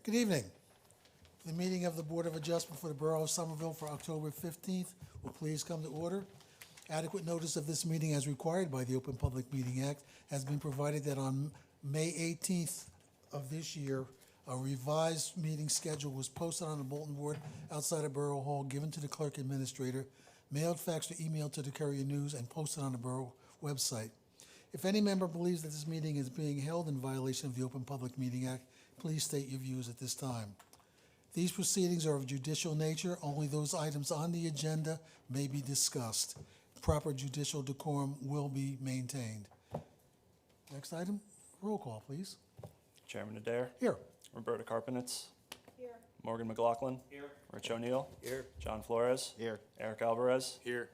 Good evening. The meeting of the Board of Adjustment for the Borough of Somerville for October 15th will please come to order. Adequate notice of this meeting as required by the Open Public Meeting Act has been provided that on May 18th of this year, a revised meeting schedule was posted on the bulletin board outside of Borough Hall, given to the clerk administrator, mailed, faxed, or emailed to the Courier News, and posted on the Borough website. If any member believes that this meeting is being held in violation of the Open Public Meeting Act, please state your views at this time. These proceedings are of judicial nature. Only those items on the agenda may be discussed. Proper judicial decorum will be maintained. Next item, roll call, please. Chairman Adair. Here. Roberta Carpenitz. Here. Morgan McLaughlin. Here. Rich O'Neill. Here. John Flores. Here. Eric Alvarez. Here.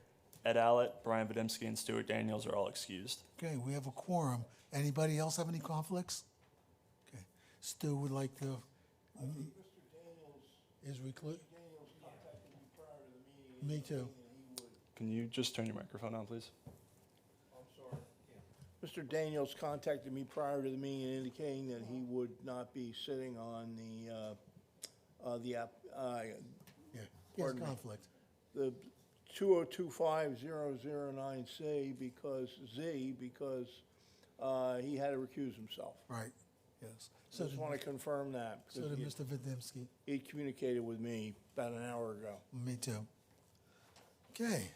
Ed Allett, Brian Badimski, and Stuart Daniels are all excused. Okay, we have a quorum. Anybody else have any conflicts? Okay, Stu would like to. I think Mr. Daniels, Is recluse? Daniels contacted me prior to the meeting. Me too. And he would, Can you just turn your microphone on, please? I'm sorry. Mr. Daniels contacted me prior to the meeting indicating that he would not be sitting on the Yeah, he has a Pardon me. conflict. the 2025009C because he had to recuse himself. Right, yes. So So just did, want to confirm that. so because did Mr. Vidimski. he communicated with me about an hour ago. Me too. Okay.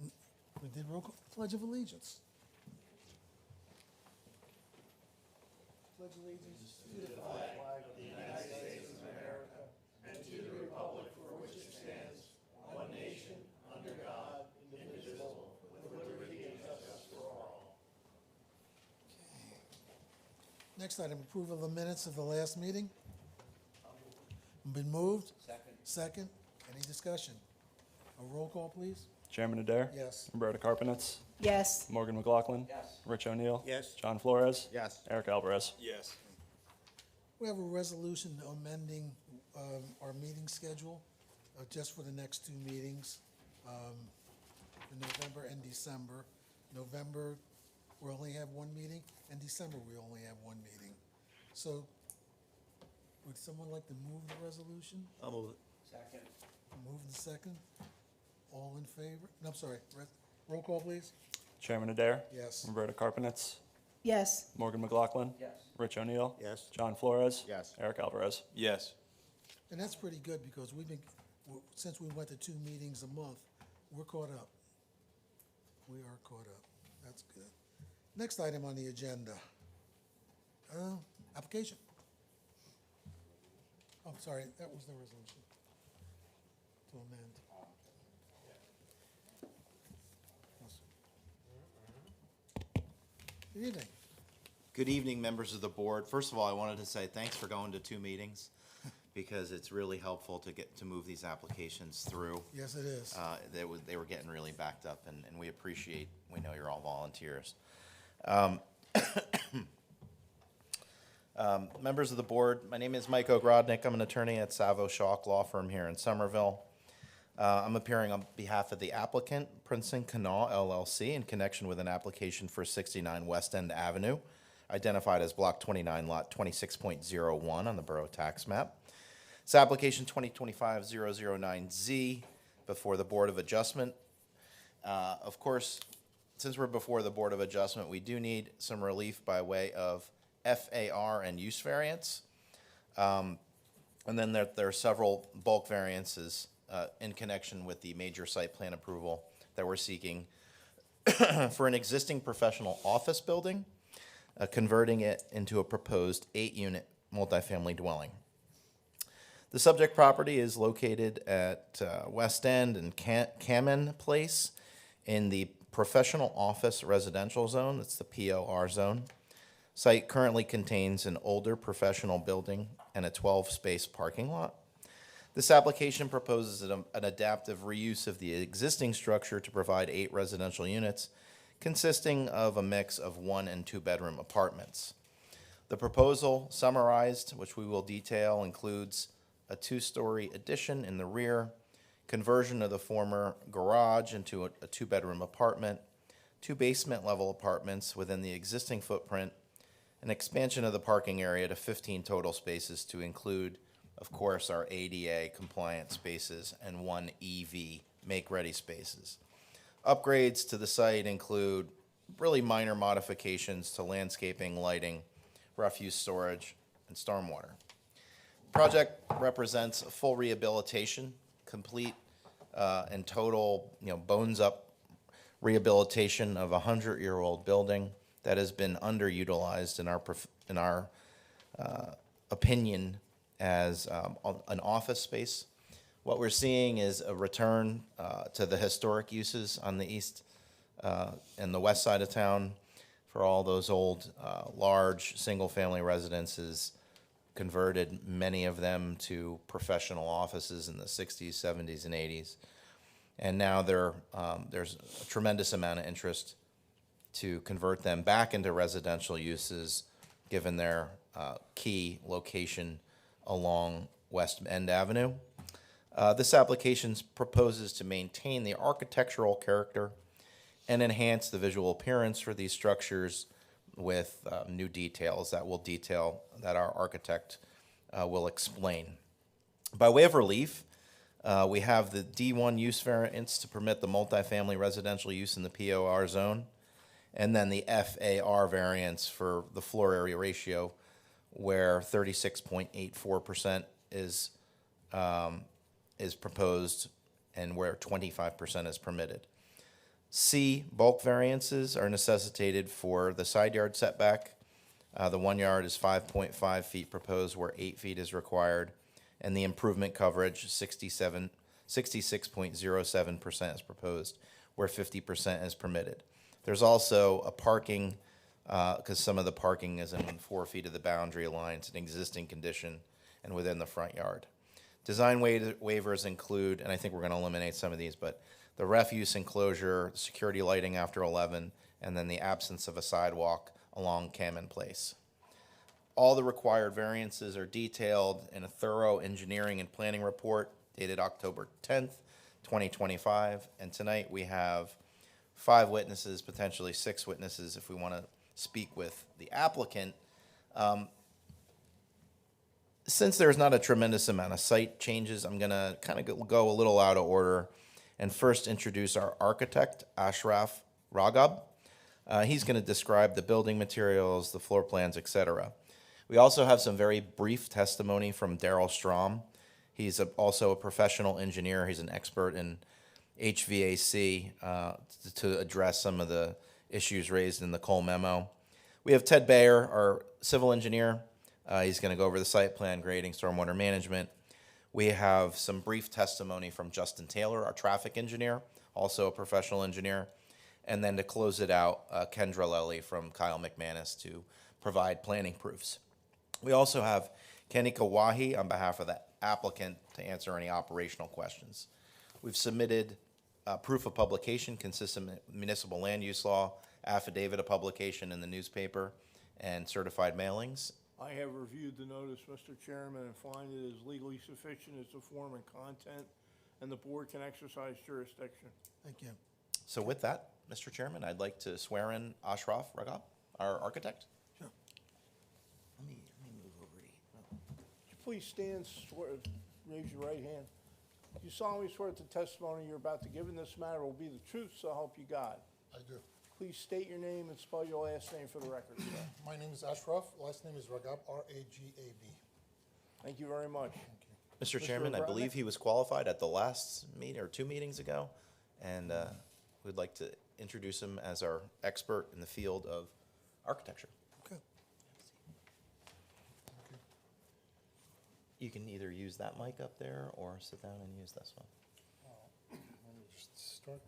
We did roll call. Pledge of Allegiance. Pledge allegiance to the flag of the United States of America and to the republic for which it stands, one nation, under God, indivisible, with liberty and justice for all. Next item, approval of the minutes of the last meeting. Been moved? Second. Second. Any discussion? A roll call, please? Chairman Adair. Yes. Roberta Carpenitz. Yes. Morgan McLaughlin. Yes. Rich O'Neill. Yes. John Flores. Yes. Eric Alvarez. Yes. We have a resolution amending our meeting schedule just for the next two meetings, in November and December. November, we only have one meeting, and December, we only have one meeting. So, would someone like to move the resolution? I'll move it. Second. Move the second. All in favor? No, I'm sorry. Roll call, please. Chairman Adair. Yes. Roberta Carpenitz. Yes. Morgan McLaughlin. Yes. Rich O'Neill. Yes. John Flores. Yes. Eric Alvarez. Yes. And that's pretty good because since we went to two meetings a month, we're caught up. We are caught up. That's good. Next item on the agenda. Application. Oh, sorry, that was the resolution. To amend. Good evening. Good evening, members of the board. First of all, I wanted to say thanks for going to two meetings because it's really helpful to move these applications through. Yes, it is. They were getting really backed up, and we appreciate, we know you're all volunteers. Members of the board, my name is Mike Ogrodnik. I'm an attorney at Savo Schalk Law Firm here in Somerville. I'm appearing on behalf of the applicant, Princeton Canal LLC, in connection with an application for 69 West End Avenue, identified as Block 29, Lot 26.01 on the Borough Tax Map. It's application 2025-009Z before the Board of Adjustment. Of course, since we're before the Board of Adjustment, we do need some relief by way of FAR and use variance. And then there are several bulk variances in connection with the major site plan approval that we're seeking for an existing professional office building, converting it into a proposed 8-unit multifamily dwelling. The subject property is located at West End and Kamen Place in the professional office residential zone. That's the POR zone. Site currently contains an older professional building and a 12-space parking lot. This application proposes an adaptive reuse of the existing structure to provide 8 residential units consisting of a mix of 1- and 2-bedroom apartments. The proposal summarized, which we will detail, includes a 2-story addition in the rear, conversion of the former garage into a 2-bedroom apartment, 2 basement level apartments within the existing footprint, an expansion of the parking area to 15 total spaces to include, of course, our ADA compliant spaces and 1 EV make-ready spaces. Upgrades to the site include really minor modifications to landscaping, lighting, refuse storage, and stormwater. Project represents a full rehabilitation, complete and total, bones-up rehabilitation of a 100-year-old building that has been underutilized in our opinion as an office space. What we're seeing is a return to the historic uses on the east and the west side of town for all those old, large, single-family residences, converted many of them to professional offices in the 60s, 70s, and 80s. And now there's a tremendous amount of interest to convert them back into residential uses, given their key location along West End Avenue. This application proposes to maintain the architectural character and enhance the visual appearance for these structures with new details that our architect will explain. By way of relief, we have the D1 use variance to permit the multifamily residential use in the POR zone, and then the FAR variance for the floor area ratio, where 36.84% is proposed and where 25% is permitted. C, bulk variances are necessitated for the side yard setback. The 1 yard is 5.5 feet proposed where 8 feet is required. And the improvement coverage, 66.07% is proposed where 50% is permitted. There's also a parking, because some of the parking is in 4 feet of the boundary line. It's an existing condition and within the front yard. Design waivers include, and I think we're going to eliminate some of these, but the refuse enclosure, security lighting after 11, and then the absence of a sidewalk along Cammon Place. All the required variances are detailed in a thorough engineering and planning report dated October 10th, 2025. And tonight we have 5 witnesses, potentially 6 witnesses if we want to speak with the applicant. Since there's not a tremendous amount of site changes, I'm going to kind of go a little out of order and first introduce our architect, Ashraf Raghab. He's going to describe the building materials, the floor plans, etc. We also have some very brief testimony from Daryl Strom. He's also a professional engineer. He's an expert in HVAC to address some of the issues raised in the Cole memo. We have Ted Bayer, our civil engineer. He's going to go over the site plan, grading, stormwater management. We have some brief testimony from Justin Taylor, our traffic engineer, also a professional engineer. And then to close it out, Kendra Lelly from Kyle McManus to provide planning proofs. We also have Kenny Kawahi on behalf of the applicant to answer any operational questions. We've submitted proof of publication consistent with municipal land use law, affidavit of publication in the newspaper, and certified mailings. I have reviewed the notice, Mr. Chairman, and find it is legally sufficient as to form and content, and the board can exercise jurisdiction. Thank you. So with that, Mr. Chairman, I'd like to swear in Ashraf Raghab, our architect. Sure. Let me move over to you. Would you please stand, raise your right hand. Do you solemnly swear that the testimony you're about to give in this matter will be the truth, so help you God? I do. Please state your name and spell your last name for the record, sir. My name is Ashraf. Last name is Raghab, R-A-G-A-B. Thank you very much. Mr. Mr. Chairman, I Bradley? believe he was qualified at the last meeting or 2 meetings ago, and we'd like to introduce him as our expert in the field of architecture. Okay. You can either use that mic up there or sit down and use this one. Let me just start.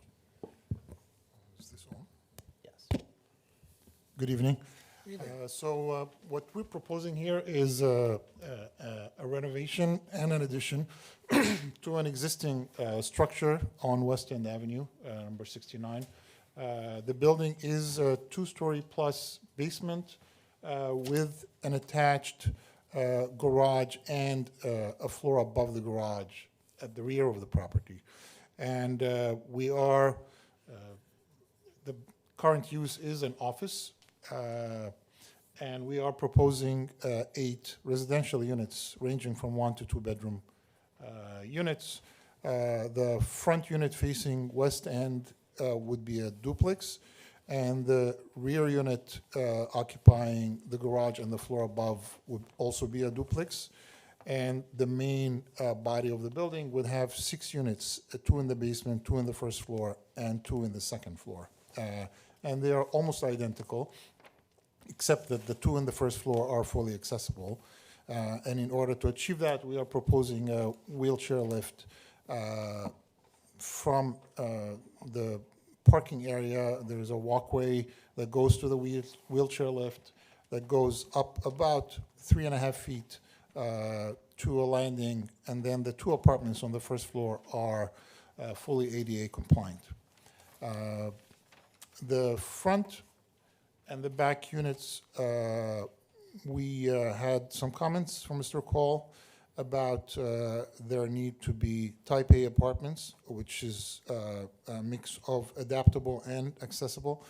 Is this on? Yes. Good evening. So what we're proposing here is a renovation and an addition to an existing structure on West End Avenue, number 69. The building is a 2-story plus basement with an attached garage and a floor above the garage at the rear of the property. And we are, the current use is an office, and we are are proposing 8 residential units ranging from 1 to 2 bedroom units. The front unit facing west end would be a duplex, and the rear unit occupying the garage and the floor above would also be a duplex. And the main body of the building would have 6 units, 2 in the basement, 2 in the first floor, and 2 in the second floor. And they are almost identical, except that the 2 in the first floor are fully accessible. And in order to achieve that, we are proposing a wheelchair lift from the parking area. There is a walkway that goes to the wheelchair lift that goes up about 3.5 feet to a landing, and then the 2 apartments on the first floor are fully ADA compliant. The front and the back units, we had some comments from Mr. Cole about their need to be type A apartments, which is a mix of adaptable and accessible.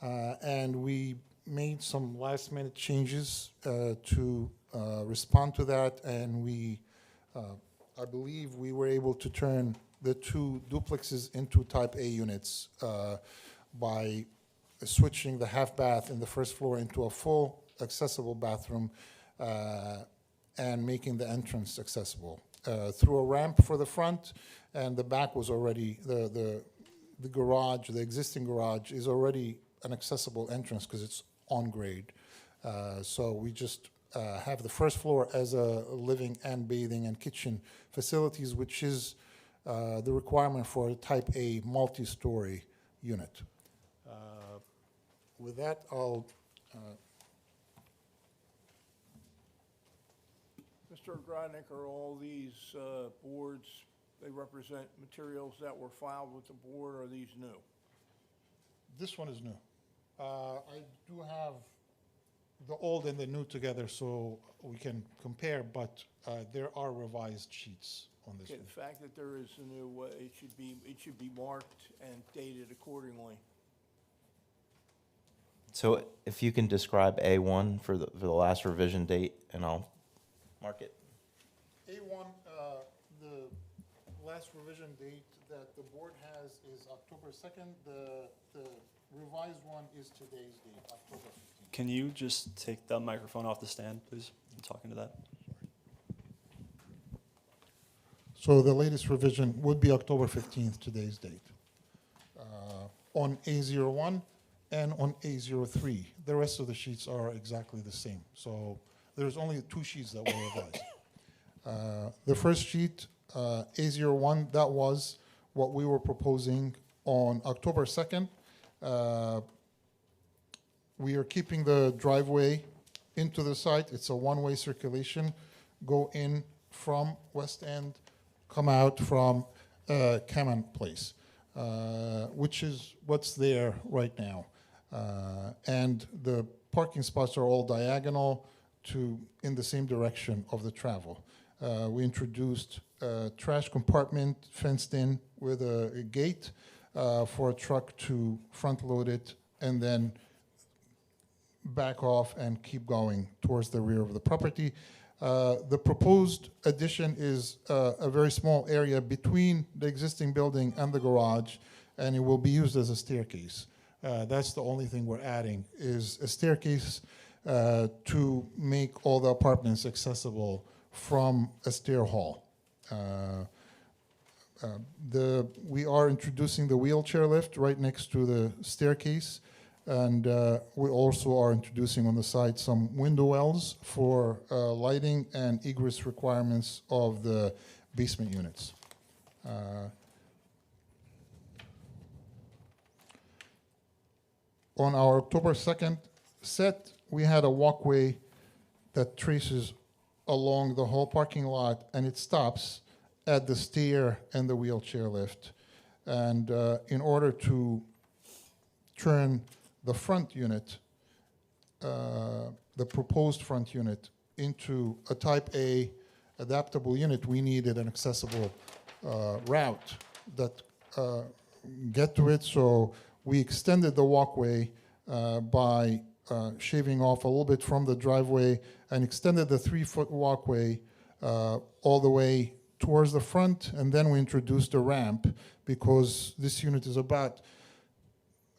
And we made some last minute changes to respond to that, and I believe we were able to turn the 2 duplexes into type A units by switching the half bath in the first floor into a full accessible bathroom and making the entrance accessible through a ramp for the front, and the back was already, the garage, the existing garage is already an accessible entrance because it's on grade. So we just have the first floor as a living and bathing and kitchen facilities, which is the requirement for a type A multi-story unit. With that, I'll Mr. Grodnick, are all these boards, they represent materials that were filed with the board, or are these new? This one is new. I do have the old and the new together so we can compare, but there are revised sheets on this Okay, one. the fact that there is a new, it should be marked and dated accordingly. So if you can describe A1 for the last revision date, and I'll mark it. A1, the last revision date that the board has is October 2nd. The revised one is today's date, October 15th. Can you just take the microphone off the stand, please? I'm talking to that. So the latest revision would be October 15th, today's date, on A01 and on A03. The rest of the sheets are exactly the same. So there's only 2 sheets that were revised. The first sheet, A01, that was what we were proposing on October 2nd. We are keeping the driveway into the site. It's a one-way circulation. Go in from West End, come out from Cameron Place, which is what's there right now. And the parking spots are all diagonal in the same direction of the travel. We introduced a trash compartment fenced in with a gate for a truck to front load it and then back off and keep going towards the rear of the property. The proposed addition is a very small area between the existing building and the garage, and it will be used as a staircase. That's the only thing we're adding, is a staircase to make all the apartments accessible from a stair hall. We are introducing the wheelchair lift right next to the staircase, and we also are introducing on the side some window wells for lighting and egress requirements of the basement units. On our October 2nd set, we had a walkway that traces along the whole parking lot, and it stops at the stair and the wheelchair lift. And in order to turn the front unit, the proposed front unit, into a type A adaptable unit, we needed an accessible route that get to it. So we extended the walkway by shaving off a little bit from the driveway and extended the 3-foot walkway all the way towards the front, and then we introduced a ramp because this unit is about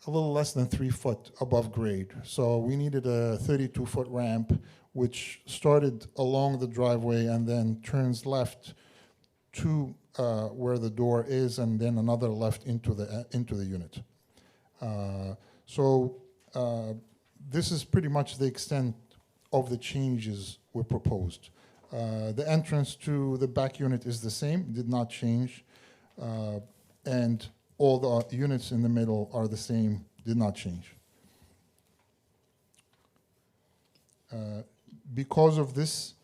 a little less than 3 foot above grade. So we needed a 32-foot ramp, which started along the driveway and then turns left to where the door is, and then another left into the unit. This is pretty much the extent of the changes we proposed. The entrance to the back unit is the same, did not change, and all the units in the middle are the same, did not change. Because of this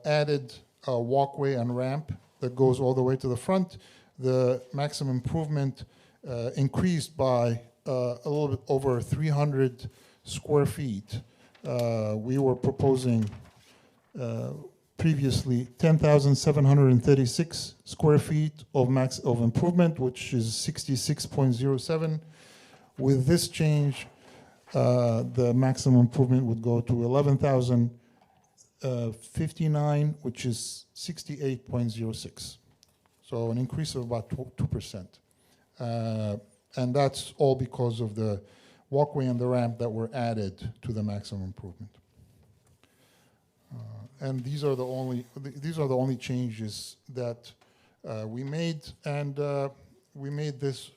added walkway and ramp that goes all the way to the front, the maximum improvement increased by a little bit over 300 square feet. We were proposing previously 10,736 square feet of improvement, which is 66.07. With this change, the maximum improvement would go to 11,059, which is 68.06. So an increase of about 2%. And that's all because of the walkway and the ramp that were added to the maximum improvement. And these are the only changes that we made, and we made this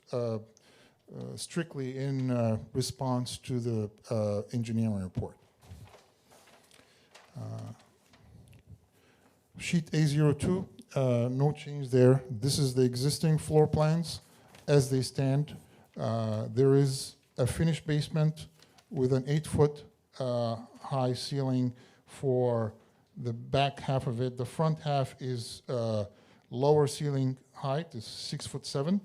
strictly in response to the engineering report. Sheet A02, no change there. This is the existing floor plans as they stand. There is a finished basement with an 8-foot high ceiling for the back half of it. The front half is lower ceiling height, is 6'7".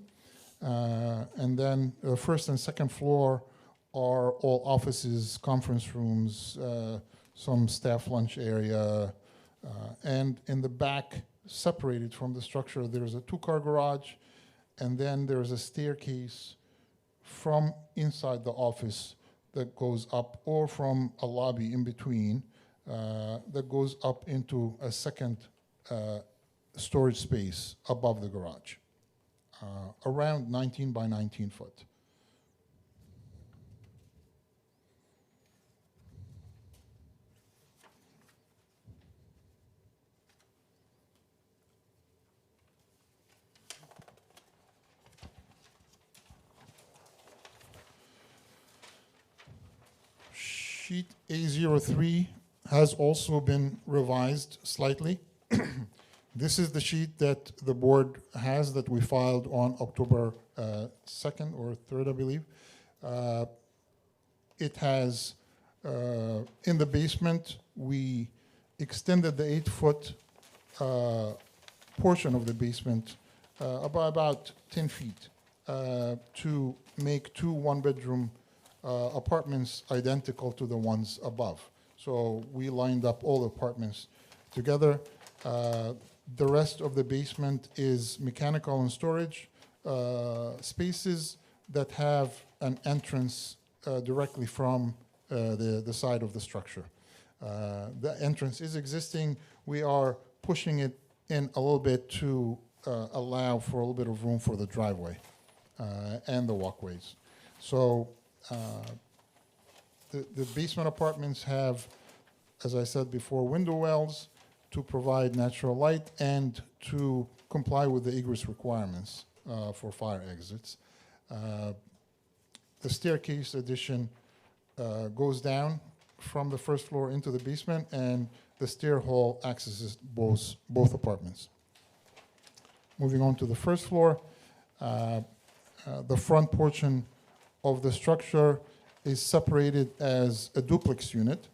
And then the first and second floor are all offices, conference rooms, some staff lunch area. And in the back, separated from the structure, there's a 2-car garage, and then there's a staircase from inside the office that goes up, or from a lobby in between, that goes up into a second storage space above the garage, around 19 by 19 foot. Sheet A03 has also been revised slightly. This is the sheet that the board has that we filed on October 2nd or 3rd, I believe. It has, in the basement, we extended the 8-foot portion of the basement by about 10 feet to make 2 one-bedroom apartments identical to the ones above. So we lined up all the apartments together. The rest of the basement is mechanical and storage spaces that have an entrance directly from the side of the structure. The entrance is existing. We are pushing it in a little bit to allow for a little bit of room for the driveway and the walkways. So the basement apartments have, as I said before, window wells to provide natural light and to comply with the egress requirements for fire exits. The staircase addition goes down from the first floor into the basement, and the stair hall accesses both apartments. Moving on to the first floor, the front portion of the structure is separated as a duplex unit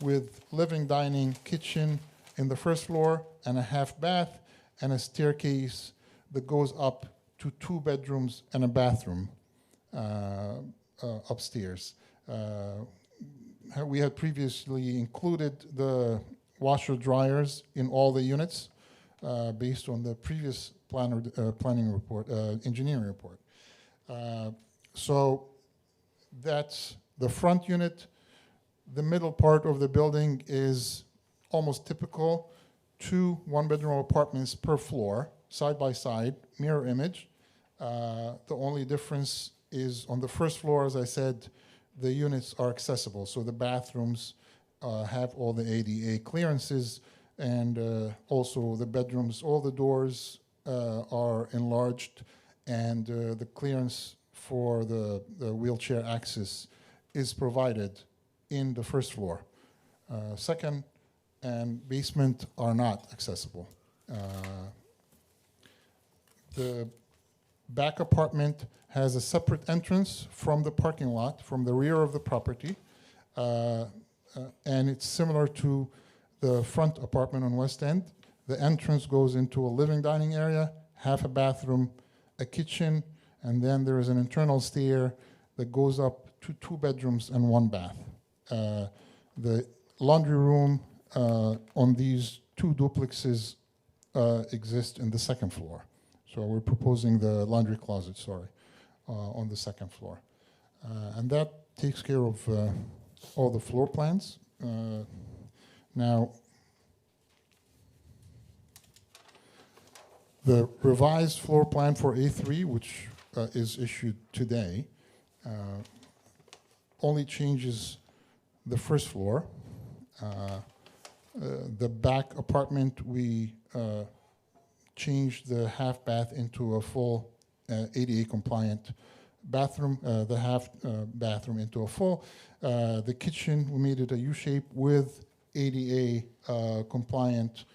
with living, dining, kitchen in the first floor and a half bath and a staircase that goes up to 2 bedrooms and a bathroom upstairs. We had previously included the washer dryers in all the units based on the previous planning report, engineering report. So that's The front unit, the middle part of the building is almost typical. 2 one-bedroom apartments per floor, side by side, mirror image. The only difference is on the first floor, as I said, the units are accessible. So the bathrooms have all the ADA clearances, and also the bedrooms, all the doors are enlarged, and the clearance for the wheelchair access is provided in the first floor. Second and basement are not accessible. The back apartment has a separate entrance from the parking lot, from the rear of the property, and it's similar to the front apartment on West End. The entrance goes into a living dining area, half a bathroom, a kitchen, and then there is an internal stair that goes up to 2 bedrooms and 1 bath. The laundry room on these 2 duplexes exist in the second floor. So we're proposing the laundry closet, on the second floor. And that takes care of all the floor plans. Now, the revised floor plan for A3, which is issued today, only changes the first floor. The back apartment, we changed the half bath into a full ADA compliant bathroom, the half bathroom into a full. The kitchen, we made it a U shape with ADA compliant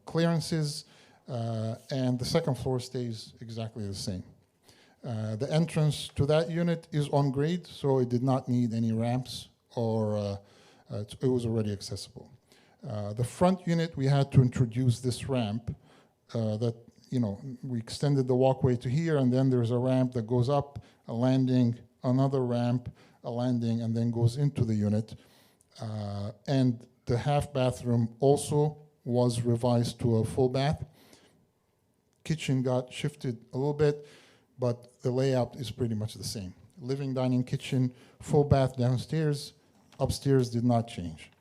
clearances, and the second floor stays exactly the same. The entrance to that unit is on grade, so it did not need any ramps, or it was already accessible. The front unit, we had to introduce this ramp that, we extended the walkway to here, and then there's a ramp that goes up, a landing, another ramp, a landing, and then goes into the unit. And the half bathroom also was revised to a full bath. Kitchen got shifted a little bit, but the layout is pretty much the same. Living, dining, kitchen, full bath downstairs. Upstairs did not change.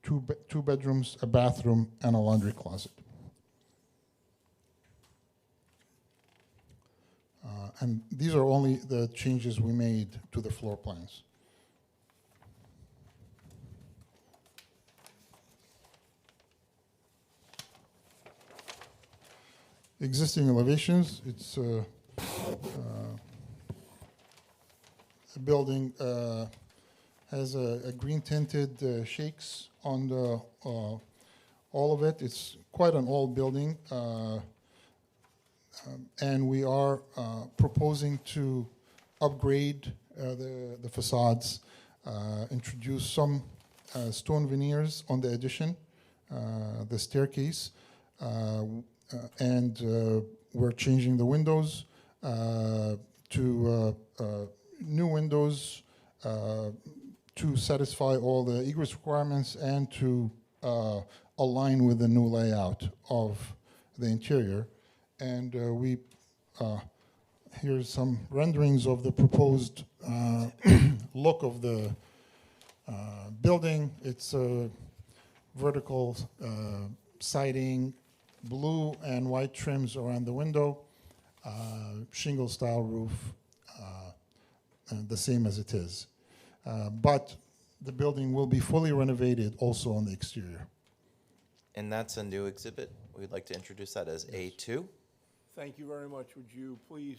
Two bedrooms, a bathroom, and a laundry closet. And these are only the changes we made to the floor plans. Existing elevations, it's the building has a green tinted shakes on the all of it. It's quite an old building, and we are proposing to upgrade the facades, introduce some stone veneers on the addition, the staircase, and we're changing the windows to new windows to satisfy all the egress requirements and to align with the new layout of the interior. And here's some renderings of the proposed look of the building. It's a vertical siding, blue and white trims around the window, shingle style roof, the same as it is. But the building will be fully renovated also on the exterior. And that's a new exhibit. We'd like to introduce that as A2. Thank you very much. Would you please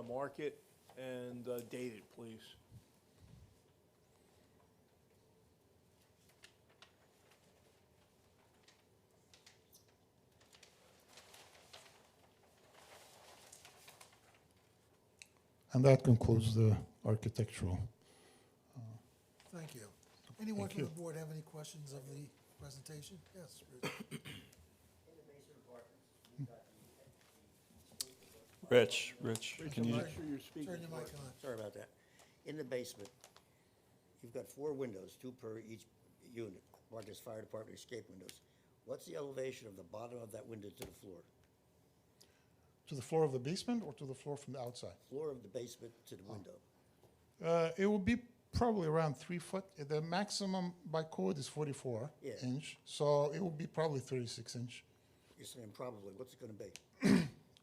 mark it and date it, please? And that concludes the architectural. Thank you. Anyone Thank from the you. board have any questions of the presentation? Yes, Rich. Rich, Rich, can I'm you, not sure you're speaking. Turn your mic correctly. on. Sorry about that. In the basement, you've got 4 windows, 2 per each unit, marked as fire department escape windows. What's the elevation of the bottom of that window to the floor? To the floor of the basement or to the floor from the outside? Floor of the basement to the window. It will be probably around 3 foot. The maximum by code is 44 Yeah. inch, so it will be probably 36 inch. You're saying probably, what's it gonna be?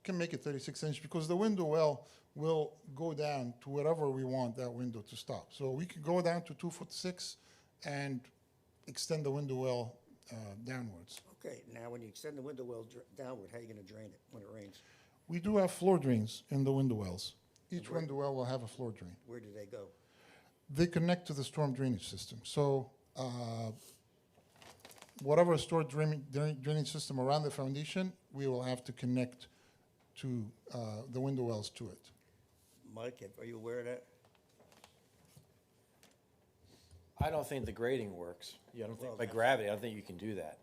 Can make it 36 inch because the window well will go down to wherever we want that window to stop. So we could go down to 2'6" and extend the window well downwards. Okay, now when you extend the window well downward, how are you gonna drain it when it rains? We do have floor drains in the window wells. Each window well will have a floor drain. Where do they go? They connect to the storm drainage system. So whatever storm drainage system around the foundation, we will have to connect to the window wells to it. Mike, are you aware of that? I don't think the grading works. I don't think, by gravity, I don't think you can do that.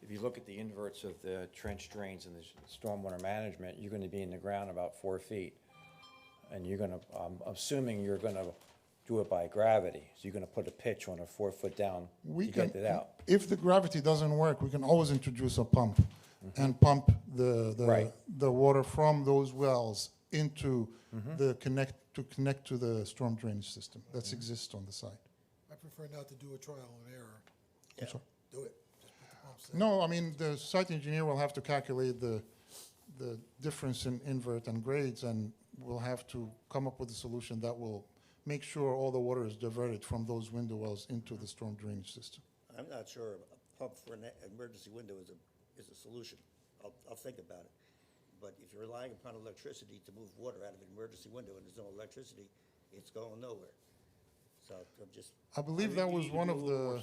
If you look at the inverts of the trench drains and the stormwater management, you're gonna be in the ground about 4 feet. And you're gonna, I'm assuming you're gonna do it by gravity. So you're gonna put a pitch on a 4 foot down We to can, get it out. if the gravity doesn't work, we can always introduce a pump and pump Right. the water from those wells into connect to the storm drainage system that exists on the site. I prefer not to do a trial and error. I'm sorry. Do it. Just put the pumps in. No, I mean, the site engineer will have to calculate the difference in invert and grades, and we'll have to come up with a solution that will make sure all the water is diverted from those window wells into the storm drainage system. I'm not sure a pump for an emergency window is a solution. I'll think about it. But if you're relying upon electricity to move water out of an emergency window and there's no electricity, it's going nowhere. So I'm just, I believe that was one of the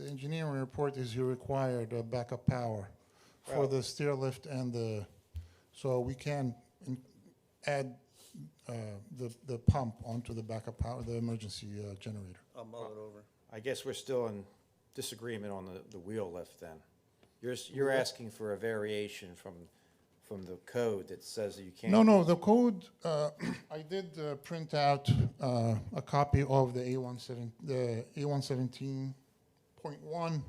engineering report is you required backup power for the stair lift and so we can add the pump onto the backup power, the emergency generator. I'll mull it over. I guess we're still in disagreement on the wheel lift then. You're asking for a variation from the code that says that you can't. No, the code, I did print out a copy of the A117.1,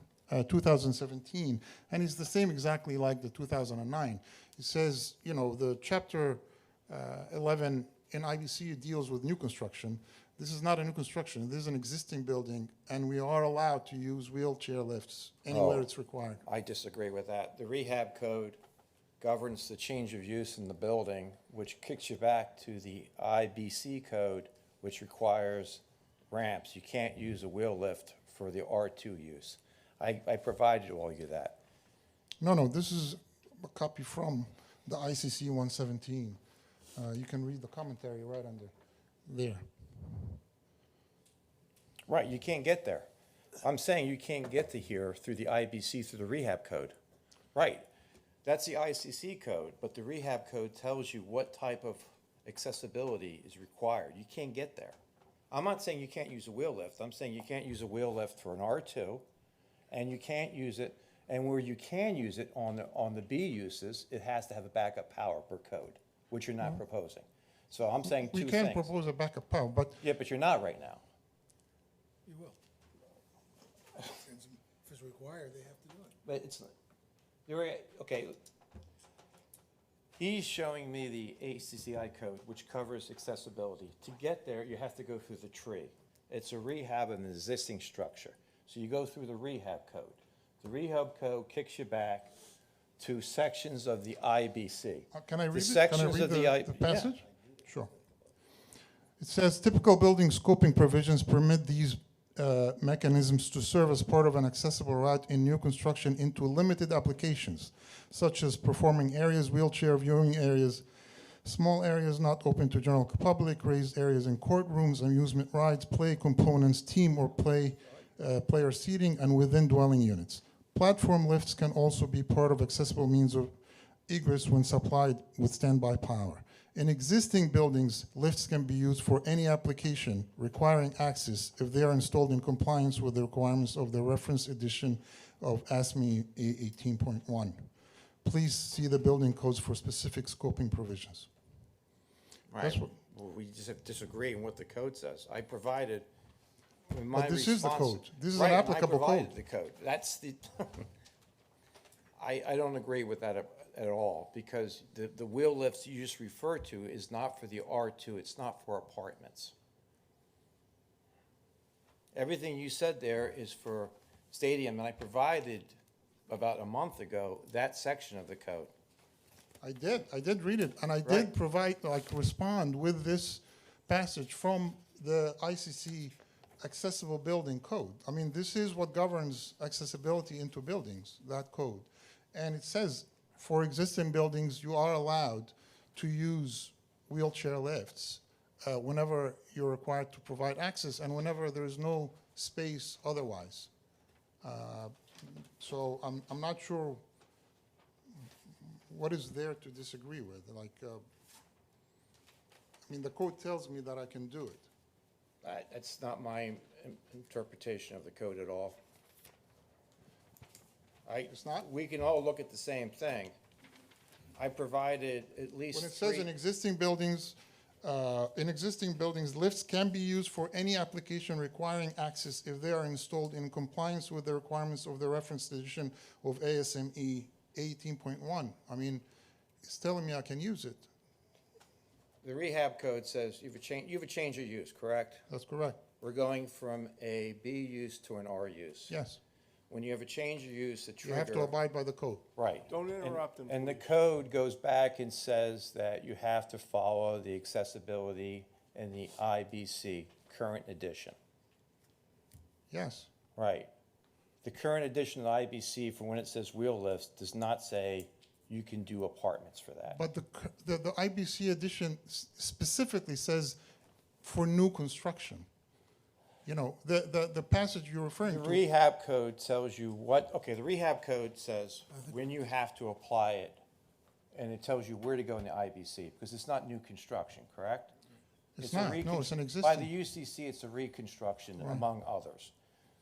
2017, and it's the same exactly like the 2009. It says, the chapter 11 in IBC deals with new construction. This is not a new construction. This is an existing building, and we are allowed to use wheelchair lifts anywhere it's required. I disagree with that. The rehab code governs the change of use in the building, which kicks you back to the IBC code, which requires ramps. You can't use a wheel lift for the R2 use. I provided all you that. No, this is a copy from the ICC 117. You can read the commentary right under there. Right, you can't get there. I'm saying you can't get to here through the IBC, through the rehab code. Right, that's the ICC code, but the rehab code tells you what type of accessibility is required. You can't get there. I'm not saying you can't use a wheel lift. I'm saying you can't use a wheel lift for an R2, and you can't use it, and where you can use it on the B uses, it has to have a backup power per code, which you're not proposing. So I'm saying two We things. can propose a backup power, but Yeah, but you're not right now. You will. Since if it's required, they have to do it. But it's, okay. He's showing me the ACCI code, which covers accessibility. To get there, you have to go through the tree. It's a rehab of an existing structure. So you go through the rehab code. The rehab code kicks you back to sections of the IBC. can I read The it? Can I sections read of the yeah. passage? Sure. It says, typical building scoping provisions permit these mechanisms to serve as part of an accessible route in new construction into limited applications, such as performing areas, wheelchair viewing areas, small areas not open to general public, raised areas in courtrooms, amusement rides, play components, team or player seating, and within dwelling units. Platform lifts can also be part of accessible means of egress when supplied with standby power. In existing buildings, lifts can be used for any application requiring access if they are installed in compliance with the requirements of the reference edition of ASME A18.1. Please see the building codes for specific scoping provisions. That's Right. what- Well, we just disagree on what the code says. I provided, in my But this is the response- code. This is Right, an and applicable I provided code. the code. That's the, I don't agree with that at all, because the wheel lifts you just referred to is not for the R2, it's not for apartments. Everything you said there is for stadium, and I provided about a month ago that section of the code. I did read it, and I Right. did provide, like, respond with this passage from the ICC accessible building code. I mean, this is what governs accessibility into buildings, that code. And it says, for existing buildings, you are allowed to use wheelchair lifts whenever you're required to provide access and whenever there is no space otherwise. So I'm not sure what is there to disagree with. Like, I mean, the code tells me that I can do it. That's not my interpretation of the code at all. It's not? We can all look at the same thing. I provided at least When it says three- in existing buildings, lifts can be used for any application requiring access if they are installed in compliance with the requirements of the reference edition of ASME 18.1. I mean, it's telling me I can use it. The rehab code says you have a change of use, correct? That's correct. We're going from a B use to an R use. Yes. When you have a change of use, the You trigger. have to abide by the code. Right. Don't And- interrupt him, And the code goes back and says that you have to follow the accessibility in the IBC current edition. Yes. Right. The current edition of the IBC, for when it says wheel lifts, does not say you can do apartments for that. But the IBC edition specifically says for new construction. You know, the passage you're referring The to. rehab code tells you the rehab code says when you have to apply it, and it tells you where to go in the IBC, because it's not new construction, correct? It's a not. recon- No, it's an By the existing. UCC, it's a reconstruction, among others.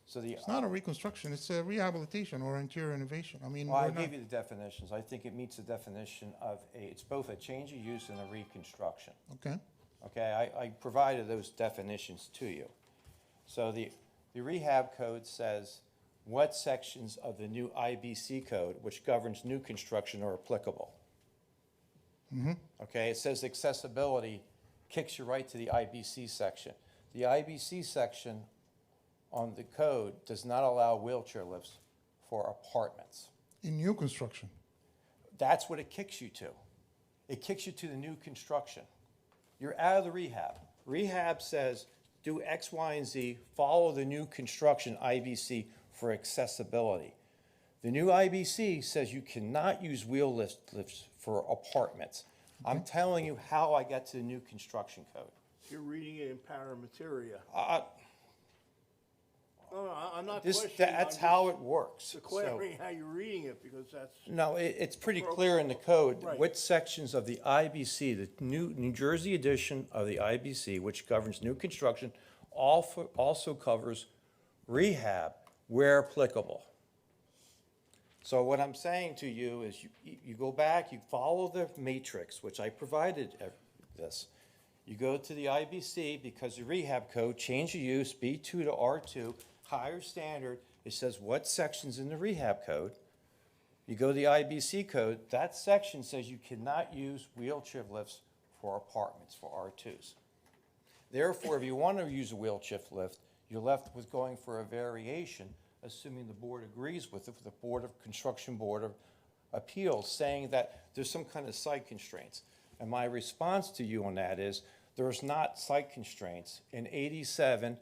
So It's not a reconstruction, it's a rehabilitation or interior renovation. I mean, Well, I we're not- gave you the definitions. I think it meets the definition of it's both a change of use and a reconstruction. Okay, Okay, I provided those definitions to you. So the rehab code says what sections of the new IBC code, which governs new construction, are applicable. Okay, it says accessibility kicks you right to the IBC section. The IBC section on the code does not allow wheelchair lifts for apartments. in new construction. That's what it kicks you to. It kicks you to the new construction. You're out of the rehab. Rehab says, do X, Y, and Z, follow the new construction IBC for accessibility. The new IBC says you cannot use wheel lifts for apartments. I'm telling you how I got to the new construction code. You're reading it in paramateria. Uh, No, I'm not This, questioning. that's I'm how just it works. declaring how you're reading it, because that's, No, it's pretty clear in the code, Right. what sections of the IBC, the New Jersey edition of the IBC, which governs new construction, also covers rehab where applicable. So what I'm saying to you is you go back, you follow the matrix, which I provided this. You go to the IBC because the rehab code, change of use, B2 to R2, higher standard, it says what sections in the rehab code. You go to the IBC code, that section says you cannot use wheelchair lifts for apartments, for R2s. Therefore, if you want to use a wheelchair lift, you're left with going for a variation, assuming the board agrees with it, the Construction Board of Appeals, saying that there's some kind of site constraints. And my response to you on that is, there's not site constraints. In 87,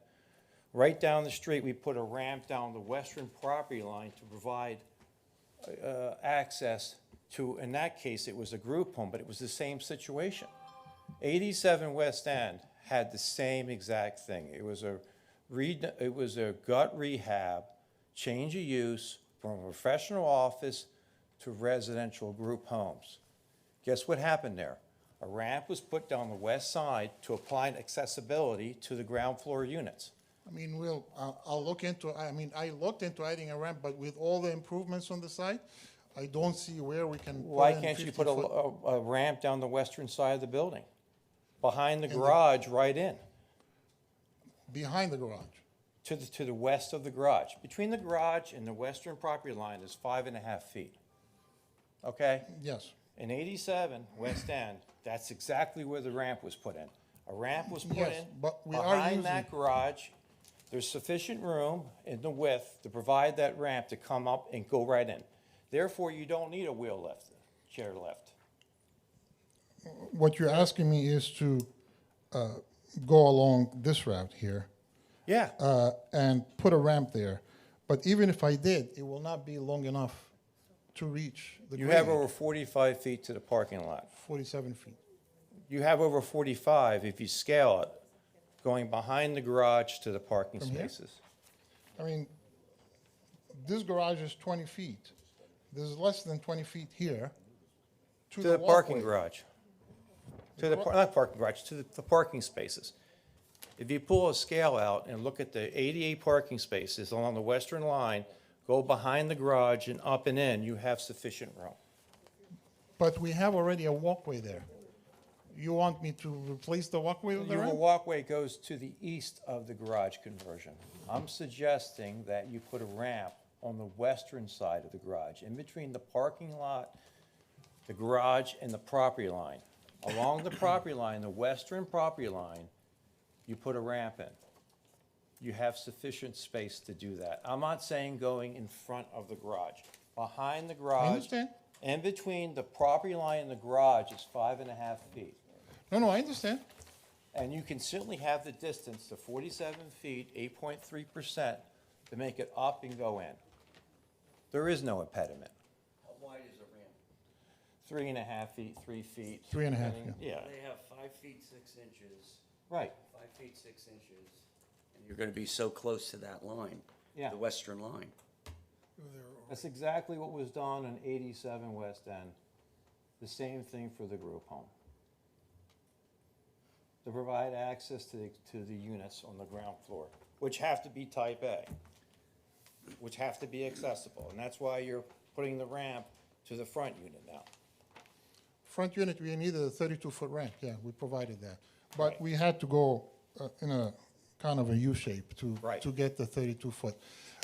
right down the street, we put a ramp down the western property line to provide access to, in that case, it was a group home, but it was the same situation. 87 West End had the same exact thing. It was a gut rehab, change of use from a professional office to residential group homes. Guess what happened there? A ramp was put down the west side to apply accessibility to the ground floor units. I mean, I'll look into, I looked into adding a ramp, but with all the improvements on the site, I don't see where we can. Why put in can't you 50 put foot. a ramp down the western side of the building? Behind the garage, right in, Behind the garage. to the west of the garage. Between the garage and the western property line is 5.5 feet. Okay? Yes. In 87 West End, that's exactly where the ramp was put in. A ramp was put Yes, in but we are behind using- that garage There's sufficient room in the width to provide that ramp to come up and go right in. Therefore, you don't need a wheel lift, chair lift. What you're asking me is to go along this route here Yeah, and put a ramp there. But even if I did, it will not be long enough to reach the you grade. have over 45 feet to the parking lot. 47 feet. You have over 45 if you scale it, going behind the garage to the parking From here? spaces. I mean, this garage is 20 feet. There's less than 20 feet here To the parking walkway. garage. To the, not parking garage, to the parking spaces. If you pull a scale out and look at the 88 parking spaces along the western line, go behind the garage and up and in, you have sufficient room. But we have already a walkway there. You want me to replace the walkway with the Your ramp? walkway goes to the east of the garage conversion. I'm suggesting that you put a ramp on the western side of the garage, in between the parking lot, the garage, and the property line. Along the property line, the western property line, you put a ramp in. You have sufficient space to do that. I'm not saying going in front of the garage. Behind the garage. I understand. In between the property line and the garage is 5.5 feet. No, I understand. And you can certainly have the distance to 47 feet, 8.3%, to make it up and go in. There is no impediment. How wide is a ramp? 3.5 feet, 3 feet. 3.5, depending- They have 5 feet 6 inches, Right, 5 feet 6 inches, and you're gonna be so close to that line, Yeah. the western line. that's exactly what was done on 87 West End. The same thing for the group home. To provide access to the units on the ground floor, which have to be type A, which have to be accessible, and that's why you're putting the ramp to the front unit now. Front unit, we needed a 32-foot ramp, yeah, we provided that. But Right. we had to go in a kind of a U shape Right. to get the 32-foot.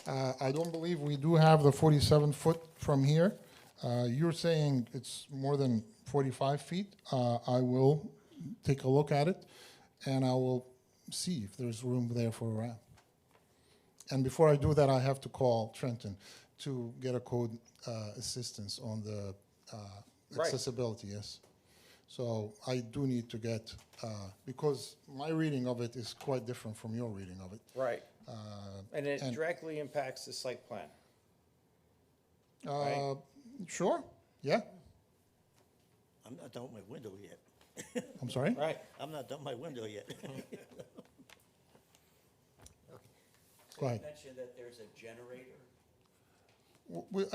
I don't believe we do have the 47-foot from here. You're saying it's more than 45 feet. I will take a look at it, and I will see if there's room there for a ramp. And before I do that, I have to call Trenton to get a code assistance on the Right. accessibility, yes. So I do need to get, because my reading of it is quite different from your reading of it. Right. And it and- directly impacts the site plan. Sure, yeah, I'm not done with my window yet. I'm sorry? Right. I'm not done with my window yet. Go ahead. You mentioned that there's a generator.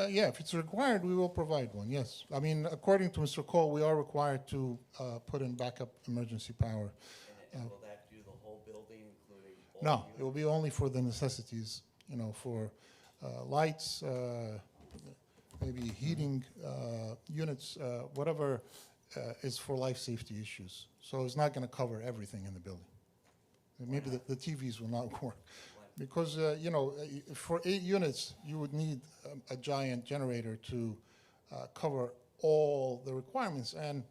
Yeah, if it's required, we will provide one, yes. I mean, according to Mr. Cole, we are required to put in backup emergency power. And will that do the whole building, including all No, units? it will be only for the necessities, you know, for lights, maybe heating units, whatever is for life safety issues. So it's not going to cover everything in the building. Maybe the TVs will not work. Because, you know, for 8 units, you would need a giant generator to cover all the requirements. And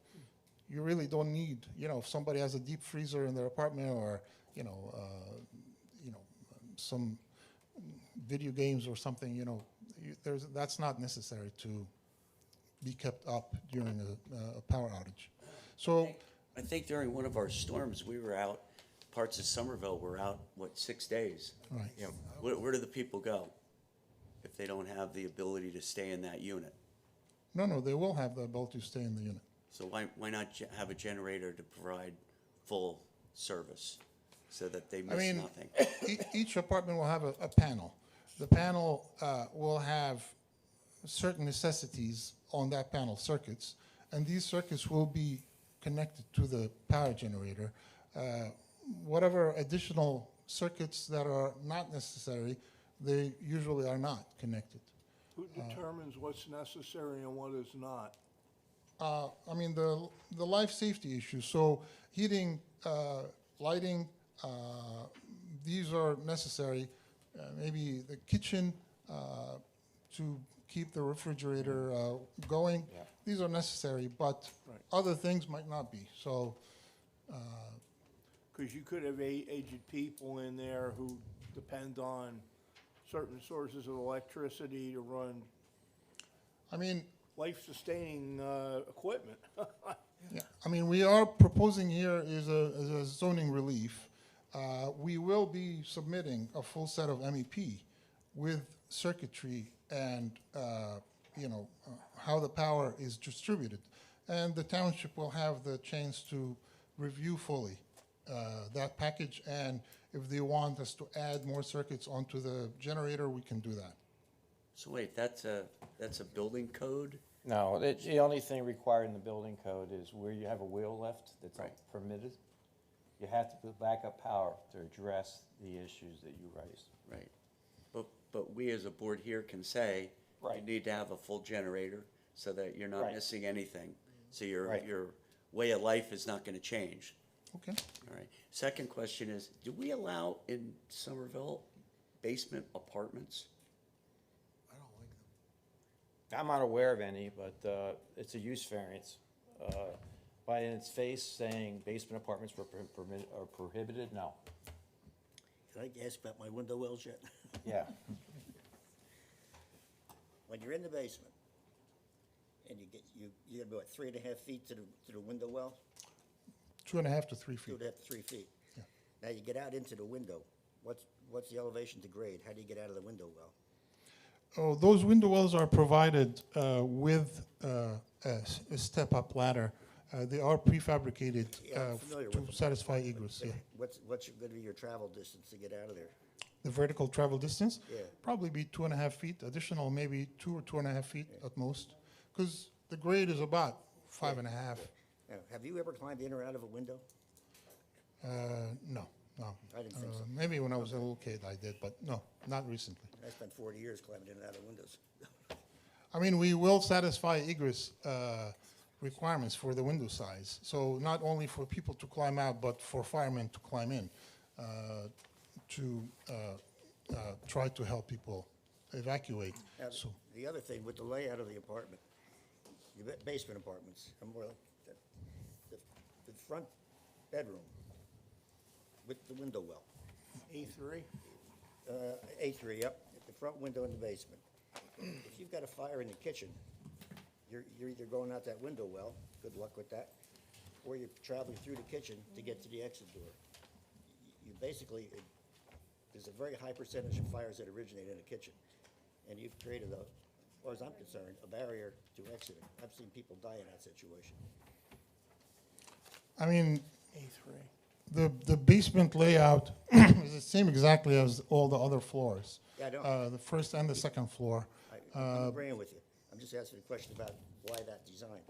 you really don't need, you know, if somebody has a deep freezer in their apartment or, you know, some video games or something, you know, that's not necessary to be kept up during a power outage. So, I think during one of our storms, we were out, parts of Somerville were out, 6 days? right. Yeah. Where do the people go if they don't have the ability to stay in that unit? No, they will have the ability to stay in the unit. So why not have a generator to provide full service so that they I miss mean, nothing? each apartment will have a panel. The panel will have certain necessities on that panel, circuits, and these circuits will be connected to the power generator. Whatever additional circuits that are not necessary, they usually are not connected. Who determines what's necessary and what is not? I mean, the life safety issues, so heating, lighting, these are necessary. Maybe the kitchen to keep the refrigerator going, Yeah. these are necessary, but Right. other things might not be. So, Because you could have aged people in there who depend on certain sources of electricity to run I mean, life-sustaining equipment. yeah, I mean, we are proposing here is a zoning relief. We will be submitting a full set of MEP with circuitry and, how the power is distributed. And the township will have the chance to review fully that package, and if they want us to add more circuits onto the generator, we can do that. So wait, that's a building code? No, the only thing required in the building code is where you have a wheel lift that's Right. permitted, you have to put backup power to address the issues that you raised. Right. But we as a board here can say, you Right. need to have a full generator so that you're not Right. missing anything. So Right. your way of life is not gonna change. Okay? All right. Second question is, do we allow in Somerville basement apartments? I don't like them. I'm not aware of any, but it's a use variance. By its face saying basement apartments were permitted or prohibited, no. Can I ask about my window wells yet? Yeah, When you're in the basement, and you get about 3.5 feet to the window well, 2.5 to 3 feet. 2.5 to 3 feet. Yeah. Now you get out into the window, what's the elevation to grade? How do you get out of the window well? Oh, those window wells are provided with a step-up ladder. They are prefabricated Yeah, I'm familiar with to them. satisfy egress, yeah. What's gonna be your travel distance to get out of there? The vertical travel distance? Yeah. Probably be 2.5 feet, additional maybe 2 or 2.5 feet at most, because the grade is about 5.5. Now, have you ever climbed in or out of a window? No, no. I didn't think so. Maybe when I was a little kid I did, but no, not recently. I spent 40 years climbing in and out of windows. I mean, we will satisfy egress requirements for the window size. So not only for people to climb out, but for firemen to climb in, to try to help people evacuate. Now, So, the other thing, with the layout of the apartment, your basement apartments, are more like the front bedroom with the window well. A3? A3, yep, the front window in the basement. If you've got a fire in the kitchen, you're either going out that window well, good luck with that, or you're traveling through the kitchen to get to the exit door. You basically, there's a very high percentage of fires that originate in the kitchen, and you've created, as far as I'm concerned, a barrier to exiting. I've seen people die in that situation. I mean, A3. the basement layout is the same exactly as all the other floors. Yeah, I know. The first and the second floor. I'm agreeing with you. I'm just asking a question about why that design.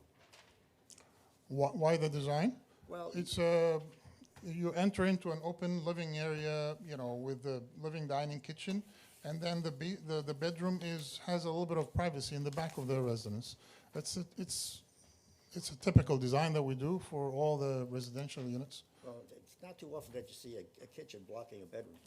Why the design? Well, It's, you enter into an open living area, with the living dining kitchen, and then the bedroom has a little bit of privacy in the back of the residence. It's a typical design that we do for all the residential units. well, it's not too often that you see a kitchen blocking a bedroom.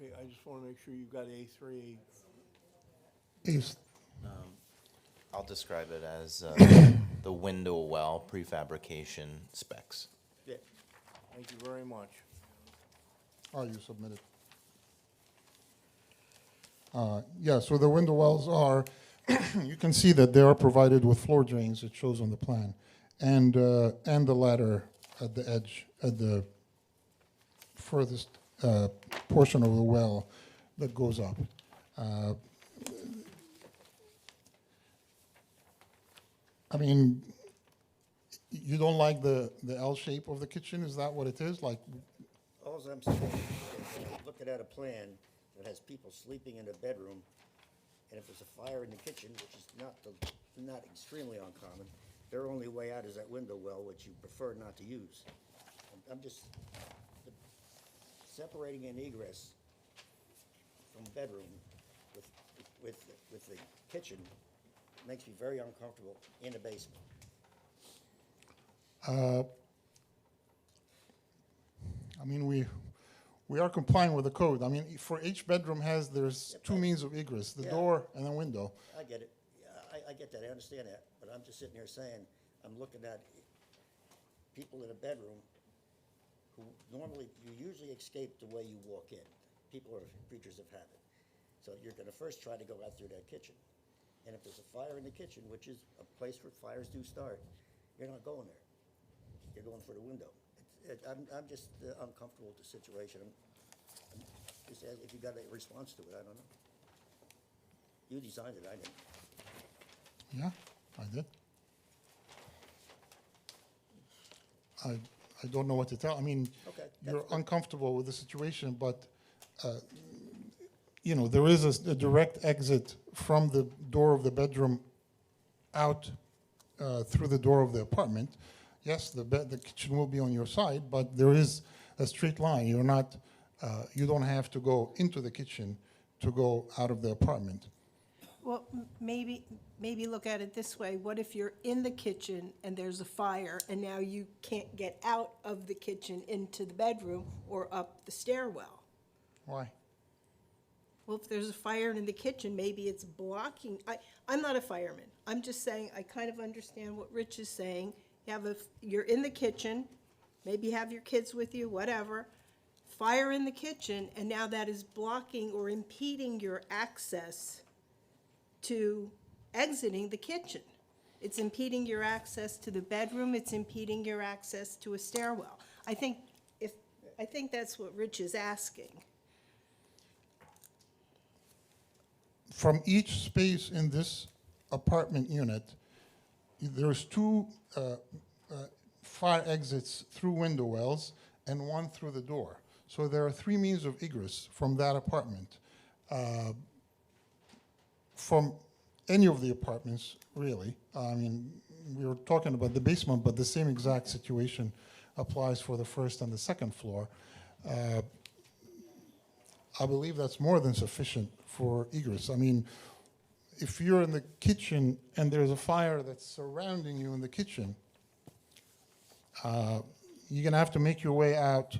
Okay, I just want to make sure you've got A3. Is, I'll describe it as the window well prefabrication specs. Yeah, Thank you very much. you submitted. Yeah, so the window wells are, you can see that they are provided with floor drains, it shows on the plan, and the ladder at the edge, at the furthest portion of the well that goes up. I mean, you don't like the L shape of the kitchen, is that what it is? Like, all I'm saying is, looking at a plan that has people sleeping in a bedroom, and if there's a fire in the kitchen, which is not extremely uncommon, their only way out is that window well, which you prefer not to use. I'm just, separating an egress from bedroom with the kitchen makes me very uncomfortable in the basement. I mean, we are complying with the code. I mean, for each bedroom there's two means of egress, the Yeah. door and the window. I get it. Yeah, I get that, I understand that, but I'm just sitting here saying, I'm looking at people in a bedroom who normally, you usually escape the way you walk in. People are creatures of habit. So you're gonna first try to go out through that kitchen. And if there's a fire in the kitchen, which is a place where fires do start, you're not going there. You're going for the window. I'm just uncomfortable with the situation. Just if you got a response to it, I don't know. You designed it, I didn't. Yeah, I did. I don't know what to tell. I mean, Okay, you're that's good. uncomfortable with the situation, but, you know, there is a direct exit from the door of the bedroom out through the door of the apartment. Yes, the kitchen will be on your side, but there is a straight line. You're not, you don't have to go into the kitchen to go out of the apartment. Well, maybe look at it this way. What if you're in the kitchen and there's a fire and now you can't get out of the kitchen into the bedroom or up the stairwell? Why? Well, if there's a fire in the kitchen, maybe it's blocking. I'm not a fireman. I'm just saying, I kind of understand what Rich is saying. You're in the kitchen, maybe have your kids with you, whatever. Fire in the kitchen, and now that is blocking or impeding your access to exiting the kitchen. It's impeding your access to the bedroom, it's impeding your access to a stairwell. I think that's what Rich is asking. From each space in this apartment unit, there's two fire exits through window wells and one through the door. So there are three means of egress from that apartment. From any of the apartments, really. I mean, we were talking about the basement, but the same exact situation applies for the first and the second floor. I believe that's more than sufficient for egress. I mean, if you're in the kitchen and there's a fire that's surrounding you in the kitchen, you're gonna have to make your way out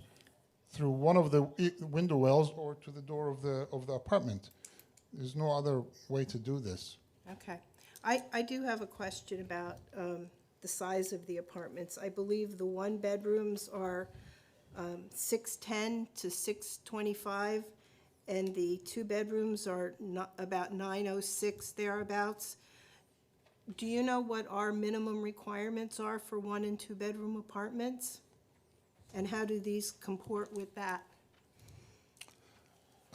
through one of the window wells or to the door of the apartment. There's no other way to do this. Okay. I do have a question about the size of the apartments. I believe the one-bedrooms are 610 to 625, and the two-bedrooms are about 906 thereabouts. Do you know what our minimum requirements are for one- and two-bedroom apartments? And how do these comport with that?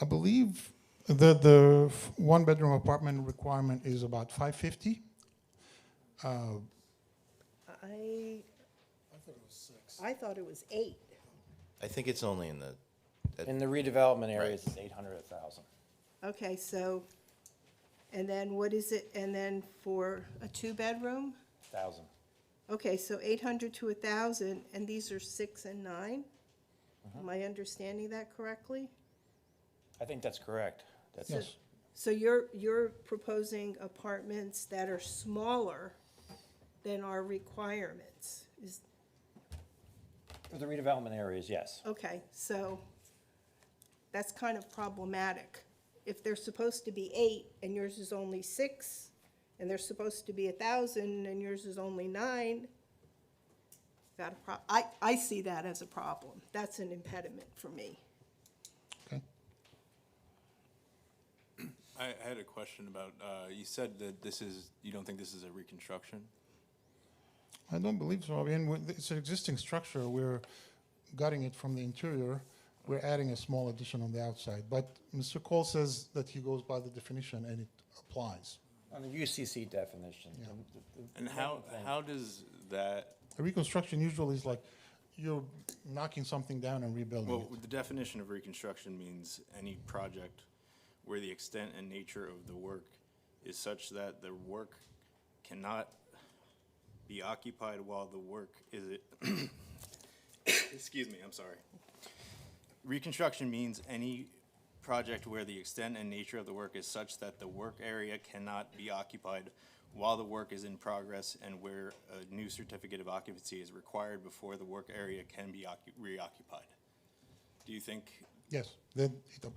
I believe that the one-bedroom apartment requirement is about 550. I thought it was 6. I thought it was 8. I think it's only in the, In the redevelopment areas, it's 800, 1,000. Okay, so, and then what is it, and then for a two-bedroom? 1,000. Okay, so 800 to 1,000, and these are 6 and 9? Am I understanding that correctly? I think that's correct. That's Yes. So you're proposing apartments that are smaller than our requirements? For the redevelopment areas, yes. Okay, so that's kind of problematic. If they're supposed to be 8 and yours is only 6, and they're supposed to be 1,000 and yours is only 9, I see that as a problem. That's an impediment for me. Okay. I had a question about, you said that you don't think this is a reconstruction? I don't believe so. I mean, it's an existing structure. We're gutting it from the interior. We're adding a small addition on the outside. But Mr. Cole says that he goes by the definition and it applies. On the UCC definition. Yeah. And how does that, A reconstruction usually is like you're knocking something down and rebuilding well, it. the definition of reconstruction means any project where the extent and nature of the work is such that the work cannot be occupied while the work is, excuse me, I'm sorry. Reconstruction means any project where the extent and nature of the work is such that the work area cannot be occupied while the work is in progress and where a new certificate of occupancy is required before the work area can be reoccupied. Do you think, Yes, then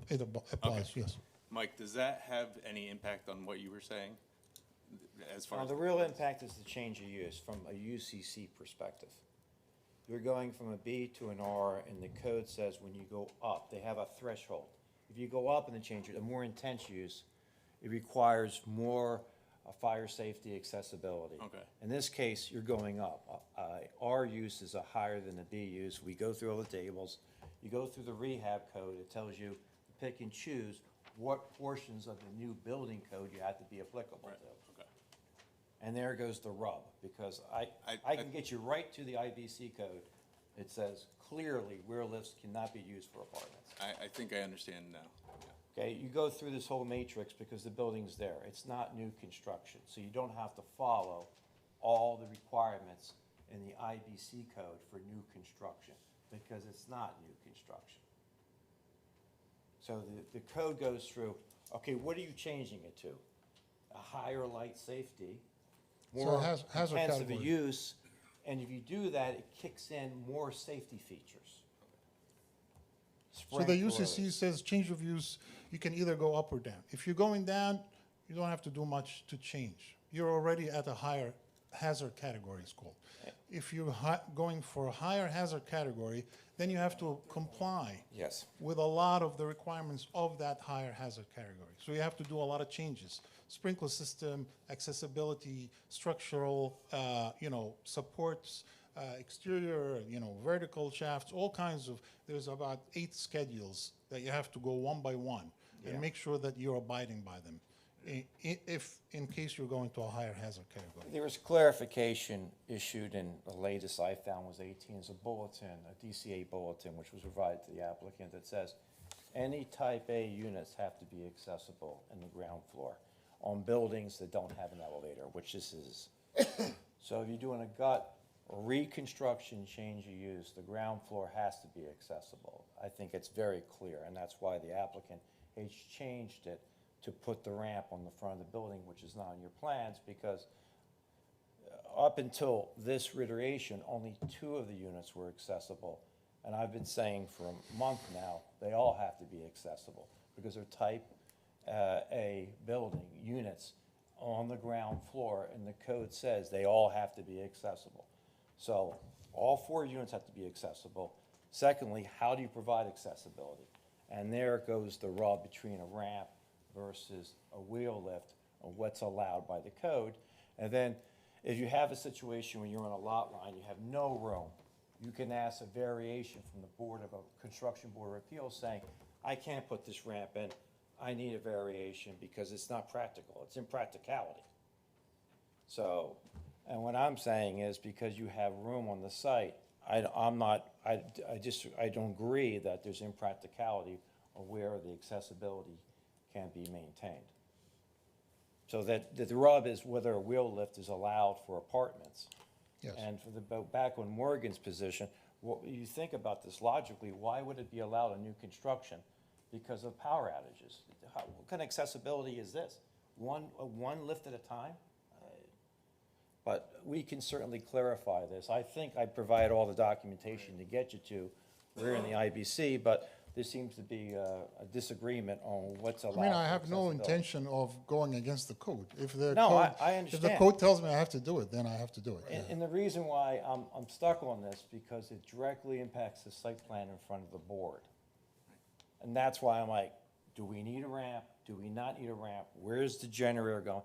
it applies, yes. Mike, does that have any impact on what you were saying? As far as The real impact is the change of use from a UCC perspective. You're going from a B to an R, and the code says when you go up, they have a threshold. If you go up in the change, a more intense use, it requires more fire safety accessibility. Okay. In this case, you're going up. Our use is a higher than the B use. We go through all the tables. You go through the rehab code, it tells you to pick and choose what portions of the new building code you have to be applicable Right, to. okay. And there goes the rub, because I can get you right to the IBC code. It says clearly rear lifts cannot be used for apartments. I think I understand now. Yeah. Okay, you go through this whole matrix because the building's there. It's not new construction, so you don't have to follow all the requirements in the IBC code for new construction, because it's not new construction. So the code goes through, okay, what are you changing it to? A higher light safety, So more hazard intensive category. use, and if you do that, it kicks in more safety features. So the UCC Sprinklers. says change of use, you can either go up or down. If you're going down, you don't have to do much to change. You're already at a higher hazard category, it's called. If you're going for a higher hazard category, then you have to comply Yes. with a lot of the requirements of that higher hazard category. So you have to do a lot of changes. Sprinkler system, accessibility, structural, supports, exterior, vertical shafts, all kinds of, there's about 8 schedules that you have to go one by one Yeah. and make sure that you're abiding by them. If, in case you're going to a higher hazard category. There was clarification issued, and the latest I found was 18, is a bulletin, a DCA bulletin, which was provided to the applicant that says, any type A units have to be accessible in the ground floor on buildings that don't have an elevator, which this is. So if you're doing a gut or reconstruction change of use, the ground floor has to be accessible. I think it's very clear, and that's why the applicant has changed it to put the ramp on the front of the building, which is not on your plans, because up until this iteration, only 2 of the units were accessible. And I've been saying for a month now, they all have to be accessible, because they're type A building units on the ground floor, and the code says they all have to be accessible. So all 4 units have to be accessible. Secondly, how do you provide accessibility? And there goes the rub between a ramp versus a wheel lift, or what's allowed by the code. And then if you have a situation where you're on a lot line, you have no room, you can ask a variation from the Construction Board of Appeals saying, I can't put this ramp in, I need a variation because it's not practical, it's impracticality. So, and what I'm saying is, because you have room on the site, I don't agree that there's impracticality or where the accessibility can be maintained. So that the rub is whether a wheel lift is allowed for apartments. Yes. And for back on Morgan's position, what you think about this logically, why would it be allowed in new construction? Because of power outages. What kind of accessibility is this? One lift at a time? But we can certainly clarify this. I think I provide all the documentation to get you to, we're in the IBC, but there seems to be a disagreement on what's allowed. I mean, I for have no accessibility. intention of going against the code. If the No, code, I if the understand. code tells me I have to do it, then I have to do it. yeah. And the reason why I'm stuck on this, because it directly impacts the site plan in front of the board. And that's why I'm like, do we need a ramp? Do we not need a ramp? Where's the generator going?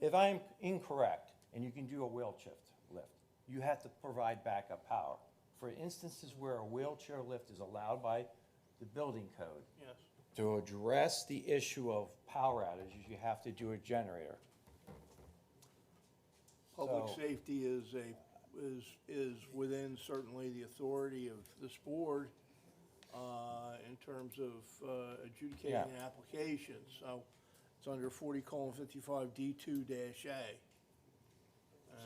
If I'm incorrect, and you can do a wheelchair lift, you have to provide backup power. For instances where a wheelchair lift is allowed by the building code, Yes. to address the issue of power outages, you have to do a generator. Public So- safety is within certainly the authority of this board in terms of adjudicating Yeah. an application. So it's under 40:55 D2-A.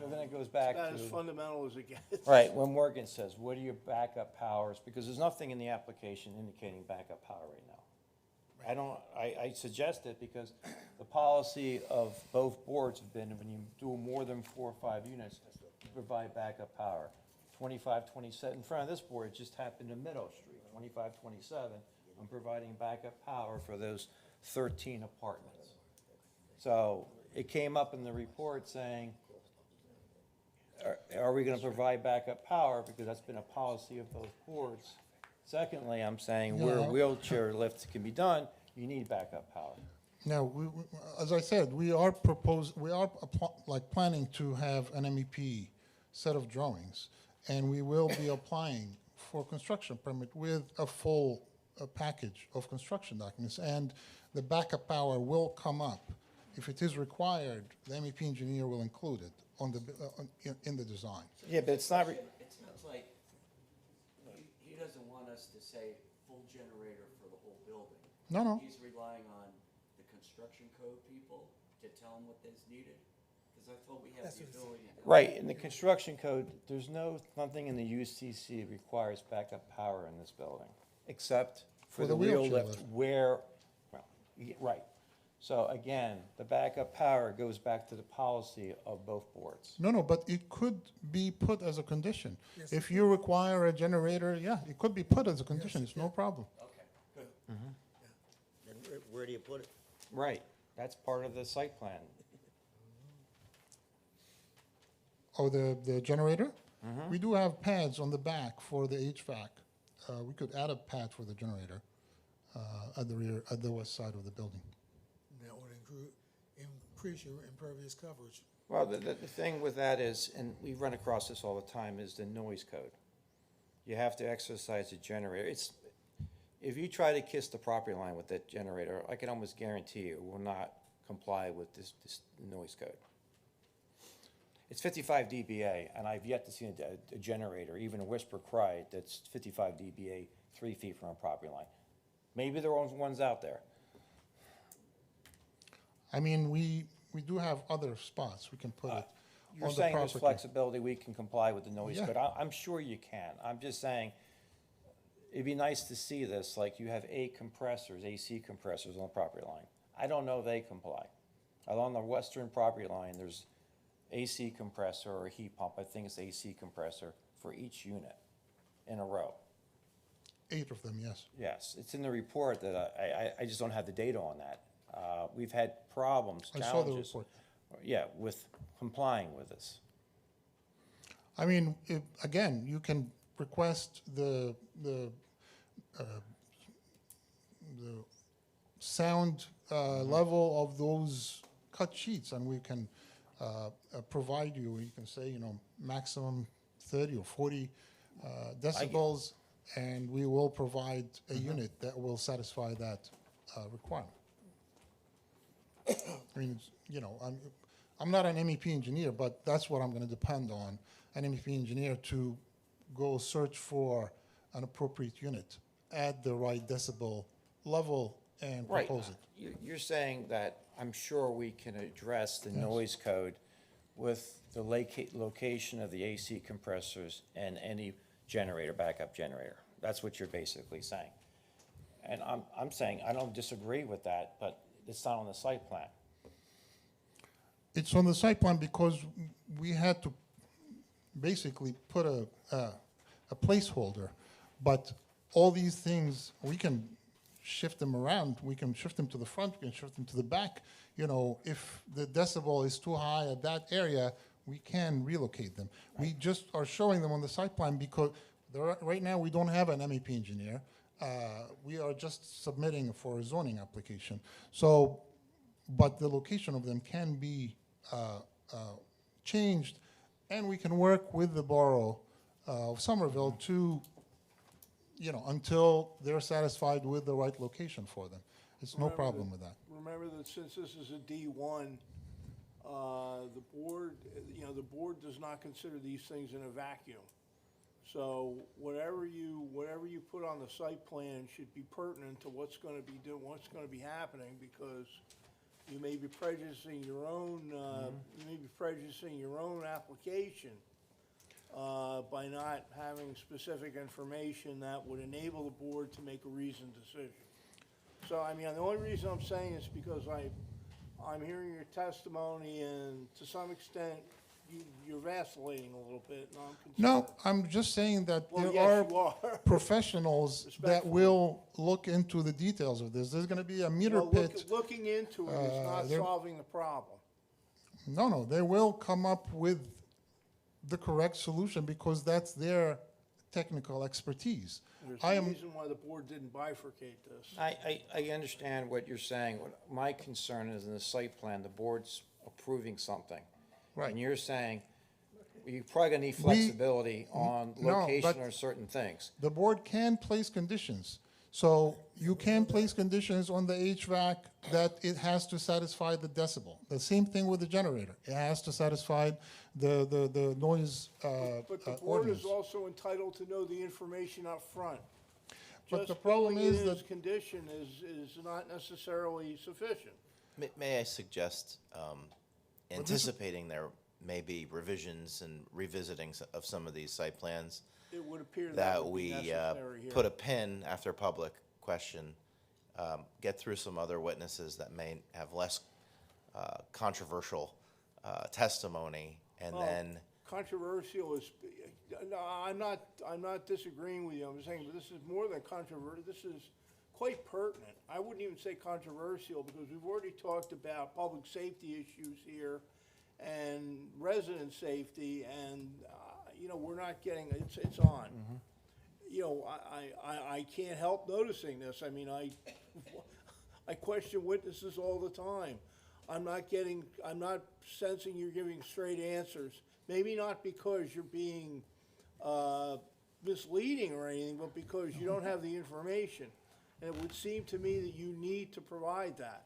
So then it goes back About as to, fundamental as it gets. right, when Morgan says, what are your backup powers? Because there's nothing in the application indicating backup power right now. I suggest it because the policy of both boards have been, when you do more than 4 or 5 units, you provide backup power. 25, 27, in front of this board, it just happened in Meadow Street, 25, 27, I'm providing backup power for those 13 apartments. So it came up in the report saying, are we gonna provide backup power, because that's been a policy of both boards. Secondly, I'm saying where Yeah. wheelchair lifts can be done, you need backup power. Now, as I said, we are planning to have an MEP set of drawings, and we will be applying for construction permit with a full package of construction documents, and the backup power will come up. If it is required, the MEP engineer will include it in the design. Yeah, but it's not, It sounds like he doesn't want us to say full generator for the whole building. No. He's relying on the construction code people to tell him what is needed, because I thought we had the ability to. right, in the construction code, there's nothing in the UCC requires backup power in this building, except for For the the wheel wheelchair lift lift. where, well, right. So again, the backup power goes back to the policy of both boards. No, but it could be put as a condition. Yes, If you require a generator, yeah, it could be put as a condition, it's no problem. Okay, good. Then where do you put it? Right, that's part of the site plan. Oh, the generator? We do have pads on the back for the HVAC. We could add a pad for the generator at the rear, at the west side of the building. That would increase your impervious coverage. Well, the thing with that is, and we run across this all the time, is the noise code. You have to exercise the generator. If you try to kiss the property line with that generator, I can almost guarantee you it will not comply with this noise code. It's 55 dBA, and I've yet to see a generator, even a whisper cry, that's 55 dBA, 3 feet from a property line. Maybe there are ones out there. I mean, we do have other spots we can put it You're on the saying there's property. flexibility, we can comply with the noise Yeah. code. I'm sure you can. I'm just saying, it'd be nice to see this, like you have 8 compressors, AC compressors on the property line. I don't know if they comply. Along the western property line, there's AC compressor or heat pump, I think it's AC compressor, for each unit in a row. 8 of them, yes. Yes, it's in the report that I just don't have the data on that. We've had problems, I saw the challenges. report. Yeah, with complying with this. I mean, again, you can request the sound level of those cut sheets, and we can provide you, you can say, maximum 30 or 40 decibels, and we will provide a unit that will satisfy that requirement. I mean, I'm not an MEP engineer, but that's what I'm going to depend on, an MEP engineer to go search for an appropriate unit at the right decibel level and Right. propose it. You're saying that I'm sure we can address the noise code with the location of the AC compressors and any generator, backup generator. That's what you're basically saying. And I'm saying, I don't disagree with that, but it's not on the site plan. It's on the site plan because we had to basically put a placeholder, but all these things, we can shift them around. We can shift them to the front, we can shift them to the back. If the decibel is too high at that area, we can relocate them. We just are showing them on the site plan because right now we don't have an MEP engineer. We are just submitting for a zoning application. So, but the location of them can be changed, and we can work with the borough of Somerville to, until they're satisfied with the right location for them. It's no problem with that. Remember that since this is a D1, the board does not consider these things in a vacuum. So whatever you put on the site plan should be pertinent to what's going to be happening, because you may be prejudicing your own, application by not having specific information that would enable the board to make a reasoned decision. So, I mean, the only reason I'm saying is because I'm hearing your testimony, and to some extent, you're vacillating a little bit, and I'm concerned. No, I'm just saying that Well, there yes, you are are. professionals that Respectfully. will look into the details of this. There's gonna be a meter Well, pit. looking into it is not there- solving the problem. No, they will come up with the correct solution because that's their technical expertise. There's I a am, reason why the board didn't bifurcate this. I understand what you're saying. What my concern is in the site plan, the board's approving something. Right. And you're saying, you're probably gonna need We- flexibility on no, location but- or certain things. the board can place conditions. So you can place conditions on the HVAC that it has to satisfy the decibel. The same thing with the generator. It has to satisfy the noise But the board ordinance. is also entitled to know the information up front. But the Just problem building is it as that- condition is not necessarily sufficient. May I suggest anticipating there may be revisions and revisiting of some of these site plans, It would appear that that would be we necessary here. put a pin after public question, get through some other witnesses that may have less controversial testimony, and Well, then, Controversial is, no, I'm not disagreeing with you, I'm saying this is more than controversial, this is quite pertinent. I wouldn't even say controversial, because we've already talked about public safety issues here and resident safety, and, you know, we're not getting, it's on. You know, I can't help noticing this, I mean, I question witnesses all the time. I'm not sensing you're giving straight answers. Maybe not because you're being misleading or anything, but because you don't have the information. And it would seem to me that you need to provide that.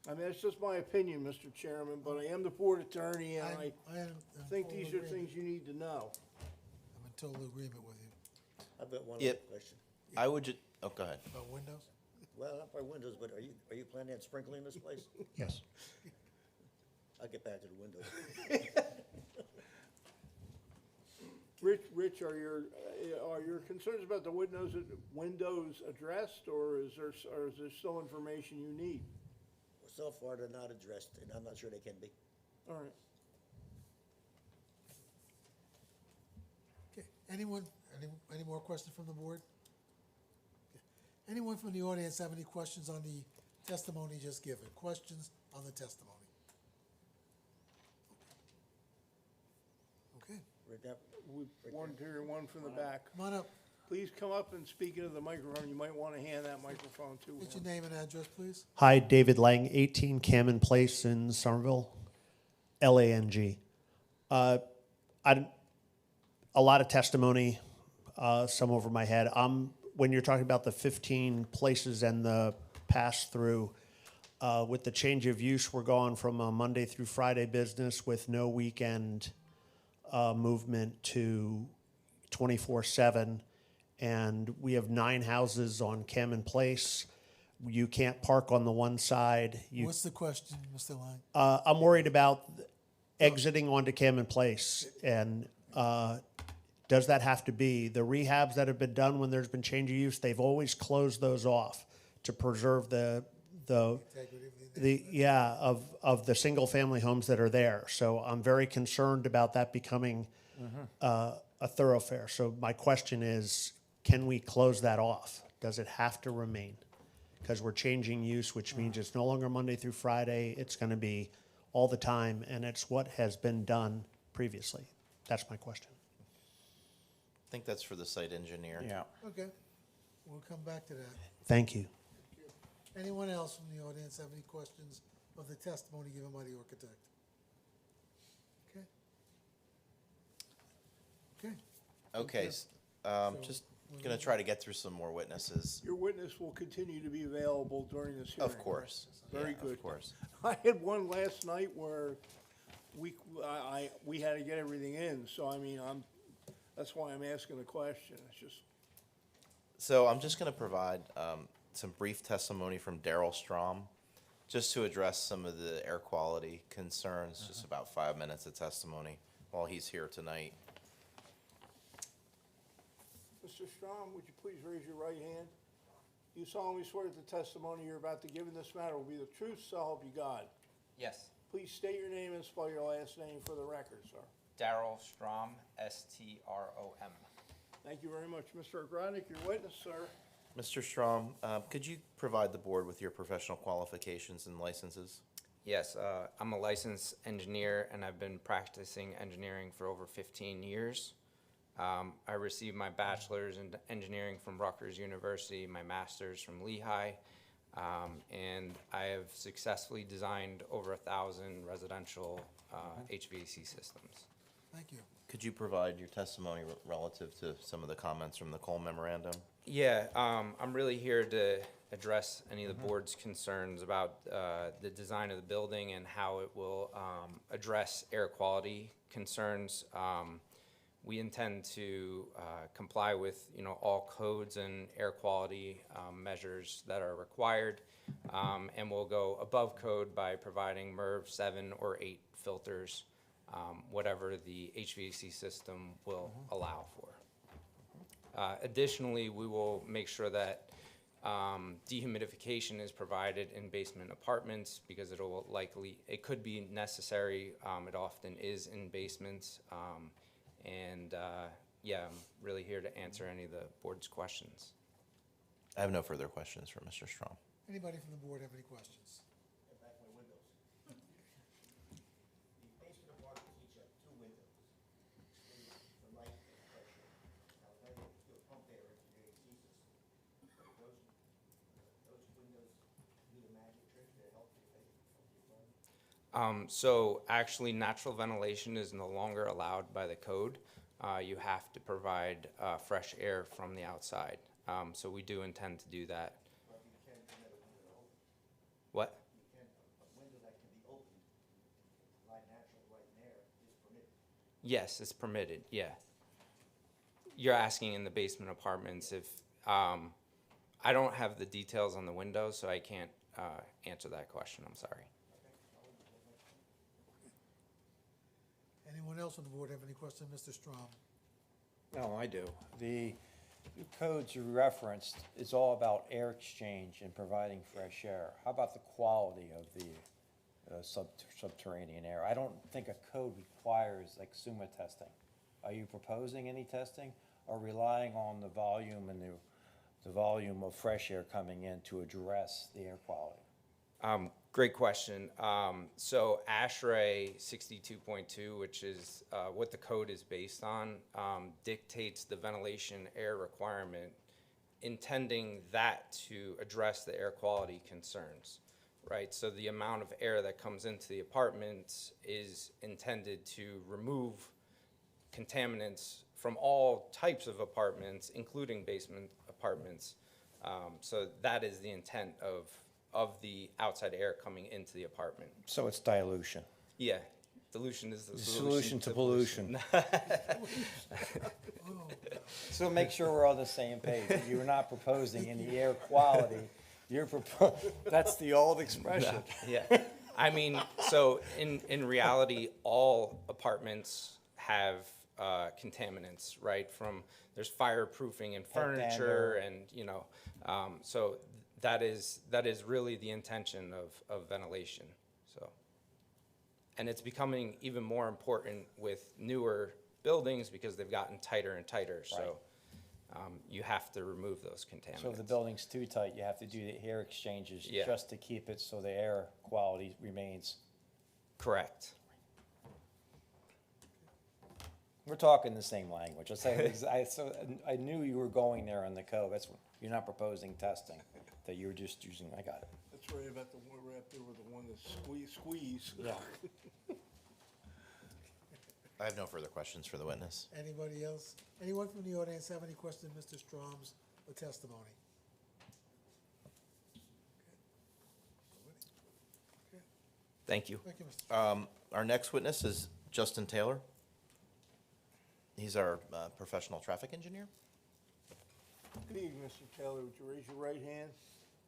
I mean, that's just my opinion, Mr. Chairman, but I am the board attorney, and I am in think total these are agreement. things you need to know. I'm in total agreement with you. I've got one other Yep. question. I would ju, oh, go ahead. About windows? Well, not by windows, but are you planning on sprinkling this place? Yes. I'll get back to the windows. Rich, are your concerns about the windows addressed, or is there still information you need? So far, they're not addressed, and I'm not sure they can be. All right. Okay, anyone, any more questions from the board? Okay. Anyone from the audience have any questions on the testimony just given? Questions on the testimony? Okay, Rick, now, One here, one from the back. come on up. Please come up and speak into the microphone. You might want to hand that microphone to What's your him. name and address, please? Hi, David Lang, 18 Cammon Place in Somerville, Lang. A lot of testimony, some over my head. When you're talking about the 15 places and the pass-through, with the change of use, we're going from a Monday through Friday business with no weekend movement to 24/7. And we have 9 houses on Cammon Place. You can't park on the one side. What's the question, Mr. Lang? I'm worried about exiting onto Cammon Place, and does that have to be the rehabs that have been done when there's been change of use? They've always closed those off to preserve the of the single family homes that are there. So I'm very concerned about that becoming a thoroughfare. So my question is, can we close that off? Does it have to remain? Because we're changing use, which means it's no longer Monday through Friday. It's going to be all the time, and it's what has been done previously. That's my question. I think that's for the site engineer. Yeah. Okay, we'll come back to that. Thank you. Anyone else from the audience have any questions of the testimony given by the architect? Okay. Okay. Okay, just gonna try to get through some more witnesses. Your witness will continue to be available during this hearing. Of course. Very Yeah, good. Of course. I had one last night where we had to get everything in, so I mean, that's why I'm asking the question. It's just, So I'm just gonna provide some brief testimony from Daryl Strom, just to address some of the air quality concerns, just about 5 minutes of testimony while he's here tonight. Mr. Strom, would you please raise your right hand? You solemnly swear that the testimony you're about to give in this matter will be the truth, so help you God. Yes. Please state your name and spell your last name for the record, sir. Daryl Strom, S-T-R-O-M. Thank you very much. Mr. Ogrodnik, your witness, sir. Mr. Strom, could you provide the board with your professional qualifications and licenses? Yes, I'm a licensed engineer, and I've been practicing engineering for over 15 years. I received my bachelor's in engineering from Rutgers University, my master's from Lehigh, and I have successfully designed over 1,000 residential HVAC systems. Thank you. Could you provide your testimony relative to some of the comments from the Cole memorandum? Yeah, I'm really here to address any of the board's concerns about the design of the building and how it will address air quality concerns. We intend to comply with, all codes and air quality measures that are required, and we'll go above code by providing MERV 7 or 8 filters, whatever the HVAC system will allow for. Additionally, we will make sure that dehumidification is provided in basement apartments because it could be necessary. It often is in basements. Yeah, I'm really here to answer any of the board's questions. I have no further questions for Mr. Strom. Anybody from the board have any questions? Get back my windows. The basement apartments each have 2 windows. For light and pressure. Now, then you pump air into your AC system. Those windows do the magic trick to help you So actually, natural ventilation is no longer allowed by the code. You have to provide fresh air from the outside. So we do intend to do that. But you can permit a window to open. What? You can, a window that can be opened, light natural light and air is permitted. Yes, it's permitted, yeah. You're asking in the basement apartments if, I don't have the details on the windows, so I can't answer that question, I'm sorry. Anyone else on the board have any questions, Mr. Strom? No, I do. The codes you referenced is all about air exchange and providing fresh air. How about the quality of the subterranean air? I don't think a code requires like SUMA testing. Are you proposing any testing or relying on the volume and the volume of fresh air coming in to address the air quality? Great question. So ASHRAE 62.2, which is what the code is based on, dictates the ventilation air requirement, intending that to address the air quality concerns, right? So the amount of air that comes into the apartments is intended to remove contaminants from all types of apartments, including basement apartments. So that is the intent of the outside air coming into the apartment. So it's dilution. Yeah, dilution is the Solution to pollution. So make sure we're on the same page. You're not proposing any air quality. That's the old expression. Yeah, I mean, so in reality, all apartments have contaminants, right? There's fireproofing and furniture, and so that is really the intention of ventilation. So, and it's becoming even more important with newer buildings because they've gotten tighter and tighter. So you have to remove those contaminants. So if the building's too tight, you have to do the air exchanges Yeah. just to keep it so the air quality remains. Correct. We're talking the same language. I knew you were going there on the code. You're not proposing testing, that you were just using, I got it. That's right about the one right up there with the one that squeeze. Yeah. I have no further questions for the witness. Anybody else? Anyone from the audience have any questions, Mr. Strom's testimony? Thank you. Thank you, Mr. Our next witness is Justin Taylor. He's our professional traffic engineer. Good evening, Mr. Taylor. Would you raise your right hand?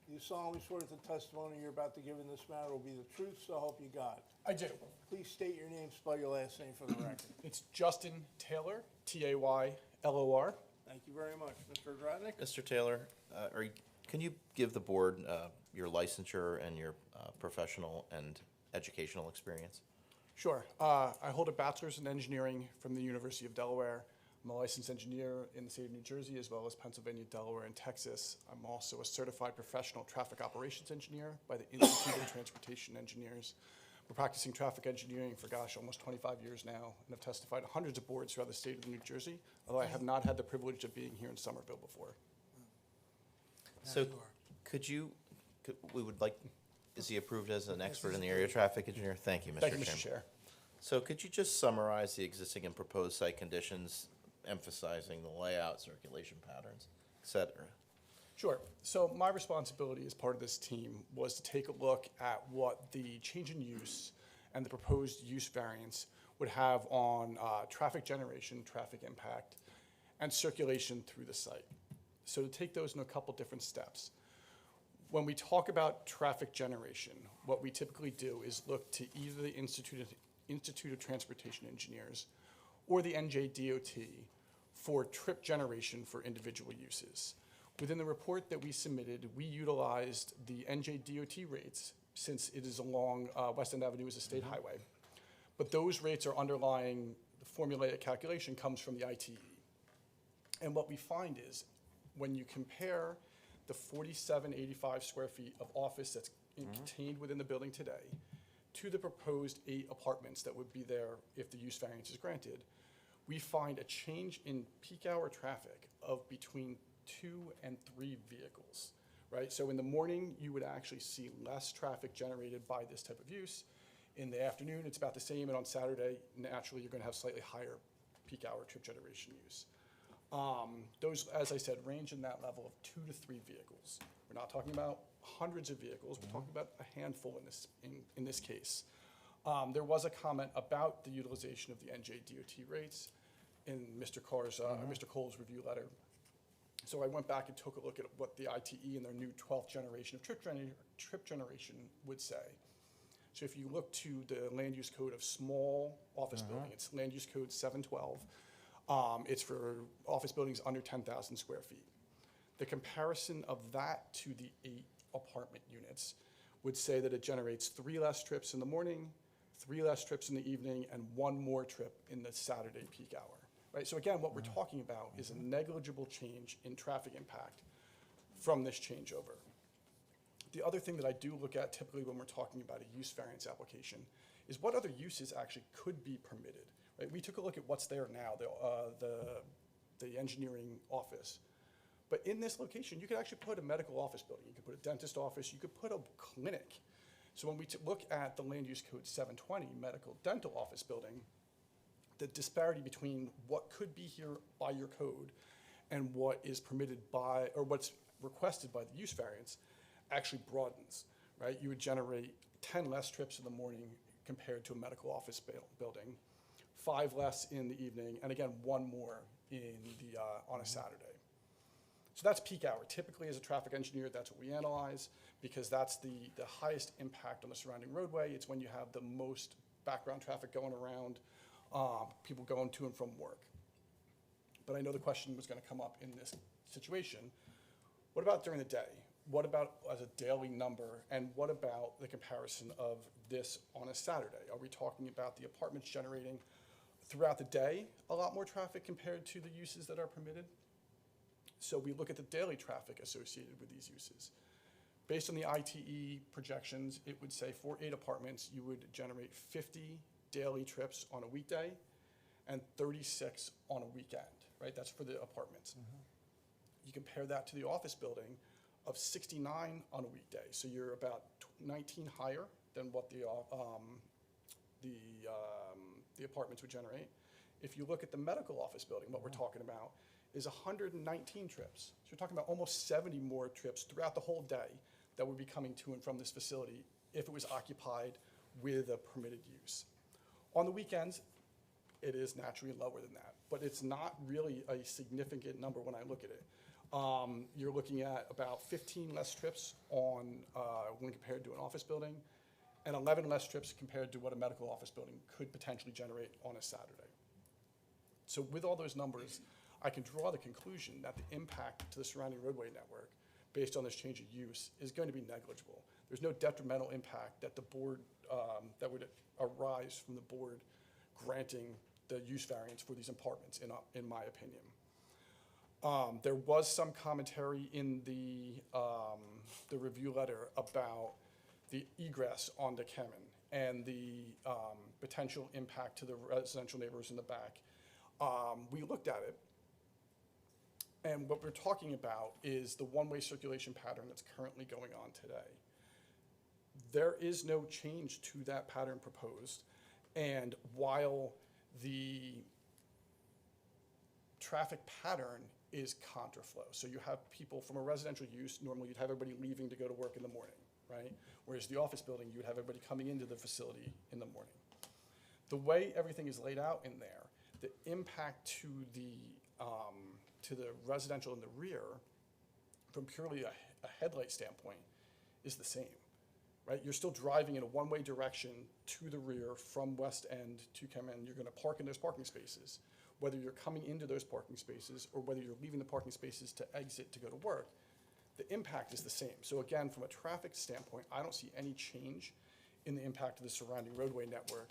Do you solemnly swear that the testimony you're about to give in this matter will be the truth, so help you God? I do. Please state your name, spell your last name for the record. It's Justin Taylor, Taylor. Thank you very much. Mr. Ogrodnik? Mr. Taylor, Can you give the board your licensure and your professional and educational experience? Sure. I hold a bachelor's in engineering from the University of Delaware. I'm a licensed engineer in the state of New Jersey, as well as Pennsylvania, Delaware, and Texas. I'm also a certified professional traffic operations engineer by the Institute of Transportation Engineers. We're practicing traffic engineering for, almost 25 years now, and have testified at hundreds of boards throughout the state of New Jersey, although I have not had the privilege of being here in Somerville before. So we would like, is he approved as an expert in the area traffic engineer? Thank you, Mr. Thank you, Chairman. Mr. Chair. So could you just summarize the existing and proposed site conditions, emphasizing the layout, circulation patterns, et cetera? Sure. So my responsibility as part of this team was to take a look at what the change in use and the proposed use variance would have on traffic generation, traffic impact, and circulation through the site. So to take those in a couple different steps. When we talk about traffic generation, what we typically do is look to either the Institute of Transportation Engineers or the NJDOT for trip generation for individual uses. Within the report that we submitted, we utilized the NJDOT rates since it is along West End Avenue as a state highway. But those rates are underlying the formulaic calculation comes from the ITE. And what we find is when you compare the 4,785 square feet of office that's contained within the building today to the proposed 8 apartments that would be there if the use variance is granted, we find a change in peak hour traffic of between 2 and 3 vehicles, right? So in the morning, you would actually see less traffic generated by this type of use. In the afternoon, it's about the same, and on Saturday, naturally, you're gonna have slightly higher peak hour trip generation use. Those, as I said, range in that level of 2 to 3 vehicles. We're not talking about hundreds of vehicles, we're talking about a handful in this case. There was a comment about the utilization of the NJDOT rates in Mr. Cole's review letter. So I went back and took a look at what the ITE and their new 12th generation of trip generation would say. So if you look to the land use code of small office building, it's land use code 712. It's for office buildings under 10,000 square feet. The comparison of that to the 8 apartment units would say that it generates 3 less trips in the morning, 3 less trips in the evening, and 1 more trip in the Saturday peak hour. Right? So again, what we're talking about is a negligible change in traffic impact from this changeover. The other thing that I do look at typically when we're talking about a use variance application is what other uses actually could be permitted. Right? We took a look at what's there now, the engineering office. But in this location, you could actually put a medical office building. You could put a dentist office. You could put a clinic. So when we look at the land use code 720 medical dental office building, the disparity between what could be here by your code and what is permitted by, or what's requested by the use variance actually broadens, right? You would generate 10 less trips in the morning compared to a medical office building, 5 less in the evening, and again, 1 more on a Saturday. So that's peak hour. Typically, as a traffic engineer, that's what we analyze because that's the highest impact on the surrounding roadway. It's when you have the most background traffic going around, people going to and from work. But I know the question was going to come up in this situation. What about during the day? What about as a daily number? And what about the comparison of this on a Saturday? Are we talking about the apartments generating throughout the day a lot more traffic compared to the uses that are permitted? So we look at the daily traffic associated with these uses. Based on the ITE projections, it would say for 8 apartments, you would generate 50 daily trips on a weekday and 36 on a weekend, right? That's for the apartments. You compare that to the office building of 69 on a weekday. So you're about 19 higher than what the apartments would generate. If you look at the medical office building, what we're talking about is 119 trips. So you're talking about almost 70 more trips throughout the whole day that would be coming to and from this facility if it was occupied with a permitted use. On the weekends, it is naturally lower than that, but it's not really a significant number when I look at it. You're looking at about 15 less trips when compared to an office building, and 11 less trips compared to what a medical office building could potentially generate on a Saturday. So with all those numbers, I can draw the conclusion that the impact to the surrounding roadway network based on this change of use is going to be negligible. There's no detrimental impact that the board, that would arise from the board granting the use variance for these apartments, in my opinion. There was some commentary in the review letter about the egress onto Kemen and the potential impact to the residential neighbors in the back. We looked at it, and what we're talking about is the one-way circulation pattern that's currently going on today. There is no change to that pattern proposed, and while the traffic pattern is contraflow, so you have people from a residential use, normally you'd have everybody leaving to go to work in the morning, right? Whereas the office building, you would have everybody coming into the facility in the morning. The way everything is laid out in there, the impact to the residential in the rear, from purely a headlight standpoint, is the same, right? You're still driving in a one-way direction to the rear from West End to Kemen. You're gonna park in those parking spaces. Whether you're coming into those parking spaces or whether you're leaving the parking spaces to exit to go to work, the impact is the same. So again, from a traffic standpoint, I don't see any change in the impact of the surrounding roadway network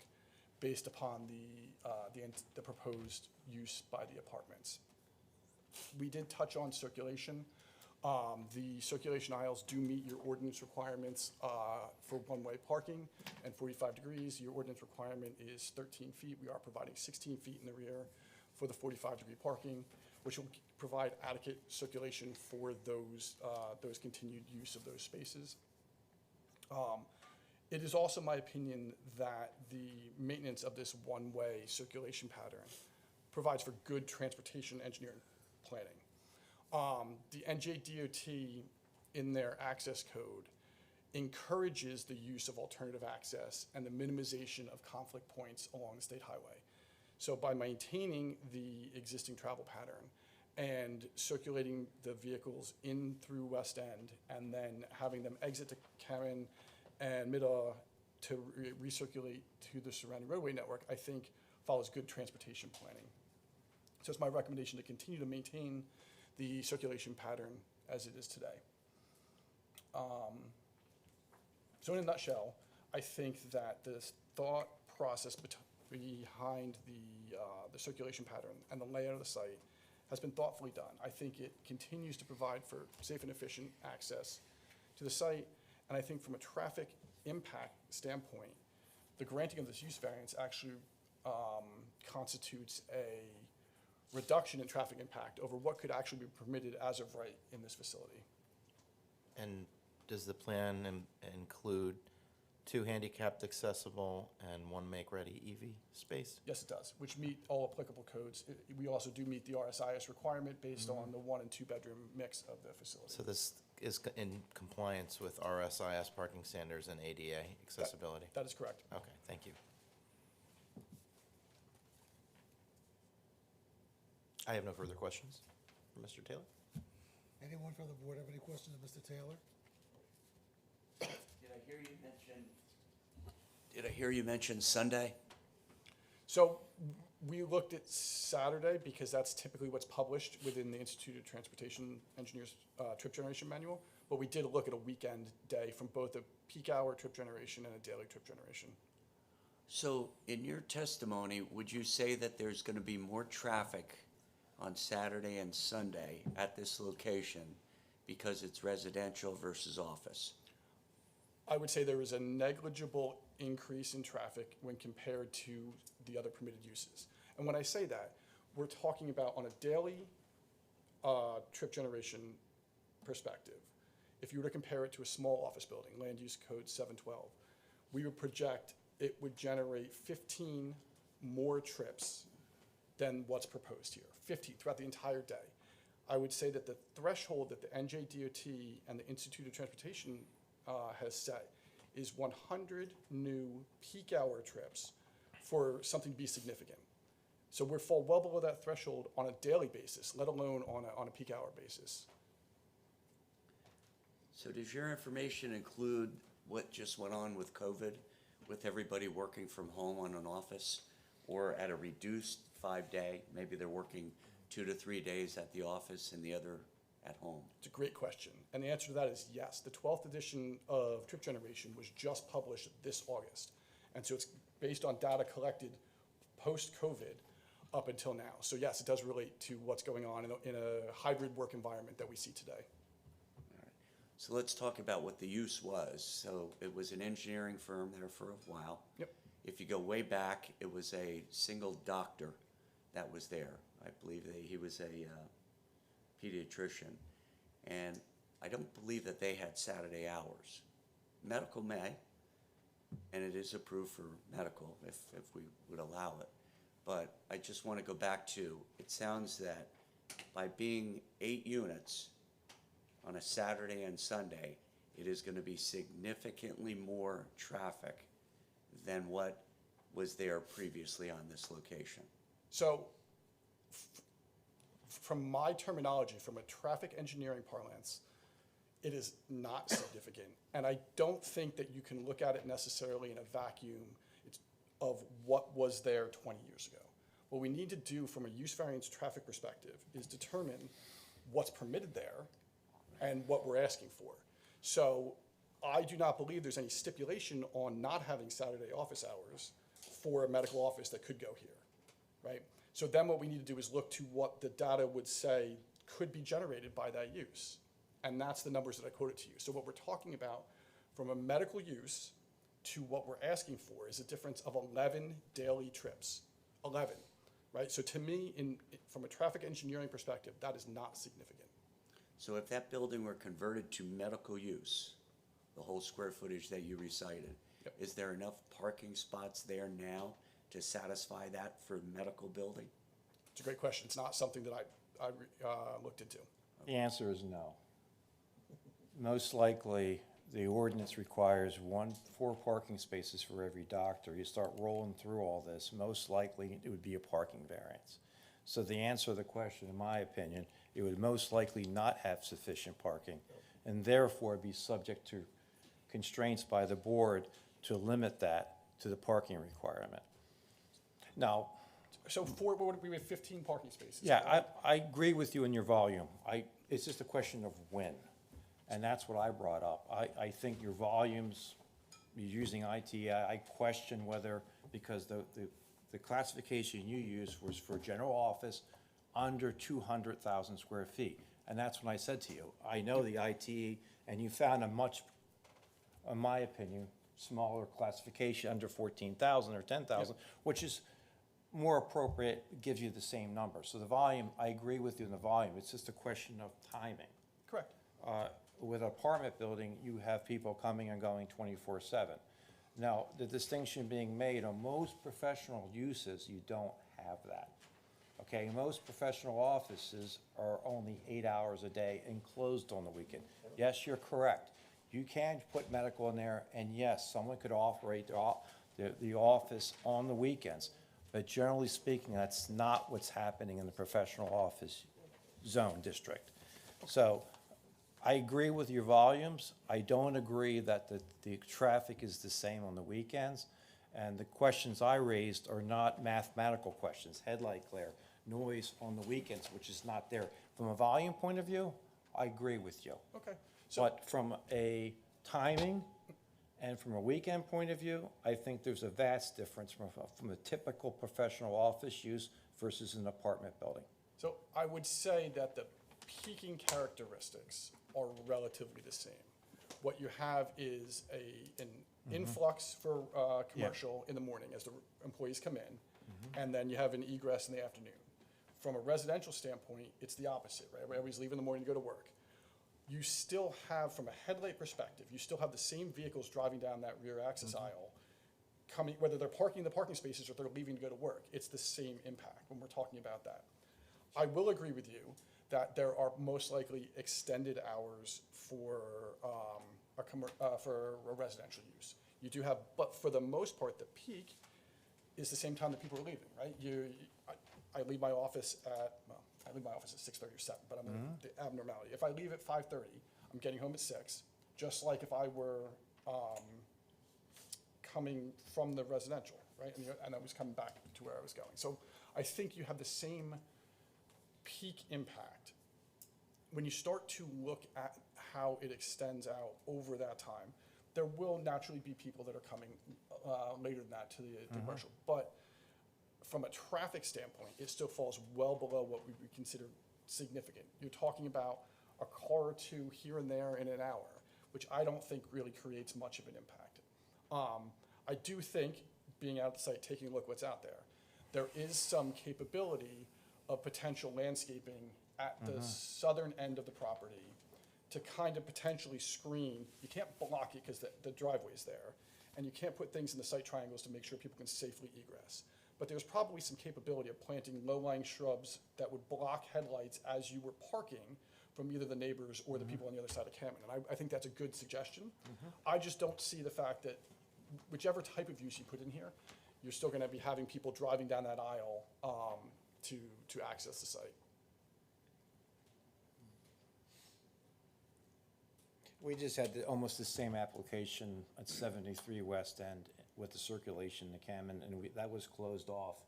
based upon the proposed use by the apartments. We did touch on circulation. The circulation aisles do meet your ordinance requirements for one-way parking and 45 degrees. Your ordinance requirement is 13 feet. We are providing 16 feet in the rear for the 45-degree parking, which will provide adequate circulation for those continued use of those spaces. It is also my opinion that the maintenance of this one-way circulation pattern provides for good transportation engineering planning. The NJDOT in their access code encourages the use of alternative access and the minimization of conflict points along the state highway. So by maintaining the existing travel pattern and circulating the vehicles in through West End and then having them exit to Kemen and Middaugh to recirculate to the surrounding roadway network, I think follows good transportation planning. So it's my recommendation to continue to maintain the circulation pattern as it is today. So in a nutshell, I think that the thought process behind the circulation pattern and the layout of the site has been thoughtfully done. I think it continues to provide for safe and efficient access to the site, and I think from a traffic impact standpoint, the granting of this use variance actually constitutes a reduction in traffic impact over what could actually be permitted as of right in this facility. And does the plan include 2 handicapped accessible and 1 make-ready EV space? Yes, it does, which meet all applicable codes. We also do meet the RSIS requirement based on the 1- and 2-bedroom mix of the facility. So this is in compliance with RSIS parking standards and ADA accessibility? That is correct. Okay, thank you. I have no further questions for Mr. Taylor. Anyone from the board have any questions of Mr. Taylor? Did I hear you mention Sunday? So we looked at Saturday because that's typically what's published within the Institute of Transportation Engineers trip generation manual. But we did look at a weekend day from both a peak hour trip generation and a daily trip generation. So in your testimony, would you say that there's going to be more traffic on Saturday and Sunday at this location because it's residential versus office? I would say there is a negligible increase in traffic when compared to the other permitted uses. And when I say that, we're talking about on a daily trip generation perspective. If you were to compare it to a small office building, land use code 712, we would project it would generate 15 more trips than what's proposed here, 15 throughout the entire day. I would say that the threshold that the NJDOT and the Institute of Transportation has set is 100 new peak hour trips for something to be significant. So we fall well below that threshold on a daily basis, let alone on a peak hour basis. So does your information include what just went on with COVID, with everybody working from home on an office or at a reduced 5-day? Maybe they're working 2 to 3 days at the office and the other at home? It's a great question, and the answer to that is yes. The 12th edition of Trip Generation was just published this August, and so it's based on data collected post-COVID up until now. So yes, it does relate to what's going on in a hybrid work environment that we see today. So let's talk about what the use was. So it was an engineering firm there for a while. Yep. If you go way back, it was a single doctor that was there. I believe that he was a pediatrician. And I don't believe that they had Saturday hours. Medical may, and it is approved for medical if we would allow it. But I just want to go back to, it sounds that by being 8 units on a Saturday and Sunday, it is going to be significantly more traffic than what was there previously on this location. So from my terminology, from a traffic engineering parlance, it is not significant. And I don't think that you can look at it necessarily in a vacuum of what was there 20 years ago. What we need to do from a use variance traffic perspective is determine what's permitted there and what we're asking for. So I do not believe there's any stipulation on not having Saturday office hours for a medical office that could go here, right? So then what we need to do is look to what the data would say could be generated by that use. And that's the numbers that I quoted to you. So what we're talking about from a medical use to what we're asking for is a difference of 11 daily trips, 11, right? So to me, from a traffic engineering perspective, that is not significant. So if that building were converted to medical use, the whole square footage that you recited, Yep. is there enough parking spots there now to satisfy that for medical building? It's a great question. It's not something that I looked into. The answer is no. Most likely, the ordinance requires 4 parking spaces for every doctor. You start rolling through all this, most likely it would be a parking variance. So the answer to the question, in my opinion, it would most likely not have sufficient parking, and therefore be subject to constraints by the board to limit that to the parking requirement. Now, So what would we have 15 parking spaces? yeah, I agree with you in your volume. It's just a question of when, and that's what I brought up. I think your volumes, you're using IT, I question whether, because the classification you used was for general office under 200,000 square feet. And that's when I said to you, I know the IT, and you found a much, in my opinion, smaller classification under 14,000 or 10,000, which is more appropriate, gives you the same number. So the volume, I agree with you in the volume. It's just a question of timing. Correct. With an apartment building, you have people coming and going 24/7. Now, the distinction being made on most professional uses, you don't have that. Okay, most professional offices are only 8 hours a day and closed on the weekend. Yes, you're correct. You can put medical in there, and yes, someone could operate the office on the weekends. But generally speaking, that's not what's happening in the professional office zone district. So I agree with your volumes. I don't agree that the traffic is the same on the weekends. And the questions I raised are not mathematical questions, headlight glare, noise on the weekends, which is not there. From a volume point of view, I agree with you. Okay. So But from a timing and from a weekend point of view, I think there's a vast difference from a typical professional office use versus an apartment building. So I would say that the peaking characteristics are relatively the same. What you have is an influx for commercial in the morning as the employees come in, and then you have an egress in the afternoon. From a residential standpoint, it's the opposite, right? Everybody's leaving in the morning to go to work. You still have, from a headlight perspective, you still have the same vehicles driving down that rear access aisle, coming, whether they're parking in the parking spaces or they're leaving to go to work. It's the same impact when we're talking about that. I will agree with you that there are most likely extended hours for a residential use. You do have, but for the most part, the peak is the same time that people are leaving, right? I leave my office at, well, I leave my office at 6:30 or 7, but I'm in the abnormality. If I leave at 5:30, I'm getting home at 6, just like if I were coming from the residential, right? And I was coming back to where I was going. So I think you have the same peak impact when you start to look at how it extends out over that time, there will naturally be people that are coming later than that to the commercial. But from a traffic standpoint, it still falls well below what we would consider significant. You're talking about a car or two here and there in an hour, which I don't think really creates much of an impact. I do think, being out at the site, taking a look what's out there, there is some capability of potential landscaping at the southern end of the property to kind of potentially screen. You can't block it because the driveway's there, and you can't put things in the site triangles to make sure people can safely egress. But there's probably some capability of planting low-lying shrubs that would block headlights as you were parking from either the neighbors or the people on the other side of Cameron. And I think that's a good suggestion. I just don't see the fact that whichever type of use you put in here, you're still gonna be having people driving down that aisle to access the site. We just had almost the same application at 73 West End with the circulation to Cameron, and that was closed off.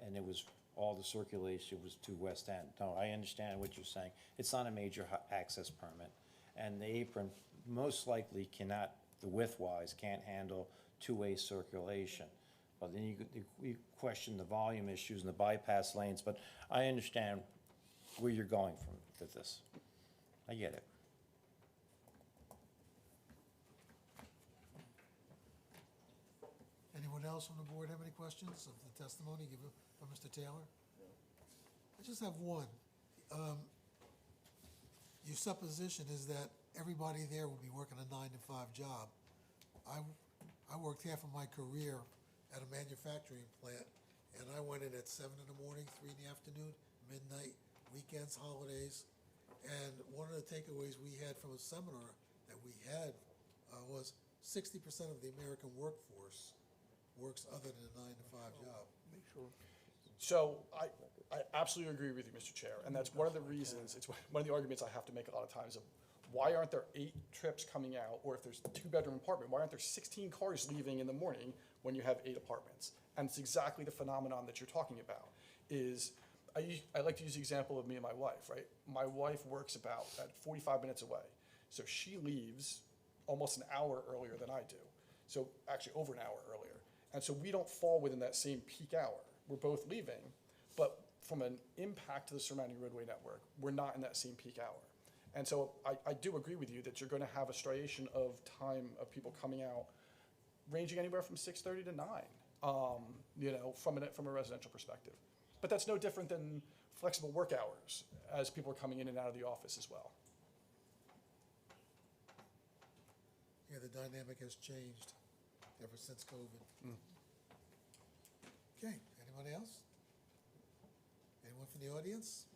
And it was, all the circulation was to West End. No, I understand what you're saying. It's not a major access permit. And the apron most likely cannot, the width-wise, can't handle two-way circulation. But then you question the volume issues and the bypass lanes, but I understand where you're going from with this. I get it. Anyone else from the board have any questions of the testimony given by Mr. Taylor? I just have one. Your supposition is that everybody there will be working a 9-to-5 job. I worked half of my career at a manufacturing plant, and I went in at 7 in the morning, 3 in the afternoon, midnight, weekends, holidays. And one of the takeaways we had from a seminar that we had was 60% of the American workforce works other than a 9-to-5 job. So I absolutely agree with you, Mr. Chair, and that's one of the reasons, it's one of the arguments I have to make a lot of times of why aren't there 8 trips coming out, or if there's a 2-bedroom apartment, why aren't there 16 cars leaving in the morning when you have 8 apartments? And it's exactly the phenomenon that you're talking about. Is I like to use the example of me and my wife, right? My wife works about at 45 minutes away, so she leaves almost an hour earlier than I do. So actually over an hour earlier. And so we don't fall within that same peak hour. We're both leaving, but from an impact to the surrounding roadway network, we're not in that same peak hour. And so I do agree with you that you're gonna have a striation of time of people coming out, ranging anywhere from 6:30 to 9, you know, from a residential perspective. But that's no different than flexible work hours as people are coming in and out of the office as well. Yeah, the dynamic has changed ever since COVID. Okay, anyone else? Anyone from the audience?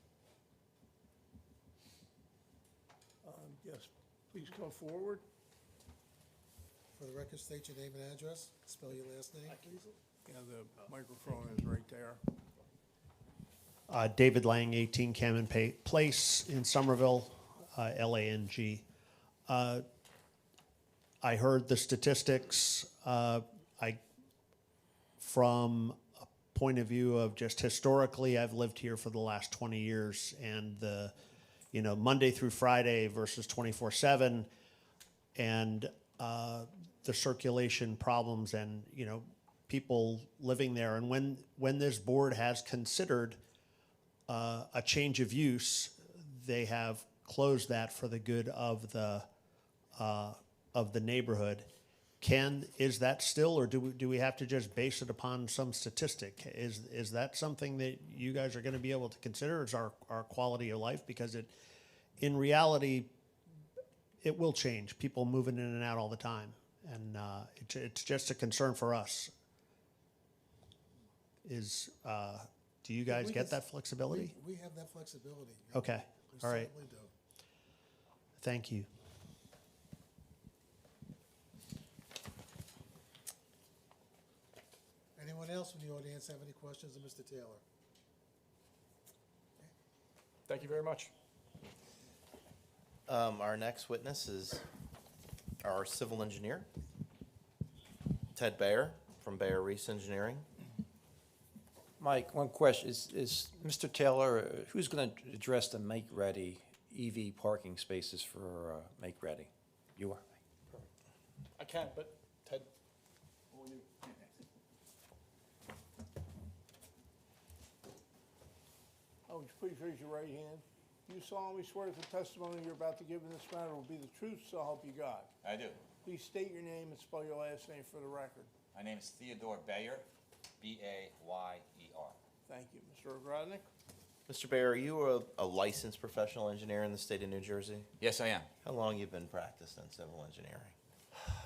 Yes, please come forward. For the record, state your name and address, spell your last name, please. Yeah, the microphone is right there. David Lang, 18 Cameron Place in Somerville, Lang. I heard the statistics. From a point of view of just historically, I've lived here for the last 20 years, and Monday through Friday versus 24/7, and the circulation problems, and people living there. And when this board has considered a change of use, they have closed that for the good of the neighborhood. Is that still, or do we have to just base it upon some statistic? Is that something that you guys are going to be able to consider as our quality of life? Because in reality, it will change. People moving in and out all the time, and it's just a concern for us. Do you guys get that flexibility? We have that flexibility. Okay, We all right. certainly do. Thank you. Anyone else from the audience have any questions of Mr. Taylor? Thank you very much. Our next witness is our civil engineer, Ted Bayer from Bayer Reese Engineering. Mike, one question, is Mr. Taylor, who's going to address the make-ready EV parking spaces for make ready. You are. I can, but Ted, what will you? Oh, would you please raise your right hand? You solemnly swear that the testimony you're about to give in this matter will be the truth, so help you God. I do. Please state your name and spell your last name for the record. My name is Theodore Bayer, B-A-Y-E-R. Thank you. Mr. Ogrodnik? Mr. Bayer, are you a licensed professional engineer in the state of New Jersey? Yes, I am. How long you been practicing civil engineering?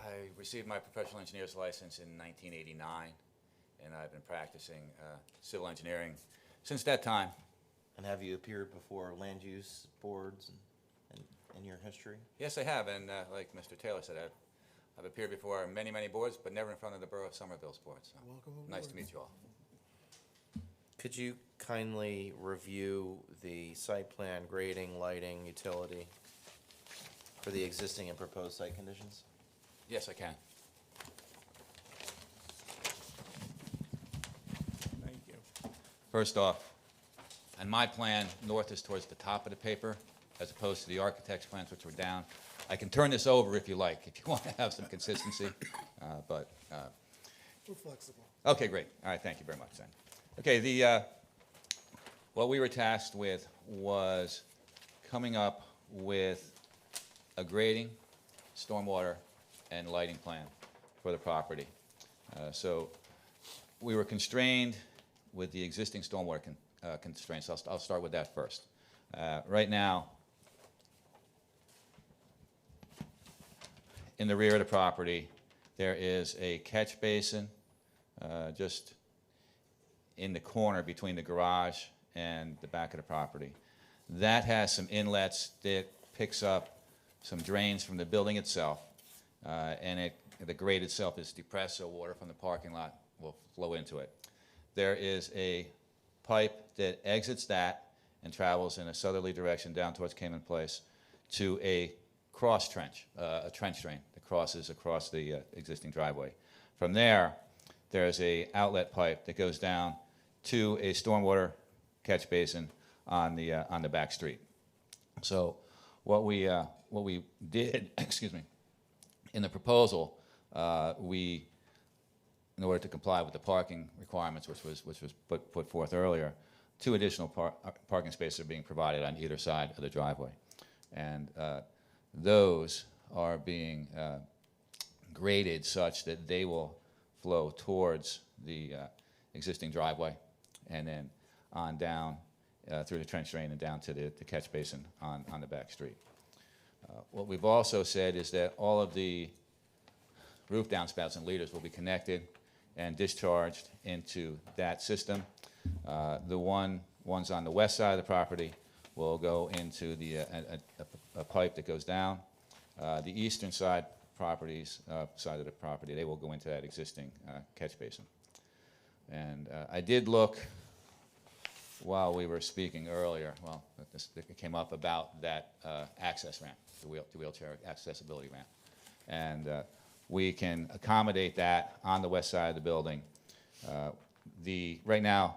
I received my professional engineer's license in 1989, and I've been practicing civil engineering since that time. And have you appeared before land use boards in your history? Yes, I have, and like Mr. Taylor said, I've appeared before many, many boards, but never in front of the Borough of Somerville's board. So Welcome aboard. nice to meet you all. Could you kindly review the site plan, grading, lighting, utility for the existing and proposed site conditions? Yes, I can. Thank you. First off, on my plan, north is towards the top of the paper, as opposed to the architect's plans, which were down. I can turn this over if you like, if you want to have some consistency, but, We're flexible. okay, great. All right, thank you very much, then. Okay, what we were tasked with was coming up with a grading, stormwater, and lighting plan for the property. So we were constrained with the existing stormwater constraints. I'll start with that first. Right now, in the rear of the property, there is a catch basin just in the corner between the garage and the back of the property. That has some inlets that picks up some drains from the building itself, and the grade itself is depressed, so water from the parking lot will flow into it. There is a pipe that exits that and travels in a southerly direction down towards Cayman Place to a cross trench, a trench drain that crosses across the existing driveway. From there, there's a outlet pipe that goes down to a stormwater catch basin on the back street. So what we did, excuse me, in the proposal, in order to comply with the parking requirements, which was put forth earlier, 2 additional parking spaces are being provided on either side of the driveway, and those are being graded such that they will flow towards the existing driveway, and then on down through the trench drain and down to the catch basin on the back street. What we've also said is that all of the roof downspouts and leaders will be connected and discharged into that system. The ones on the west side of the property will go into a pipe that goes down. The eastern side side of the property, they will go into that existing catch basin. And I did look while we were speaking earlier, well, it came up about that access ramp, the wheelchair accessibility ramp. And we can accommodate that on the west side of the building. Right now,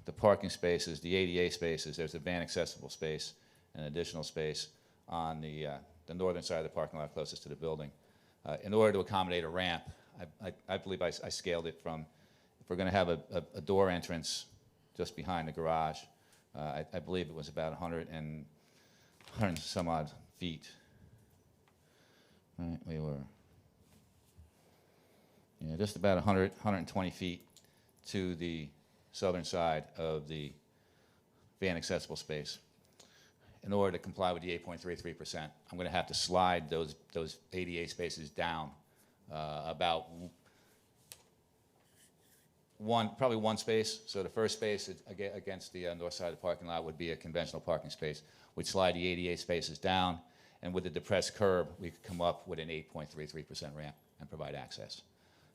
the parking spaces, the ADA spaces, there's a van accessible space, an additional space on the northern side of the parking lot closest to the building. In order to accommodate a ramp, I believe I scaled it from, if we're going to have a door entrance just behind the garage, I believe it was about 100 and some odd feet. Right, we were, just about 120 feet to the southern side of the van accessible space. In order to comply with the 8.33%, I'm going to have to slide those ADA spaces down about probably one space. So the first space against the north side of the parking lot would be a conventional parking space. We'd slide the ADA spaces down, and with the depressed curb, we could come up with an 8.33% ramp and provide access.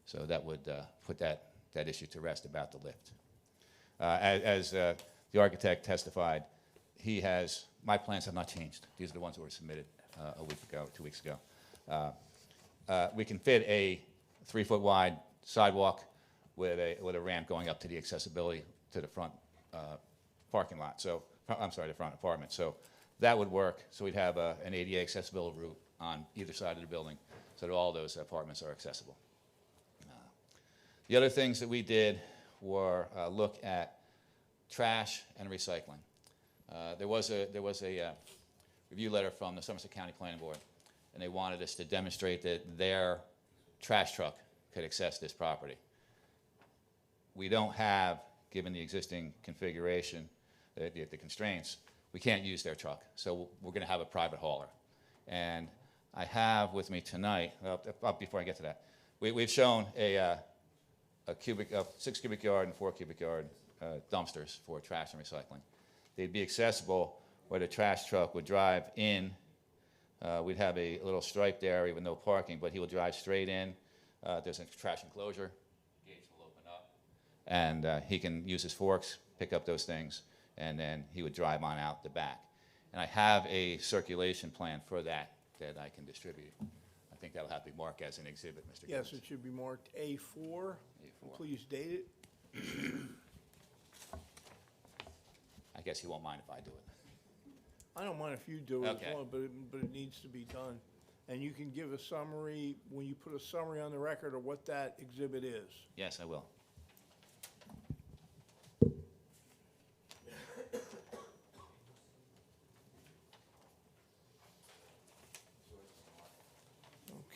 So that would put that issue to rest about the lift. As the architect testified, my plans have not changed. These are the ones that were submitted a week ago, 2 weeks ago. We can fit a 3-foot wide sidewalk with a ramp going up to the accessibility to the front parking lot. So, I'm sorry, the front apartment. So that would work. So we'd have an ADA accessibility route on either side of the building so that all those apartments are accessible. The other things that we did were look at trash and recycling. There was a review letter from the Somerset County Planning Board, and they wanted us to demonstrate that their trash truck could access this property. We don't have, given the existing configuration, the constraints, we can't use their truck, so we're going to have a private hauler. And I have with me tonight, before I get to that, we've shown a 6 cubic yard and 4 cubic yard dumpsters for trash and recycling. They'd be accessible where the trash truck would drive in. We'd have a little striped area with no parking, but he will drive straight in. There's a trash enclosure. Gates will open up. And he can use his forks, pick up those things, and then he would drive on out the back. And I have a circulation plan for that I can distribute. I think that'll have to be marked as an exhibit, Mr. Yes, Gibbons. it should be marked A4. Please date it. I guess he won't mind if I do it. I don't mind if you do it, as Okay. well, but it needs to be done. And you can give a summary, when you put a summary on the record of what that exhibit is. Yes, I will.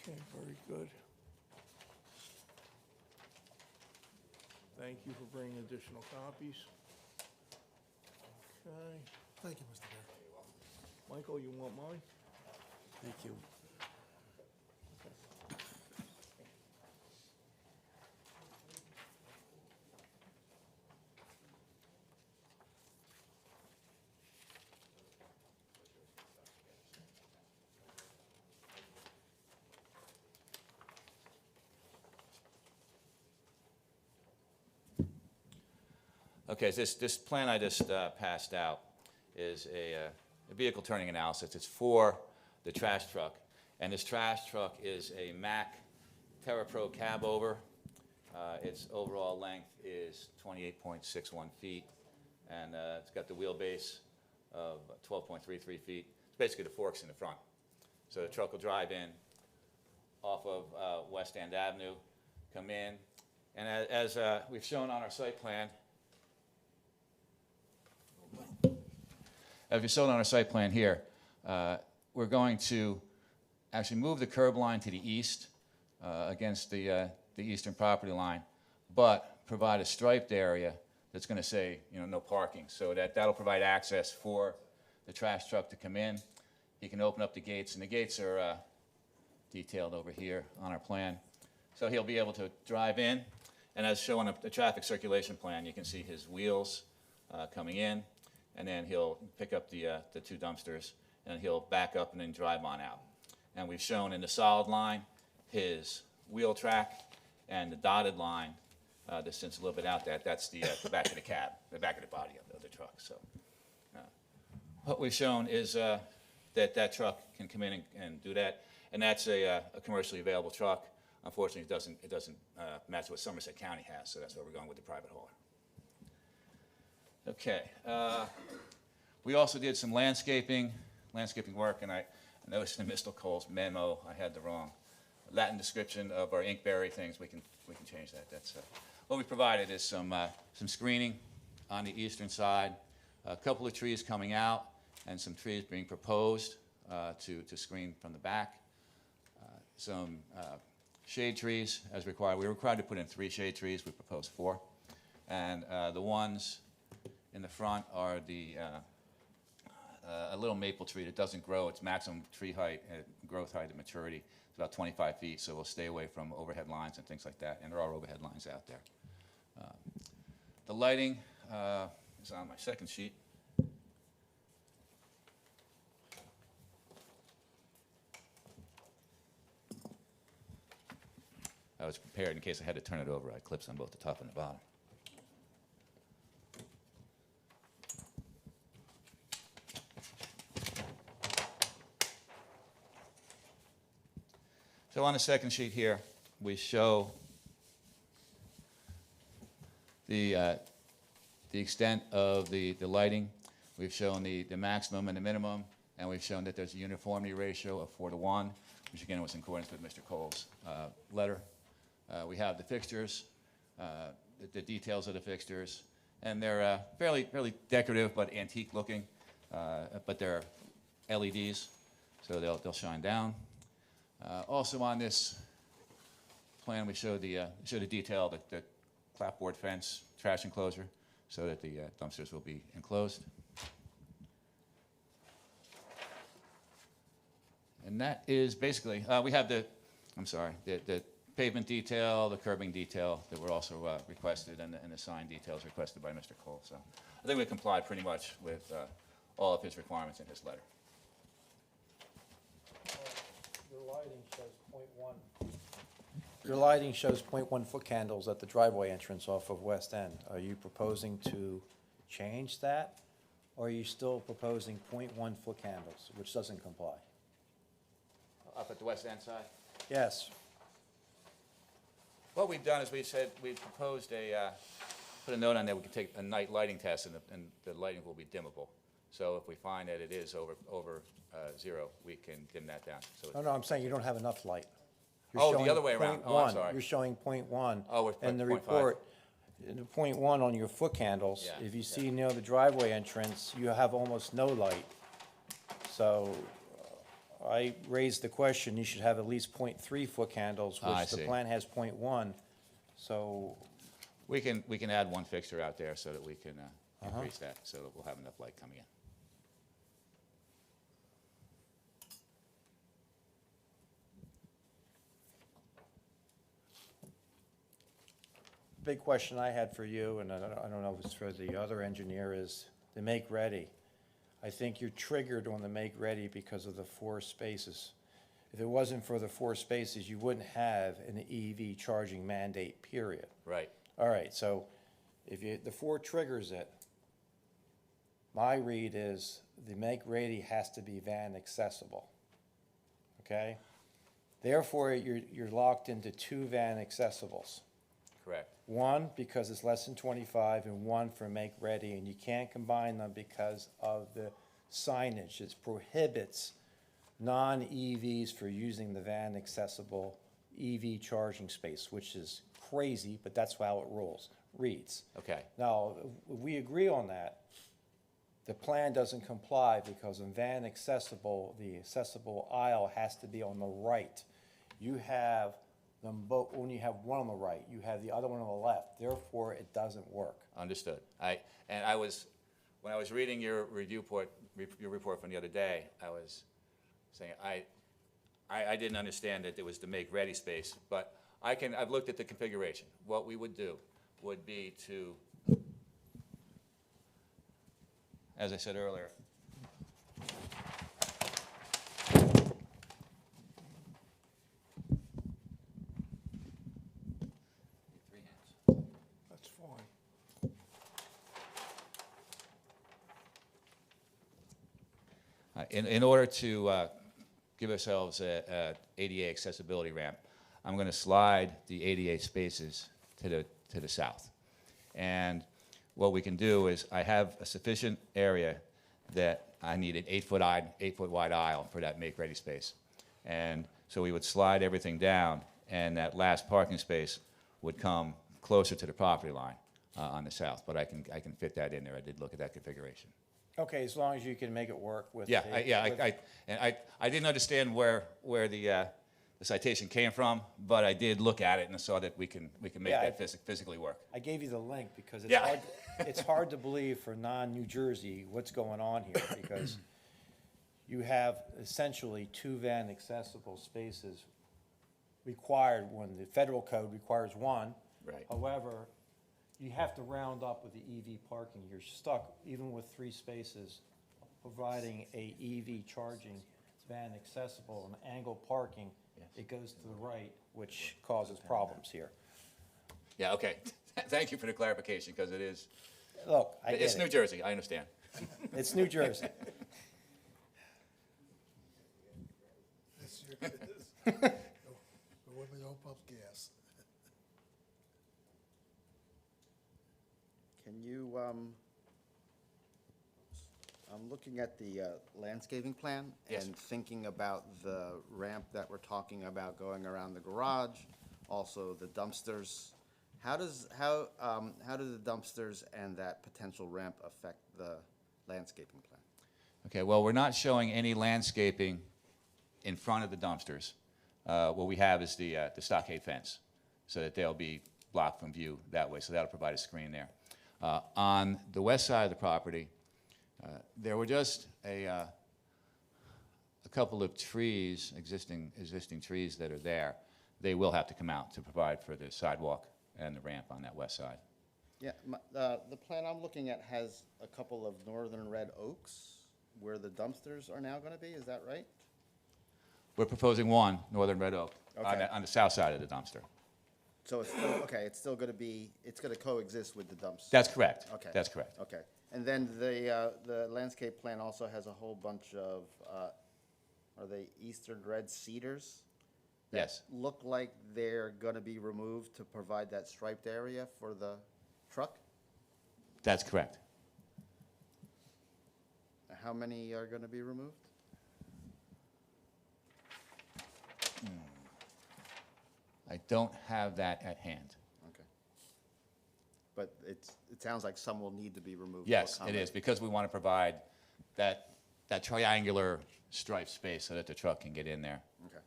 Okay, very good. Thank you for bringing additional copies. Okay. Thank you, Mr. Bear. Michael, you want mine? Thank you. Okay, so this plan I just passed out is a vehicle turning analysis. It's for the trash truck. And this trash truck is a Mack TerraPro cab over. Its overall length is 28.61 feet. And it's got the wheelbase of 12.33 feet. It's basically the forks in the front. So the truck will drive in off of West End Avenue, come in. And as we've shown on our site plan, as we showed on our site plan here, we're going to actually move the curb line to the east against the eastern property line, but provide a striped area that's going to say, no parking. So that'll provide access for the trash truck to come in. He can open up the gates, and the gates are detailed over here on our plan. So he'll be able to drive in, and as shown on the traffic circulation plan, you can see his wheels coming in. And then he'll pick up the 2 dumpsters, and he'll back up and then drive on out. And we've shown in the solid line his wheel track, and the dotted line, since a little bit out there, that's the back of the cab, the back of the body of the truck. So what we've shown is that truck can come in and do that, and that's a commercially available truck. Unfortunately, it doesn't match what Somerset County has, so that's why we're going with the private hauler. Okay, we also did some landscaping work, and I noticed in Mr. Cole's memo, I had the wrong Latin description of our inkberry things. We can change that. That's what we provided is some screening on the eastern side, a couple of trees coming out, and some trees being proposed to screen from the back. Some shade trees as required. We were required to put in 3 shade trees. We proposed 4, and the ones in the front are a little maple tree that doesn't grow. Its maximum tree height, growth height at maturity is about 25 feet, so we'll stay away from overhead lines and things like that, and there are overhead lines out there. The lighting is on my second sheet. I was prepared in case I had to turn it over. I had clips on both the top and the bottom. So on the second sheet here, we show the extent of the lighting. We've shown the maximum and the minimum and we've shown that there's a uniformity ratio of 4:1, which again was in accordance with Mr. Cole's letter. We have the fixtures, the details of the fixtures, and they're fairly decorative but antique looking, but they're LEDs, so they'll shine down. Also on this plan, we show the detail, the clapboard fence, trash enclosure, so that the dumpsters will be enclosed. And that is basically, we have the pavement detail, the curbing detail that were also requested, and the sign details requested by Mr. Cole. So I think we complied pretty much with all of his requirements in his letter. Your lighting shows .1. Your lighting shows .1 foot candles at the driveway entrance off of West End. Are you proposing to change that? Or are you still proposing .1 foot candles, which doesn't comply? Up at the west end side? Yes. What we've done is we proposed put a note on there, we can take a night lighting test, and the lighting will be dimmable. So if we find that it is over zero, we can dim that down. So No, I'm saying you don't have enough light. You're Oh, the showing other way around. Oh, I'm .1. sorry. You're showing .1. Oh, we're in the 0.5. report, in the .1 on your foot candles, Yeah, if you yeah. see near the driveway entrance, you have almost no light. So I raised the question, you should have at least .3 foot candles, I which the see. plan has .1. So, we can add one fixture out there so that we can increase that, so that we'll have enough light coming in. big question I had for you, and I don't know if it's for the other engineer, is the make ready. I think you're triggered on the make ready because of the 4 spaces. If it wasn't for the 4 spaces, you wouldn't have an EV charging mandate, period. Right. All right, so if the 4 triggers it, my read is the make ready has to be van accessible, okay? Therefore, you're locked into 2 van accessibles. Correct. 1, because it's less than 25, and 1 for make ready, and you can't combine them because of the signage. It prohibits non-EVs for using the van accessible EV charging space, which is crazy, but that's how it reads. Okay. Now, if we agree on that, the plan doesn't comply because in van accessible, the accessible aisle has to be on the right. You have them both, when you have one on the right, you have the other one on the left, therefore it doesn't work. Understood. When I was reading your report from the other day, I was saying I didn't understand that it was the make ready space, but I've looked at the configuration. What we would do would be to, as I said earlier, That's fine. in order to give ourselves a ADA accessibility ramp, I'm going to slide the ADA spaces to the south. And what we can do is I have a sufficient area that I need an 8-foot wide aisle for that make ready space. And so we would slide everything down, and that last parking space would come closer to the property line on the south. But I can fit that in there. I did look at that configuration. Okay, as long as you can make it work with. Yeah, the- I didn't understand where the citation came from, but I did look at it and I saw that we can make Yeah, that physically work. I gave you the link because it's Yeah. hard, it's hard to believe for non-New Jersey what's going on here, because you have essentially 2 van accessible spaces required when the federal code requires 1. Right. However, you have to round up with the EV parking. You're stuck, even with 3 spaces, providing a EV charging van accessible and angled parking. It goes to the right, which causes problems here. Yeah, okay. Thank you for the clarification, because it is, Look, I get it's it. New Jersey, I understand. It's New Jersey. Yes, sure it is. The women don't pump gas. Can you, I'm looking at the landscaping plan Yes. and thinking about the ramp that we're talking about going around the garage, also the dumpsters. How do the dumpsters and that potential ramp affect the landscaping plan? Okay, well, we're not showing any landscaping in front of the dumpsters. What we have is the stockade fence, so that they'll be blocked from view that way, so that'll provide a screen there. On the west side of the property, there were just a couple of trees, existing trees that are there. They will have to come out to provide for the sidewalk and the ramp on that west side. Yeah, the plan I'm looking at has a couple of northern red oaks where the dumpsters are now gonna be, is that right? We're proposing one northern red oak Okay. on the south side of the dumpster. So it's still, okay, it's still gonna be, it's gonna coexist with the dumpsters? That's correct. Okay. That's correct. Okay. And then the landscape plan also has a whole bunch of, are they eastern red cedars? that Yes. Look like they're gonna be removed to provide that striped area for the truck? That's correct. How many are gonna be removed? I don't have that at hand. Okay. But it sounds like some will need to be removed. to Yes, it accommodate. is, because we want to provide that triangular stripe space so that the truck can get in there. Okay.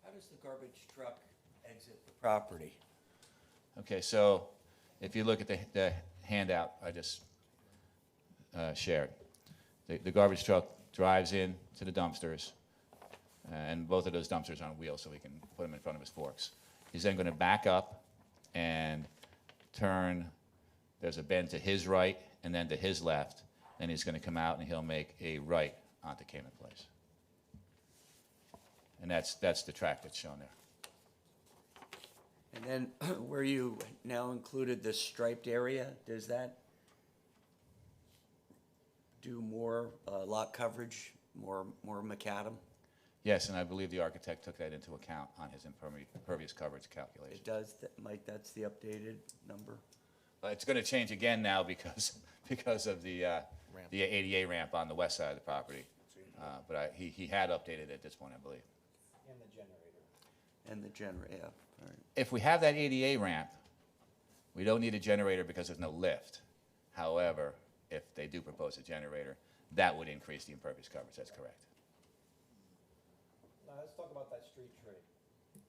How does the garbage truck exit the property? Okay, so if you look at the handout I just shared, the garbage truck drives in to the dumpsters, and both of those dumpsters are on wheels, so we can put them in front of his forks. He's then going to back up and turn. There's a bend to his right and then to his left. Then he's going to come out and he'll make a right onto Cayman Place. And that's the track that's shown there. And then where you now included the striped area, does that do more lot coverage, more macadam? Yes, and I believe the architect took that into account on his impervious coverage calculation. It does, Mike, that's the updated number? It's going to change again now because of the ADA ramp on the west side of the property. But he had updated it at this point, I believe. And the generator, yeah, all right. If we have that ADA ramp, we don't need a generator because there's no lift. However, if they do propose a generator, that would increase the impervious coverage, that's correct. Now, let's talk about that street tree.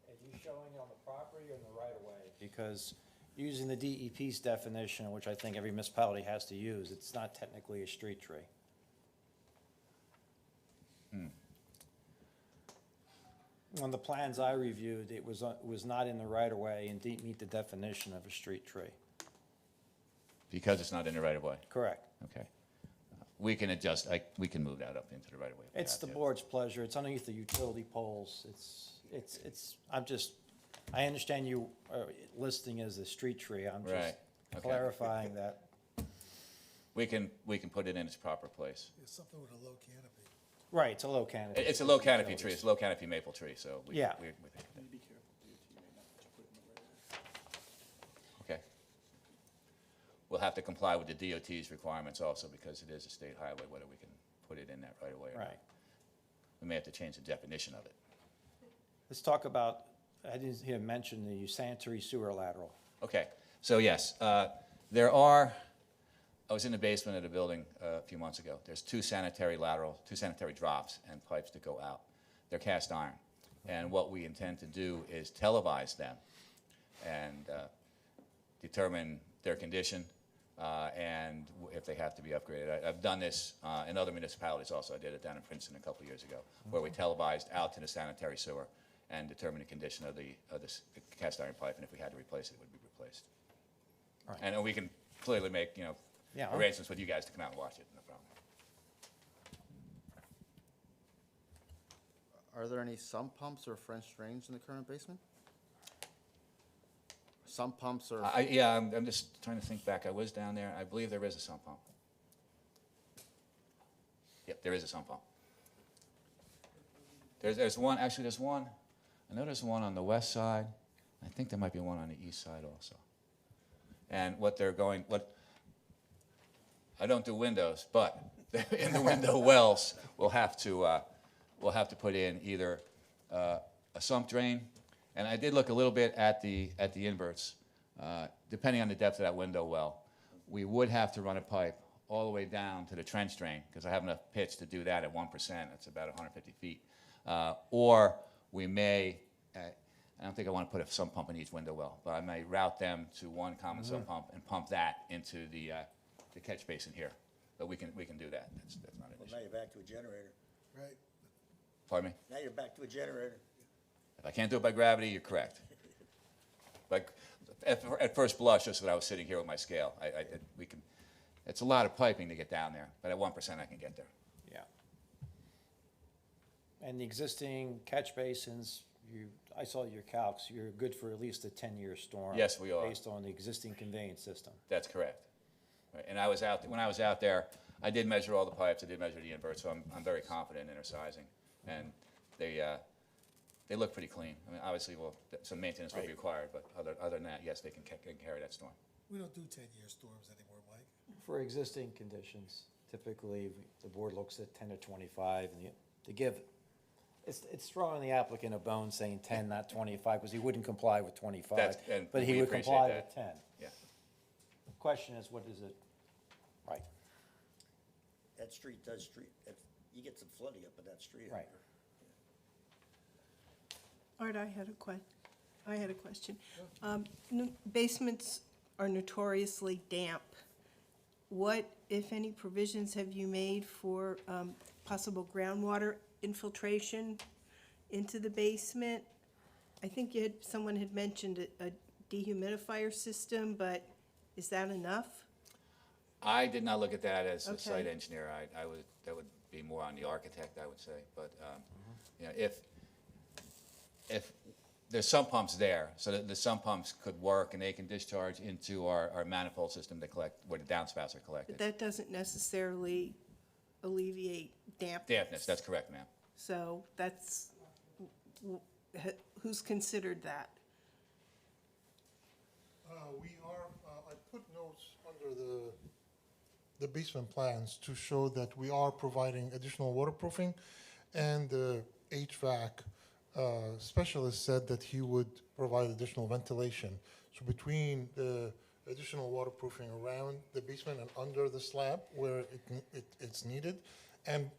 Are you showing it on the property or in the right of way? Because using the DEP's definition, which I think every municipality has to use, it's not technically a street tree. On the plans I reviewed, it was not in the right of way and didn't meet the definition of a street tree. Because it's not in the right of way. Correct. Okay. We can adjust, we can move that up into the right of way. if we It's have the to. board's pleasure. It's underneath the utility poles. I understand you are listing as a street tree. I'm just Right, okay. clarifying that. We can put it in its proper place. It's something with a low canopy. Right, it's a low canopy. It's a low canopy tree, it's a low canopy maple tree, so we Yeah. think of that. Okay. We'll have to comply with the DOT's requirements also because it is a state highway, whether we can put it in that right away or not. Right. We may have to change the definition of it. Let's talk about, I didn't hear mention the sanitary sewer lateral. Okay, so yes, there are, I was in the basement of the building a few months ago. There's two sanitary drops and pipes that go out. They're cast iron. And what we intend to do is televise them and determine their condition and if they have to be upgraded. I've done this in other municipalities also. I did it down in Princeton a couple years ago, where we televised out to the sanitary sewer and determined the condition of the cast iron pipe, and if we had to replace it, it would be replaced. Right. And we can clearly make, Yeah. arrangements with you guys to come out and watch it, no problem. Are there any sump pumps or French drains in the current basement? Sump pumps or? Yeah, I'm just trying to think back. I was down there. I believe there is a sump pump. Yep, there is a sump pump. There's one, actually there's one, I know there's one on the west side. I think there might be one on the east side also. And I don't do windows, but in the window wells, we'll have to put in either a sump drain, and I did look a little bit at the inverts. Depending on the depth of that window well, we would have to run a pipe all the way down to the trench drain, because I have enough pitch to do that at 1%. That's about 150 feet. Or we may, I don't think I want to put a sump pump in each window well, but I may route them to one common sump pump and pump that into the catch basin here. But we can do that. That's not an Well, issue. now you're back to a generator. Right. Pardon me? Now you're back to a generator. If I can't do it by gravity, you're correct. But at first blush, just that I was sitting here with my scale, we can. It's a lot of piping to get down there, but at 1% I can get there. Yeah. And the existing catch basins, I saw your calcs, you're good for at least a 10-year storm. Yes, we are. Based on the existing conveyance system. That's correct. Right. And when I was out there, I did measure all the pipes, I did measure the inverts, so I'm very confident in their sizing. And they look pretty clean. I mean, obviously, some maintenance will be required, but other than that, yes, they can carry that storm. We don't do 10-year storms anymore, Mike. For existing conditions, typically, the board looks at 10 to 25, and to give, it's throwing the applicant a bone saying 10, not 25, because he wouldn't comply with 25, and but he we would appreciate comply that. with 10. Yeah. Question is, what is it, right, That street, you get some flooding up in that street. right. Art, I had a question. Basements are notoriously damp. What, if any, provisions have you made for possible groundwater infiltration into the basement? I think someone had mentioned a dehumidifier system, but is that enough? I did not look at that as a site Okay. engineer. That would be more on the architect, I would say. But you know, if there's sump pumps there, so that the sump pumps could work and they can discharge into our manifold system to collect where the downspouts are But collected. that doesn't necessarily alleviate dampness. Dampness, that's correct, ma'am. So that's, who's considered that? I put notes under the basement plans to show that we are providing additional waterproofing, and the HVAC specialist said that he would provide additional ventilation. So between the additional waterproofing around the basement and under the slab where it's needed, and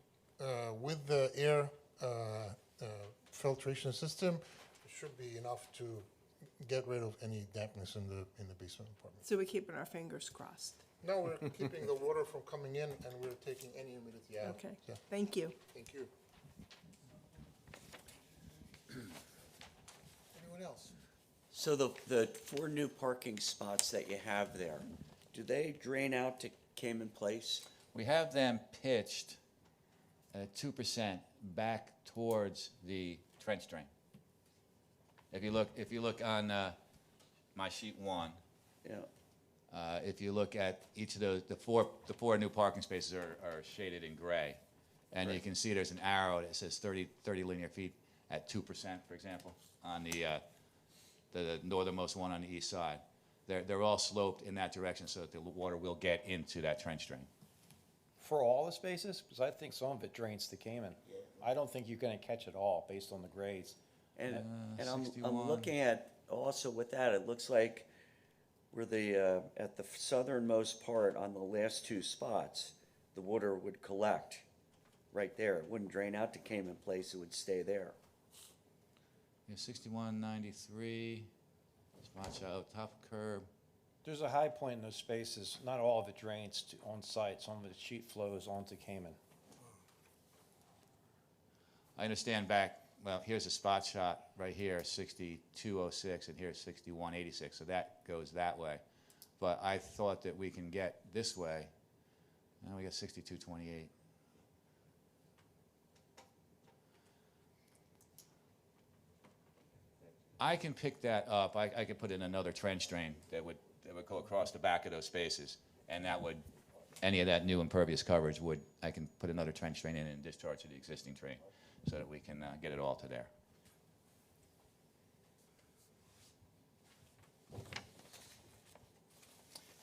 with the air filtration system, it should be enough to get rid of any dampness in the basement apartment. So we're keeping our fingers crossed. No, we're keeping the water from coming in, and we're taking any humidity out. Okay, Yeah. thank you. Thank you. Anyone else? So the 4 new parking spots that you have there, do they drain out to Cayman Place? We have them pitched at 2% back towards the trench drain. If you look on my sheet 1, Yeah. if you look at each of those, the four new parking spaces are shaded in gray. And you can see there's an arrow that says 30 linear feet at 2%, for example, on the northernmost one on the east side. They're all sloped in that direction so that the water will get into that trench drain. For all the spaces? Because I think some of it drains to Cayman. I don't think you're gonna catch it all based on the grades. And I'm 61. looking at, also with that, it looks like where at the southernmost part on the last 2 spots, the water would collect right there. It wouldn't drain out to Cayman Place, it would stay there. Yeah, 6193, spot shot, top of curb. There's a high point in those spaces. Not all of it drains on site. Some of the sheet flows onto Cayman. I understand back, well, here's a spot shot right here, 6206, and here's 6186, so that goes that way. But I thought that we can get this way. Now we got 6228. I can pick that up. I could put in another trench drain that would go across the back of those spaces, and that would, any of that new impervious coverage would, I can put another trench drain in and discharge to the existing drain so that we can get it all to there.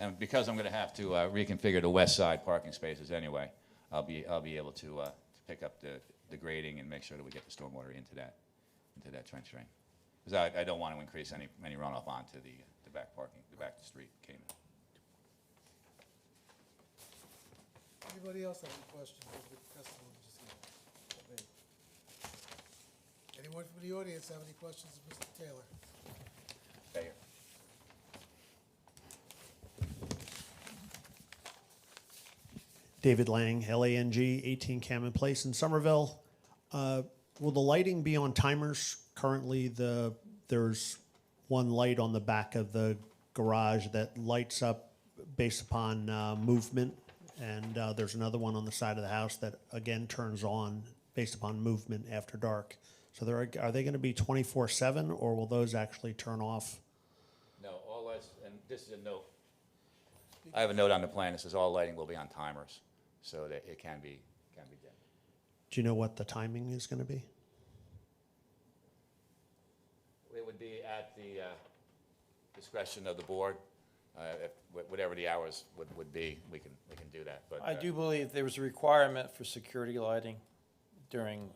And because I'm going to have to reconfigure the west side parking spaces anyway, I'll be able to pick up the grading and make sure that we get the stormwater into that trench drain. Because I don't want to increase any runoff onto the back parking, the back street Cayman. Anybody else have any questions of the testimony just here? Anyone from the audience have any questions of Mr. Taylor? There. David Lang, Lang, 18 Cameron Place in Somerville. Will the lighting be on timers? Currently, there's one light on the back of the garage that lights up based upon movement, and there's another one on the side of the house that again turns on based upon movement after dark. So are they going to be 24/7, or will those actually turn off? No, all lights, and this is a note. I have a note on the plan that says all lighting will be on timers, so that it can be dim. Do you know what the timing is going to be? It would be at the discretion of the board. Whatever the hours would be, we can do that. But I do believe there was a requirement for security lighting during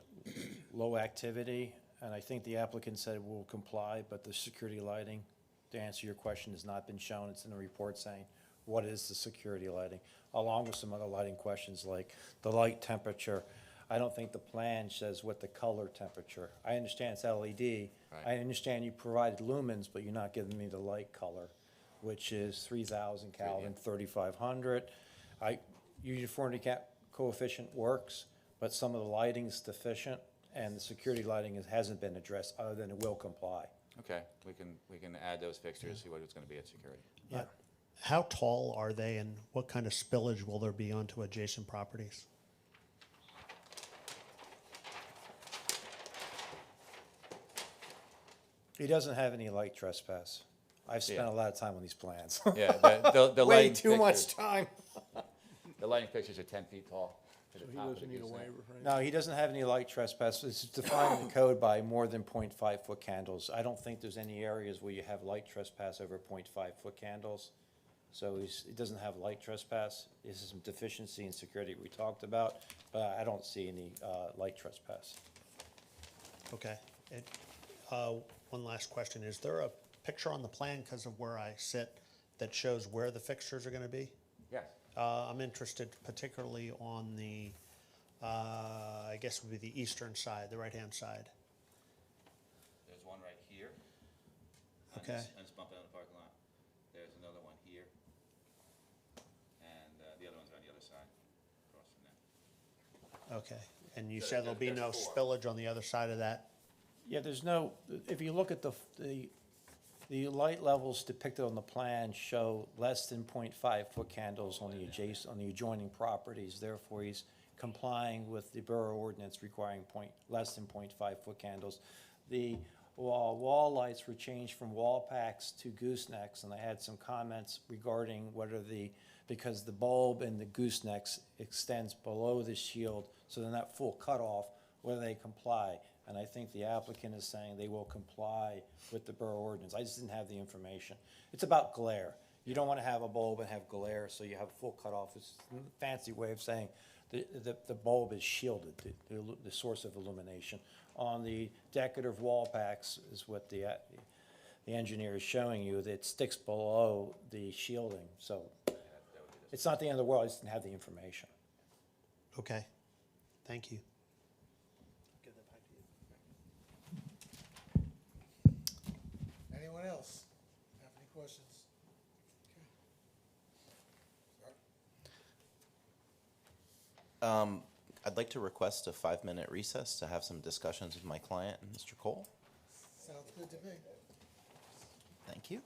low activity, and I think the applicant said we'll comply, but the security lighting, to answer your question, has not been shown. It's in the report saying, what is the security lighting? Along with some other lighting questions like the light temperature. I don't think the plan says what the color temperature. I understand it's LED. Right. I understand you provided lumens, but you're not giving me the light color, which is 3,000 Kelvin, 3,500. Uniformity coefficient works, but some of the lighting's deficient, and the security lighting hasn't been addressed, other than it will comply. okay, we can add those fixtures, see what it's going to be at security. Yeah. How tall are they, and what kind of spillage will there be onto adjacent properties? He doesn't have any light trespass. I've spent Yeah. a lot of time on these plans. Yeah, the Way lighting too much fixtures- time. The lighting fixtures are 10 feet tall. To So the he top of doesn't the need a gooseneck. waiver, right? No, he doesn't have any light trespass. It's defined in the code by more than 0.5 foot candles. I don't think there's any areas where you have light trespass over 0.5 foot candles. So he doesn't have light trespass. This is some deficiency in security we talked about, but I don't see any light trespass. Okay. One last question. Is there a picture on the plan, because of where I sit, that shows where the fixtures are going to be? Yes. I'm interested particularly on the, I guess it would be the eastern side, the right-hand side. There's one right here. On Okay. this- on this bump out of the parking lot. There's another one here. And the other one's on the other side, across from there. Okay. And you So said there'll be no there's 4. spillage on the other side of that? Yeah, there's no, if you look at the light levels depicted on the plan show less than 0.5 foot candles on the adjoining properties. Therefore, he's complying with the borough ordinance requiring less than 0.5 foot candles. The wall lights were changed from wall packs to goosenecks, and I had some comments regarding because the bulb in the goosenecks extends below the shield, so they're not full cutoff, whether they comply. And I think the applicant is saying they will comply with the borough ordinance. I just didn't have the information. It's about glare. You don't want to have a bulb and have glare, so you have full cutoff. It's a fancy way of saying the bulb is shielded, the source of illumination. On the decorative wall packs is what the engineer is showing you, that it sticks below the shielding. So it's not the end of the world, I just didn't have the information. Okay. Thank you. Anyone else have any questions? I'd like to request a 5-minute recess to have some discussions with my client and Mr. Cole. Sounds good to me. Thank you.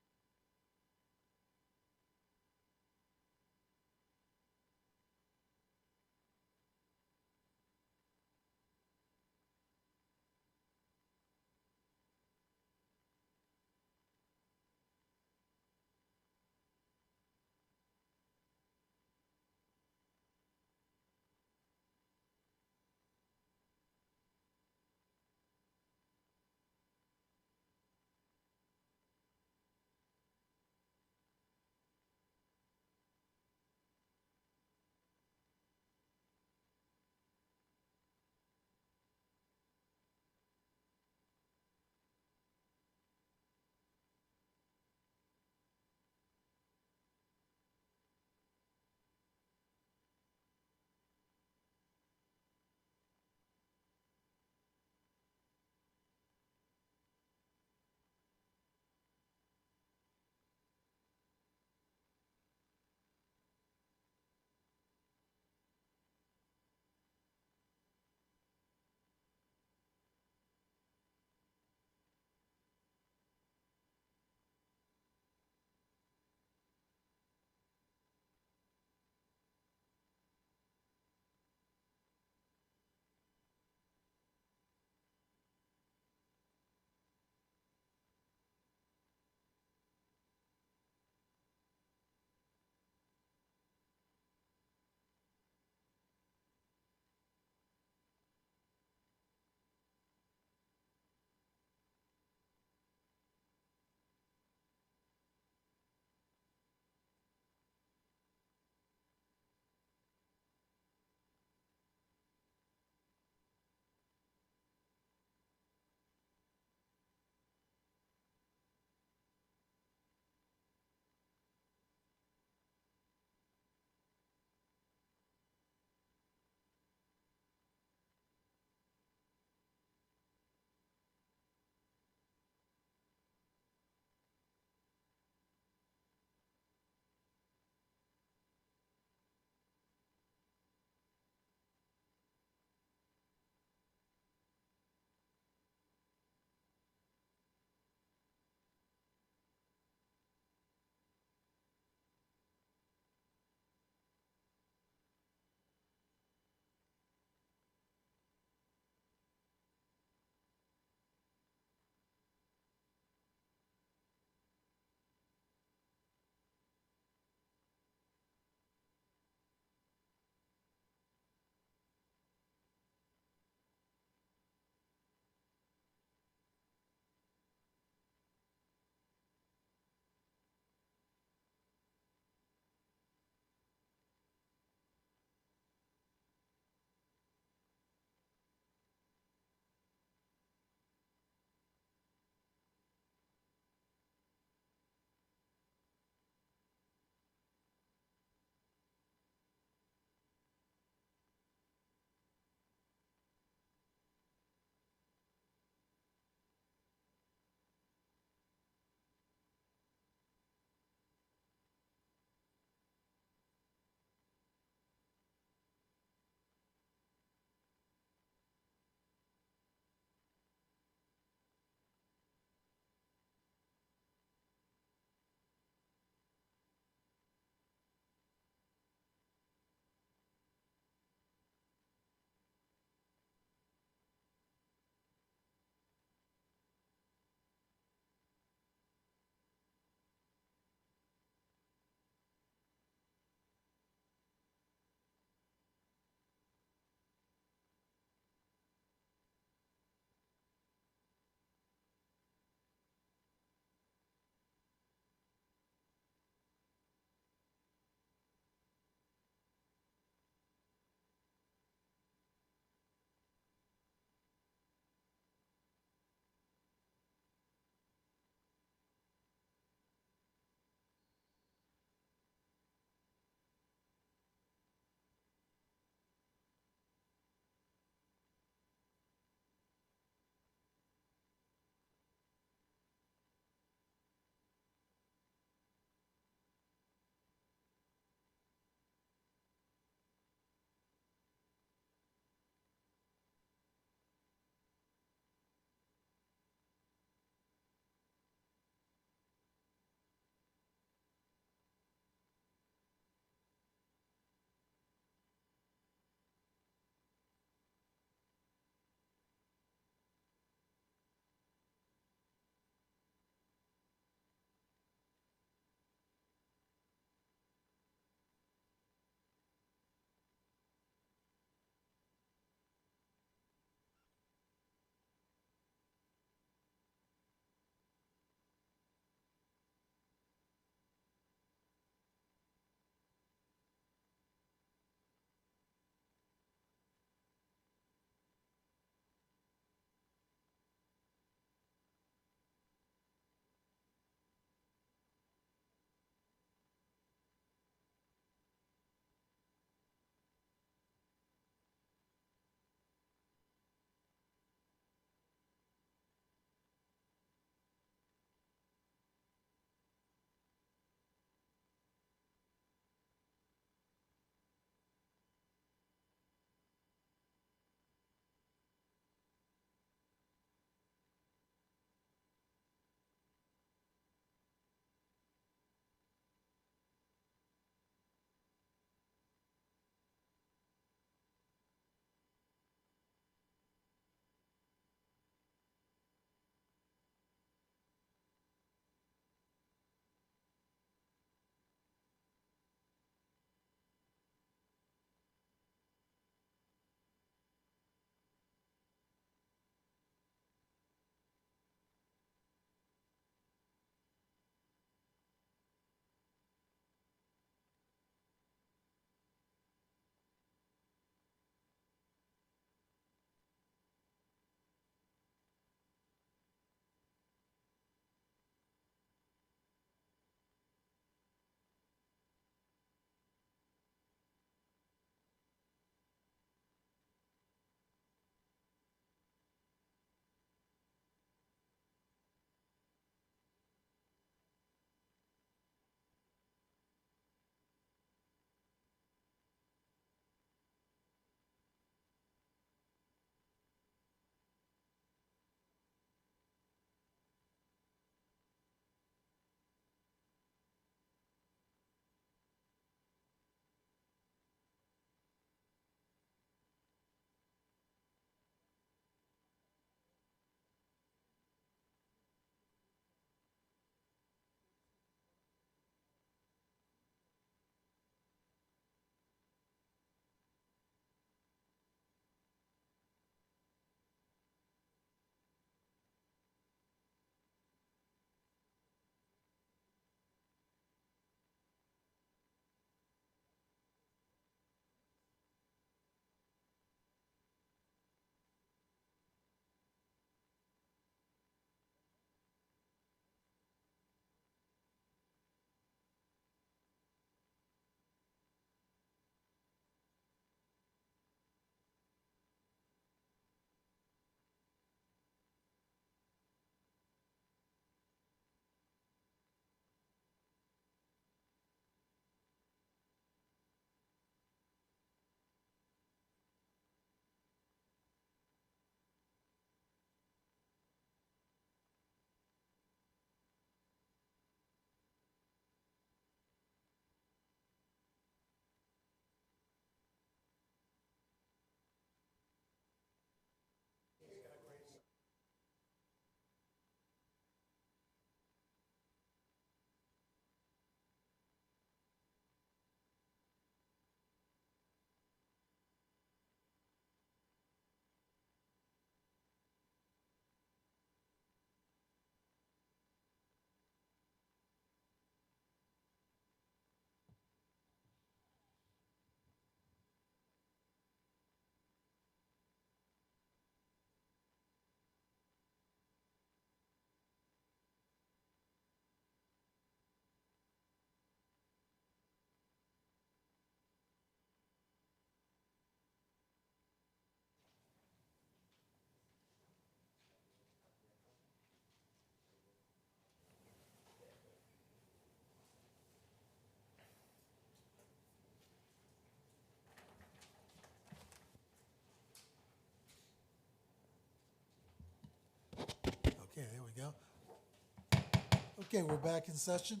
Okay, we're back in session.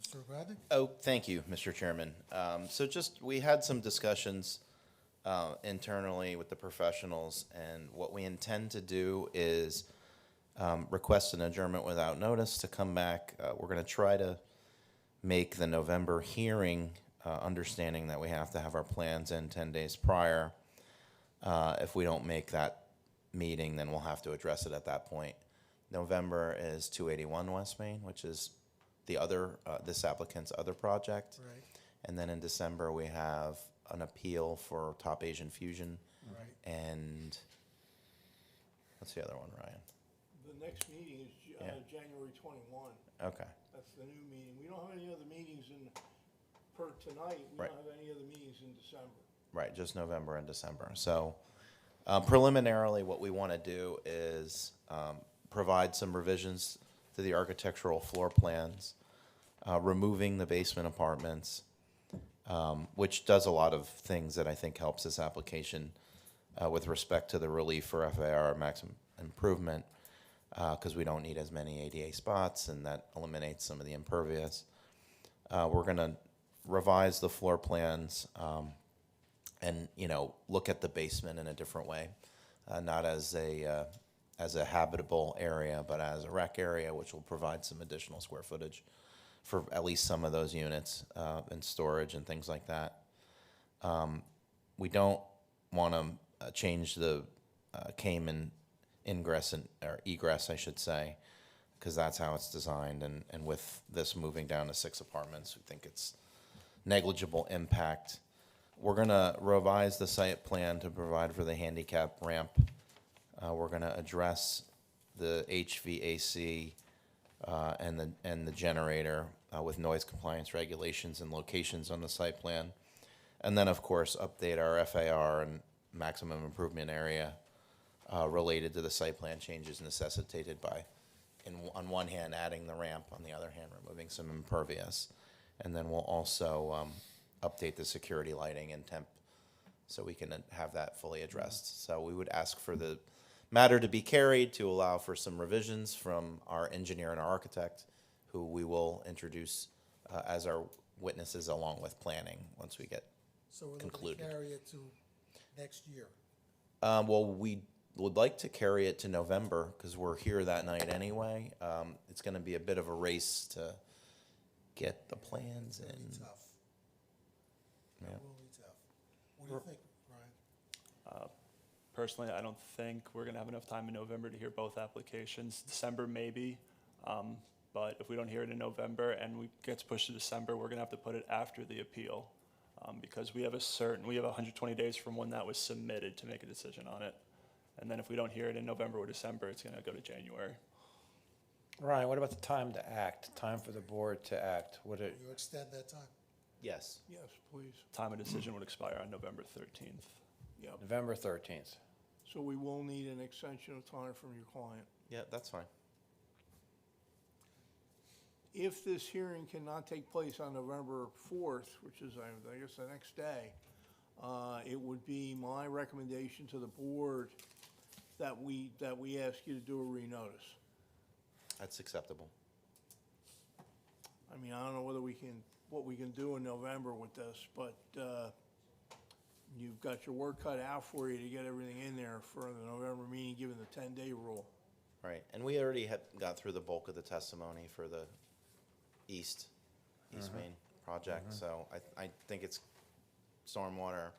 Mr. Bradley? Oh, thank you, Mr. Chairman. So we had some discussions internally with the professionals, and what we intend to do is request an adjournment without notice to come back. We're going to try to make the November hearing, understanding that we have to have our plans in 10 days prior. If we don't make that meeting, then we'll have to address it at that point. November is 281 West Main, which is the other, this applicant's other project. Right. And then in December, we have an appeal for Top Asian Fusion. Right. And what's the other one, Ryan? The next meeting is Yeah. January 21. Okay. That's the new meeting. We don't have any other meetings per tonight, we Right. don't have any other meetings in December. Right, just November and December. So preliminarily, what we want to do is provide some revisions to the architectural floor plans, removing the basement apartments, which does a lot of things that I think helps this application with respect to the relief for FAR maximum improvement, because we don't need as many ADA spots, and that eliminates some of the impervious. We're going to revise the floor plans and look at the basement in a different way, not as a habitable area, but as a rec area, which will provide some additional square footage for at least some of those units and storage and things like that. We don't want to change the Cayman ingress or egress, I should say, because that's how it's designed. And with this moving down to 6 apartments, we think it's negligible impact. We're going to revise the site plan to provide for the handicap ramp. We're going to address the HVAC and the generator with noise compliance regulations and locations on the site plan. And then, of course, update our FAR and maximum improvement area related to the site plan changes necessitated by, on one hand, adding the ramp, on the other hand, removing some impervious. And then we'll also update the security lighting and temp so we can have that fully addressed. So we would ask for the matter to be carried to allow for some revisions from our engineer and our architect, who we will introduce as our witnesses along with planning once we get So we're looking to concluded. carry it to next year. Well, we would like to carry it to November because we're here that night anyway. It's going to be a bit of a race to get the plans It'll be in. tough. Yeah. It will be tough. What do you think, Brian? Personally, I don't think we're going to have enough time in November to hear both applications. December, maybe. But if we don't hear it in November and it gets pushed to December, we're going to have to put it after the appeal. Because we have 120 days from when that was submitted to make a decision on it. And then if we don't hear it in November or December, it's going to go to January. Ryan, what about the time to act, time for the board to act? Would it, Will you extend that time? Yes. Yes, please. Time of decision would expire on November 13th. Yep. November 13th? So we will need an extension of time from your client. Yeah, that's fine. If this hearing cannot take place on November 4th, which is, I guess, the next day, it would be my recommendation to the board that we ask you to do a renotice. That's acceptable. I mean, I don't know what we can do in November with this, but you've got your work cut out for you to get everything in there for the November meeting, given the 10-day rule. Right. And we already had got through the bulk of the testimony for the East Main project. So I think it's stormwater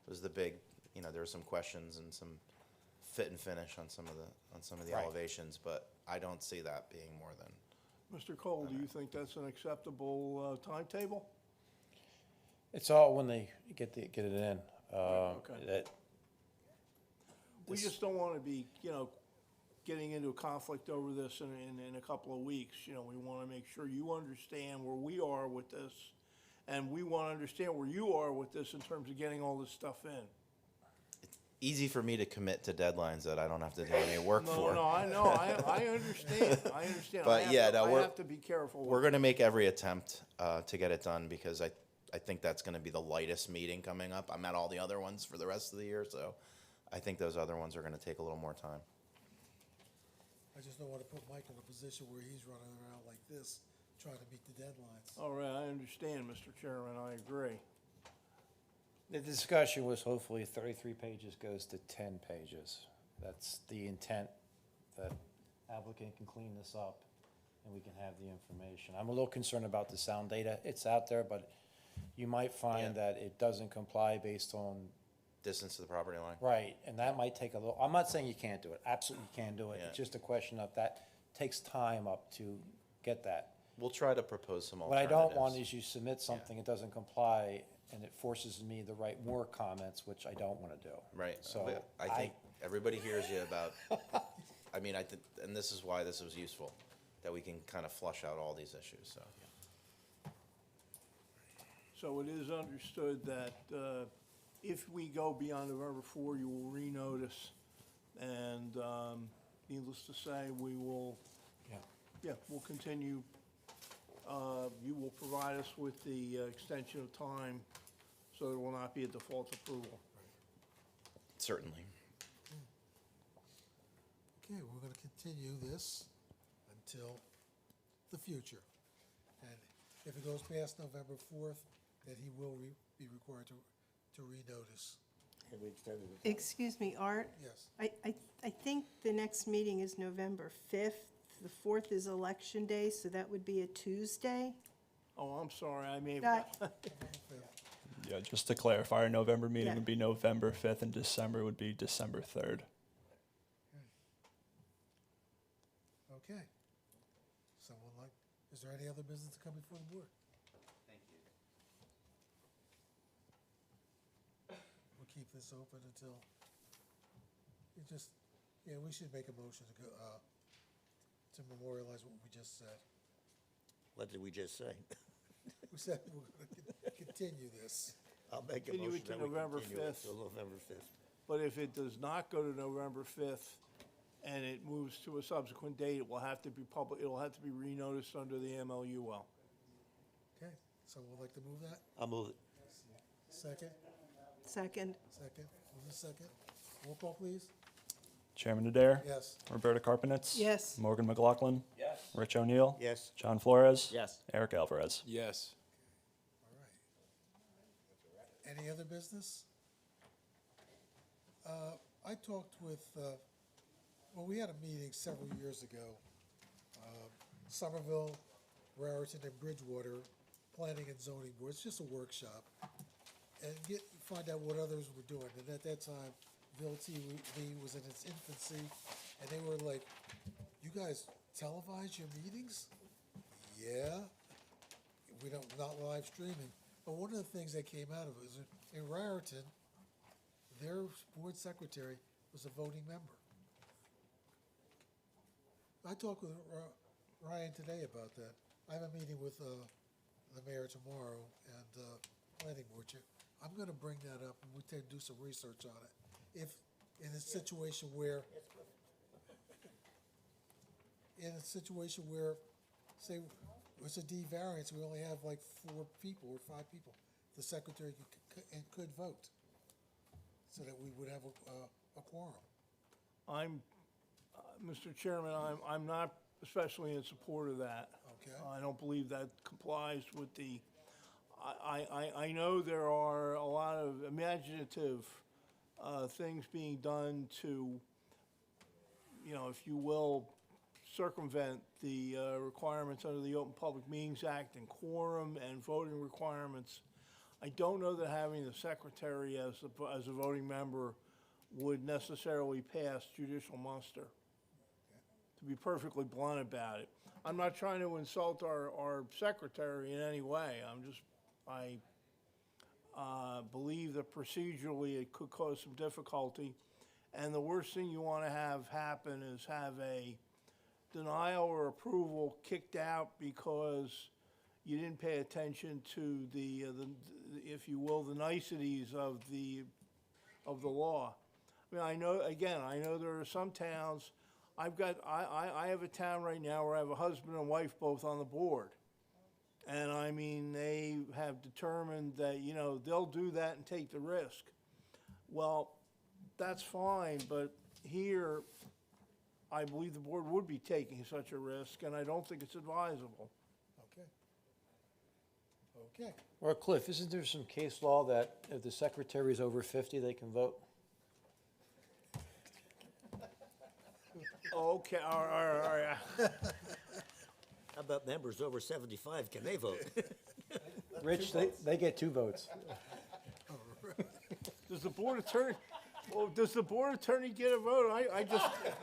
was the big, there were some questions and some fit and finish on some of the Right. elevations, but I don't see that being more than. Mr. Cole, do you think that's an acceptable timetable? It's all when they get it in. Okay. We just don't want to be, getting into a conflict over this in a couple of weeks. We want to make sure you understand where we are with this, and we want to understand where you are with this in terms of getting all this stuff in. Easy for me to commit to deadlines that I don't have to do any work for. No, I know, I understand, I understand. But I we're have to be careful. We're going to make every attempt to get it done because I think that's going to be the lightest meeting coming up. I'm at all the other ones for the rest of the year, so I think those other ones are going to take a little more time. I I just don't want to put Mike in a position where he's running around like this, trying to meet the deadlines. All right, I understand, Mr. Chairman, I agree. The discussion was hopefully 33 pages goes to 10 pages. That's the intent, that applicant can clean this up and we can have the information. I'm a little concerned about the sound data. It's out there, but you might find that it doesn't comply based on, Distance to the property line. right, and that might take a little, I'm not saying you can't do it, absolutely you can do it. Yeah. It's just a question of that takes time up to get that. We'll try to propose some What I alternatives. don't want is you submit something, it doesn't comply, and it forces me to write more comments, which I don't want to do. Right. So But I think everybody hears you about, I mean, and this is why this was useful, that we can kind of flush out all these issues, so. So it is understood that if we go beyond November 4, you will renotice, and needless to say, we will, we'll continue. You will provide us with the extension of time, so there will not be a default approval. Certainly. Okay, we're going to continue this until the future. And if it goes past November 4th, then he will be required to renotice. Can we extend it? Excuse me, Art? Yes. I think the next meeting is November 5th. The 4th is Election Day, so that would be a Tuesday. Oh, I'm sorry, I may have. That- Yeah, just to clarify, our November meeting Yeah. would be November 5th and December would be December 3rd. Okay. Someone like, is there any other business to come before the board? Thank you. We'll keep this open until, we should make a motion to go, to memorialize what we just said. What did we just say? We said we're going to continue this. I'll make a Continue motion it to that we November continue it 5th. till November 5th. But if it does not go to November 5th and it moves to a subsequent date, it will have to be it'll have to be renoticed under the MLUL. Okay, someone would like to move that? I'll move it. Second? Second. Second, move the second. Roll call, please. Chairman Adair? Yes. Roberta Carpenitz? Yes. Morgan McLaughlin? Yes. Rich O'Neill? Yes. John Flores? Yes. Eric Alvarez? Yes. All right. Any other business? I talked with, we had a meeting several years ago. Somerville, Raritan, and Bridgewater Planning and Zoning Board. It's just a workshop. And find out what others were doing. And at that time, Ville TV was in its infancy, and they were like, "You guys televise your meetings?" Yeah. We don't, not live streaming. But one of the things that came out of it was in Raritan, their board secretary was a voting member. I talked with Ryan today about that. I have a meeting with the mayor tomorrow and planning board chair. I'm gonna bring that up and we can do some research on it. If, in a situation where, say, it's a D variance, we only have like 4 people or 5 people, the secretary could vote, so that we would have a quorum. I'm, Mr. Chairman, I'm not especially in support of that. Okay. I don't believe that complies with the, I know there are a lot of imaginative things being done to, if you will, circumvent the requirements under the Open Public Meetings Act and quorum and voting requirements. I don't know that having the secretary as a voting member would necessarily pass judicial muster, to be perfectly blunt about it. I'm not trying to insult our secretary in any way. I believe that procedurally it could cause some difficulty. And the worst thing you want to have happen is have a denial or approval kicked out because you didn't pay attention to the if you will, the niceties of the law. I mean, I know there are some towns. I have a town right now where I have a husband and wife both on the board. And I mean, they have determined that, they'll do that and take the risk. Well, that's fine, but here, I believe the board would be taking such a risk, and I don't think it's advisable. Okay. Okay. Or Cliff, isn't there some case law that if the secretary is over 50, they can vote? Okay, all right. How about members over 75, can they vote? Rich, they get 2 votes. Does the board attorney, does the board attorney get a vote?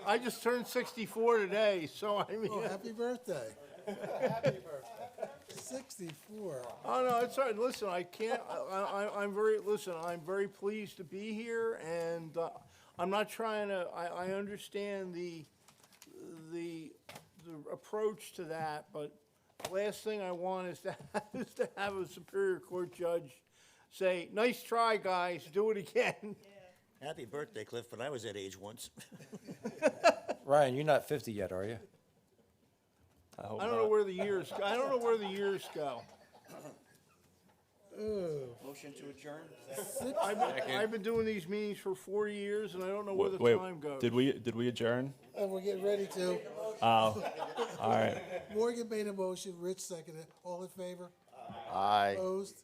I just turned 64 today, so I mean. Oh, happy birthday. Happy birthday. 64. Oh, no, it's all right. Listen, I can't, I'm very pleased to be here, and I'm not trying to, I understand the approach to that, but the last thing I want is to have a Superior Court judge say, "Nice try, guys, do it again." Happy birthday, Cliff, but I was that age once. Ryan, you're not 50 yet, are you? I hope I don't know not. where the years, I don't know where the years go. Motion to adjourn? I've been doing these meetings for 4 years, and I don't know where the Wait, time goes. did we adjourn? And we're getting ready to. Oh, all right. Morgan made a motion, Rich seconded. All in favor? Aye. Opposed?